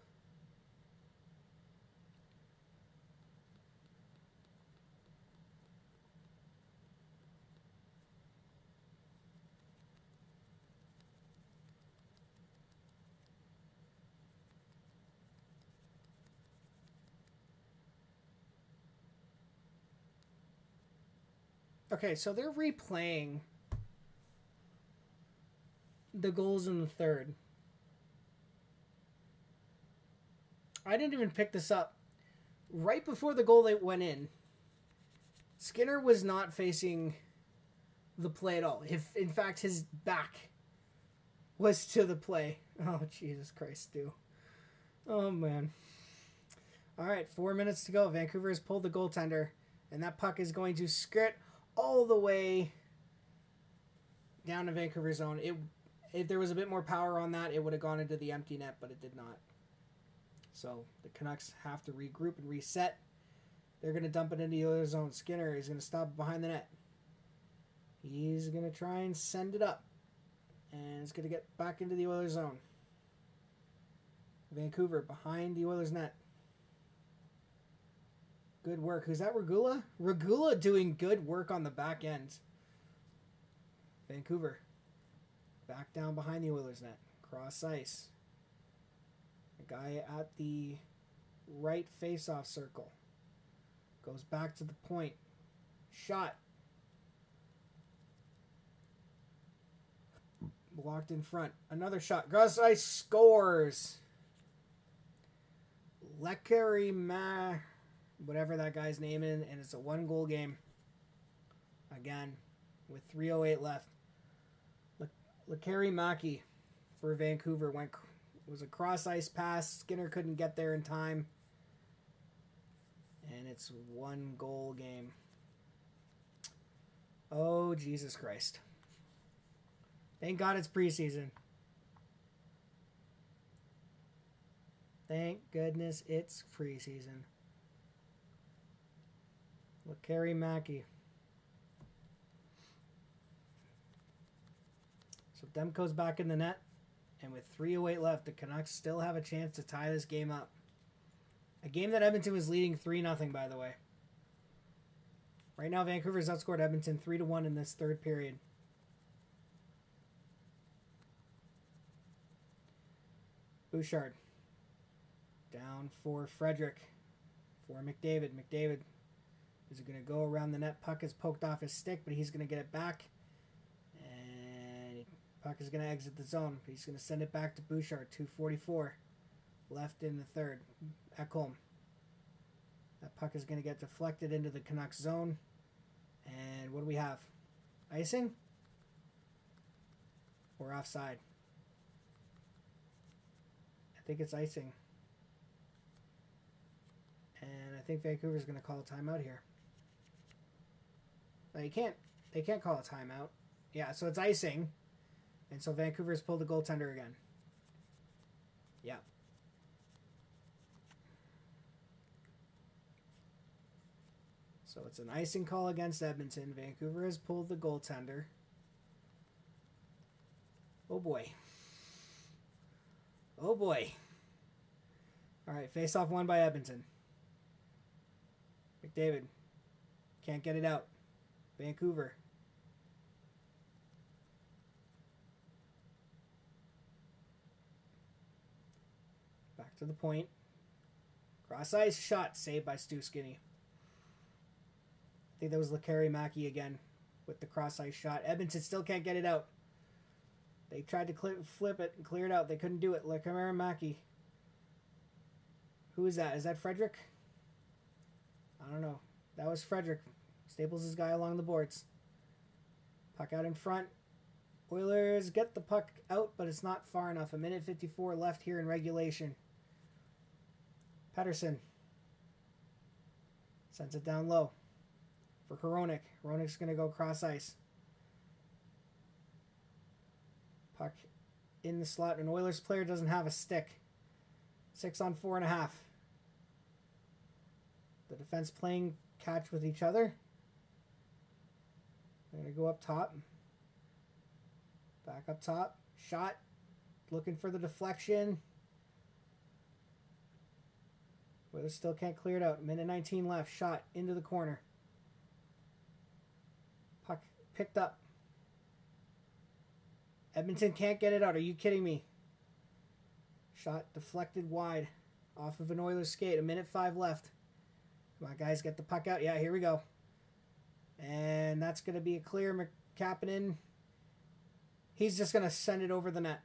Okay, so they're replaying the goals in the third. I didn't even pick this up. Right before the goal that went in, Skinner was not facing the play at all. If, in fact, his back was to the play. Oh, Jesus Christ, Stu. Oh, man. All right, 4 minutes to go. Vancouver has pulled the goaltender, and that puck is going to skirt all the way down to Vancouver zone. If there was a bit more power on that, it would have gone into the empty net, but it did not. So the Canucks have to regroup and reset. They're going to dump it into the other zone. Skinner is going to stop behind the net. He's going to try and send it up. And it's going to get back into the Oilers zone. Vancouver behind the Oilers net. Good work. Who's that, Regula? Regula doing good work on the back end. Vancouver back down behind the Oilers net. Cross ice. A guy at the right face-off circle. Goes back to the point. Shot. Blocked in front. Another shot. Cross ice scores. Whatever that guy's name is, and it's a 1-goal game. Again, with 3:08 left. Lekari Maki for Vancouver was a cross ice pass. Skinner couldn't get there in time. And it's 1-goal game. Oh, Jesus Christ. Thank God it's preseason. Thank goodness it's preseason. Lekari Maki. So Demko's back in the net. And with 3:08 left, the Canucks still have a chance to tie this game up. A game that Edmonton was leading 3-0, by the way. Right now, Vancouver's outscored Edmonton 3-1 in this third period. Bouchard. Down for Frederick. For McDavid. McDavid is going to go around the net. Puck is poked off his stick, but he's going to get it back. And puck is going to exit the zone. He's going to send it back to Bouchard. 2:44 left in the third. Ekholm. That puck is going to get deflected into the Canucks zone. And what do we have? Icing? Or offside? I think it's icing. And I think Vancouver's going to call a timeout here. No, they can't call a timeout. Yeah, so it's icing. And so Vancouver's pulled the goaltender again. Yeah. So it's an icing call against Edmonton. Vancouver has pulled the goaltender. Oh boy. Oh boy. All right, face-off won by Edmonton. McDavid can't get it out. Vancouver. Back to the point. Cross ice shot saved by Stu Skinny. I think that was Lekari Maki again with the cross ice shot. Edmonton still can't get it out. They tried to flip it and clear it out. They couldn't do it. Lekari Maki. Who is that? Is that Frederick? I don't know. That was Frederick. Staples his guy along the boards. Puck out in front. Oilers get the puck out, but it's not far enough. 1:54 left here in regulation. Pettersson sends it down low for Hronek. Hronek's going to go cross ice. Puck in the slot. An Oilers player doesn't have a stick. 6 on 4.5. The defense playing catch with each other. They're going to go up top. Back up top. Shot. Looking for the deflection. Oilers still can't clear it out. 1:19 left. Shot into the corner. Puck picked up. Edmonton can't get it out. Are you kidding me? Shot deflected wide off of an Oilers skate. 1:05 left. Come on, guys. Get the puck out. Yeah, here we go. And that's going to be a clear. Kapanen. He's just going to send it over the net.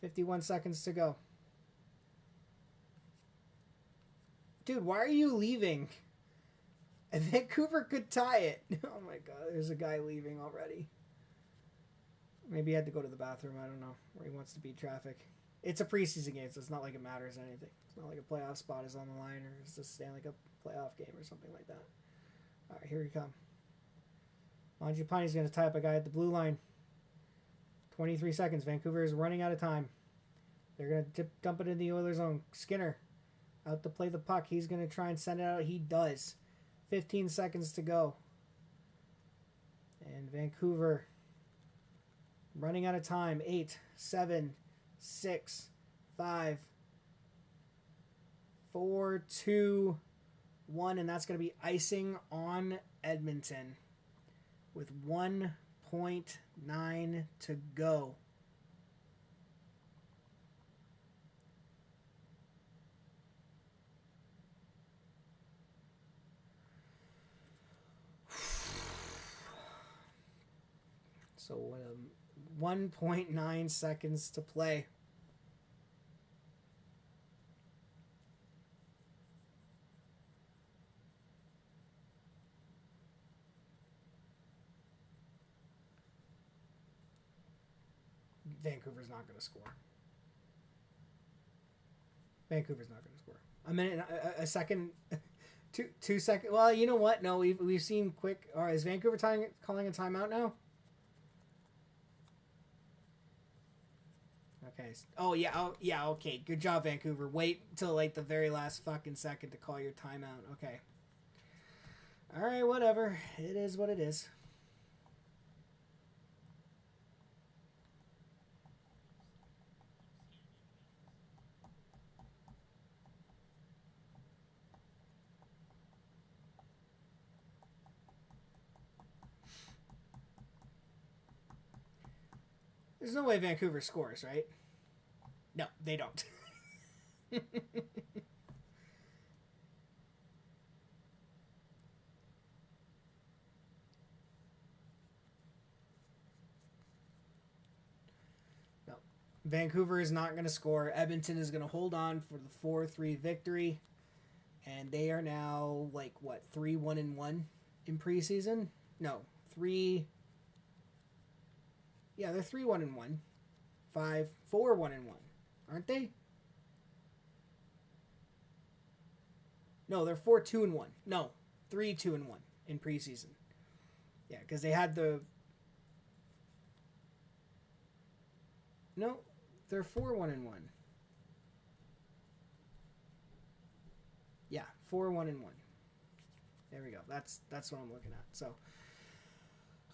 51 seconds to go. Dude, why are you leaving? And Vancouver could tie it. Oh my god, there's a guy leaving already. Maybe he had to go to the bathroom, I don't know. Or he wants to beat traffic. It's a preseason game, so it's not like it matters anything. It's not like a playoff spot is on the line, or it's just Stanley Cup playoff game or something like that. Alright, here we come. Mangiapane's going to tie up a guy at the blue line. 23 seconds. Vancouver is running out of time. They're going to dump it in the Oilers' zone. Skinner out to play the puck. He's going to try and send it out. He does. 15 seconds to go. And Vancouver running out of time. 8, 7, 6, 5, 4, 2, 1. And that's going to be icing on Edmonton with 1.9 to go. So 1.9 seconds to play. Vancouver's not going to score. Vancouver's not going to score. A minute, a second, 2 seconds. Well, you know what? No, we've seen quick. All right, is Vancouver calling a timeout now? Okay. Oh yeah. Oh yeah. Okay. Good job, Vancouver. Wait till like the very last fucking second to call your timeout. Okay. All right. Whatever. It is what it is. There's no way Vancouver scores, right? No, they don't. No. Vancouver is not going to score. Edmonton is going to hold on for the 4-3 victory. And they are now, like, what, 3-1-1 in preseason? No, 3... Yeah, they're 3-1-1. 4-1-1. Aren't they? No, they're 4-2-1. No, 3-2-1 in preseason. Yeah, because they had the... No, they're 4-1-1. Yeah, 4-1-1. There we go. That's what I'm looking at. So,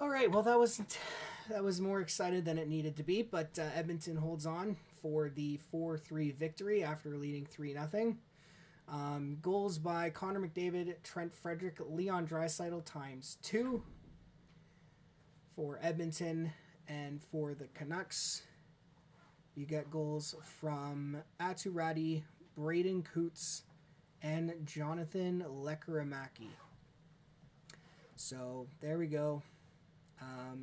all right. Well, that was more excited than it needed to be, but Edmonton holds on for the 4-3 victory after leading 3-0. Goals by Connor McDavid, Trent Frederick, Leon Draisaitl ×2 for Edmonton, and for the Canucks, you get goals from Atu Radi, Braden Coots, and Jonathan Lekkerimäki. So there we go.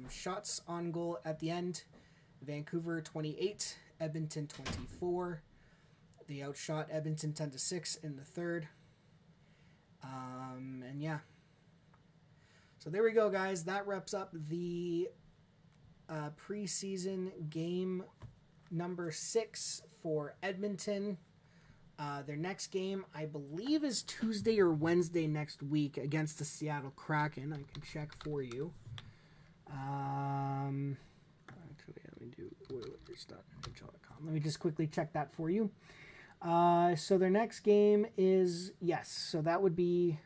Shots on goal at the end. Vancouver 28, Edmonton 24. They outshot Edmonton 10-6 in the third. And yeah. So there we go, guys. That wraps up the preseason game number 6 for Edmonton. Their next game, I believe, is Tuesday or Wednesday next week against the Seattle Kraken. I can check for you. Actually, let me do Oilers.nhl.com. Let me just quickly check that for you. So their next game is, yes, so that would be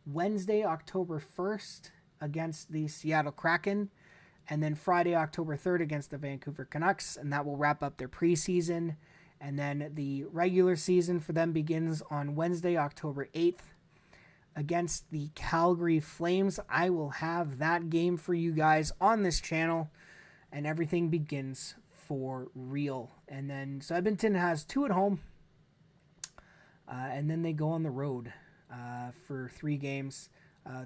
Wednesday, October 1st against the Seattle Kraken, and then Friday, October 3rd against the Vancouver Canucks, and that will wrap up their preseason. And then the regular season for them begins on Wednesday, October 8th against the Calgary Flames. I will have that game for you guys on this channel, and everything begins for real. And then, so Edmonton has 2 at home, and then they go on the road for 3 games.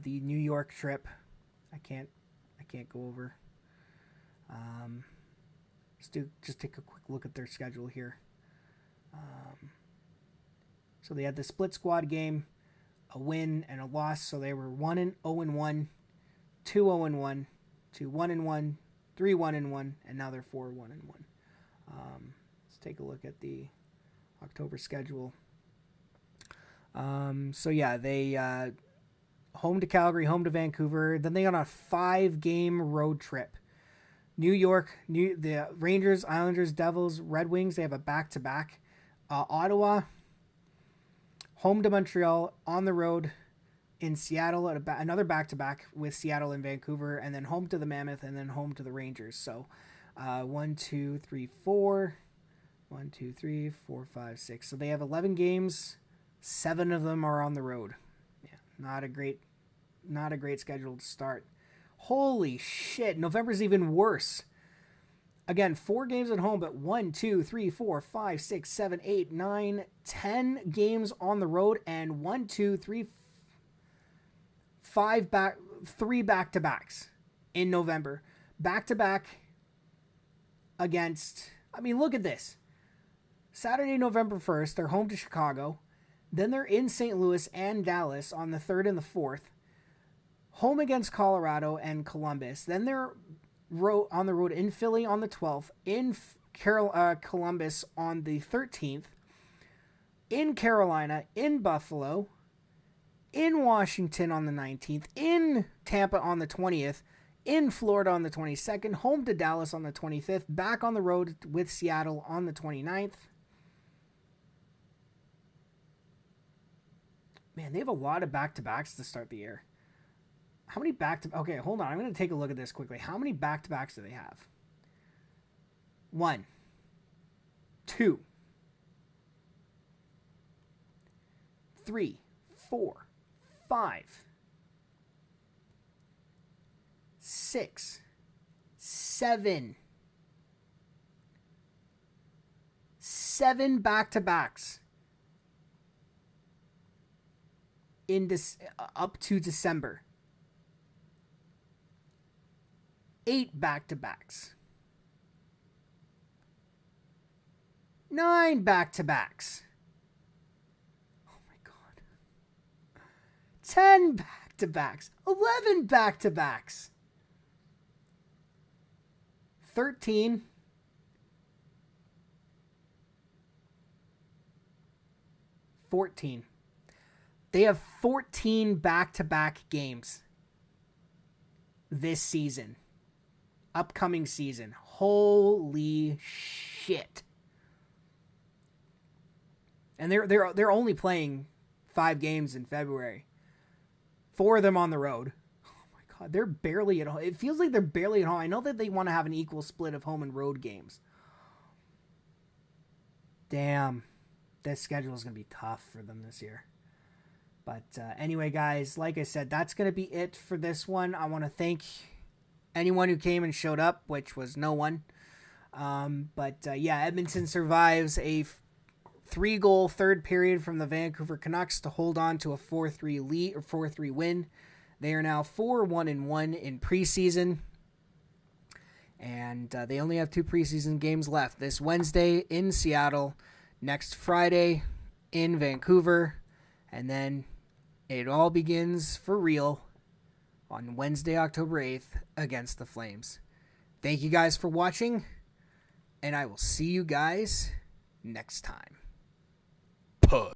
The New York trip, I can't go over. Just take a quick look at their schedule here. So they had the split squad game, a win and a loss. So they were 1-0-1, 2-0-1, 2-1-1, 3-1-1, and now they're 4-1-1. Let's take a look at the October schedule. So yeah, they home to Calgary, home to Vancouver. Then they go on a 5-game road trip. New York, the Rangers, Islanders, Devils, Red Wings. They have a back-to-back. Ottawa, home to Montreal, on the road in Seattle, at another back-to-back with Seattle and Vancouver, and then home to the Mammoth, and then home to the Rangers. So 1, 2, 3, 4. 1, 2, 3, 4, 5, 6. So they have 11 games. 7 of them are on the road. Yeah, not a great schedule to start. Holy shit. November's even worse. Again, 4 games at home, but 1, 2, 3, 4, 5, 6, 7, 8, 9, 10 games on the road, and 1, 2, 3, 3 back-to-backs in November. Back-to-back against, I mean, look at this. Saturday, November 1st, they're home to Chicago. Then they're in St. Louis and Dallas on the 3rd and the 4th. Home against Colorado and Columbus. Then they're on the road in Philly on the 12th. In Columbus on the 13th. In Carolina. In Buffalo. In Washington on the 19th. In Tampa on the 20th. In Florida on the 22nd. Home to Dallas on the 25th. Back on the road with Seattle on the 29th. Man, they have a lot of back-to-backs to start the year. How many okay, hold on. I'm going to take a look at this quickly. How many back-to-backs do they have? 1, 2, 3, 4, 5, 6, 7. 7 back-to-backs in this up to December. 8 back-to-backs. 9 back-to-backs. Oh my God. 10 back-to-backs. 11 back-to-backs. 13. 14. They have 14 back-to-back games this season. Upcoming season. Holy shit. And they're only playing 5 games in February. 4 of them on the road. Oh my God, they're barely at home. It feels like they're barely at home. I know that they want to have an equal split of home and road games. Damn. This schedule is going to be tough for them this year. But anyway, guys, like I said, that's going to be it for this one. I want to thank anyone who came and showed up, which was no one. Yeah, Edmonton survives a 3-goal third period from the Vancouver Canucks to hold on to a 4-3 lead or 4-3 win. They are now 4-1-1 in preseason. And they only have 2 preseason games left. This Wednesday in Seattle, next Friday in Vancouver, and then it all begins for real on Wednesday, October 8th against the Flames. Thank you guys for watching, and I will see you guys next time.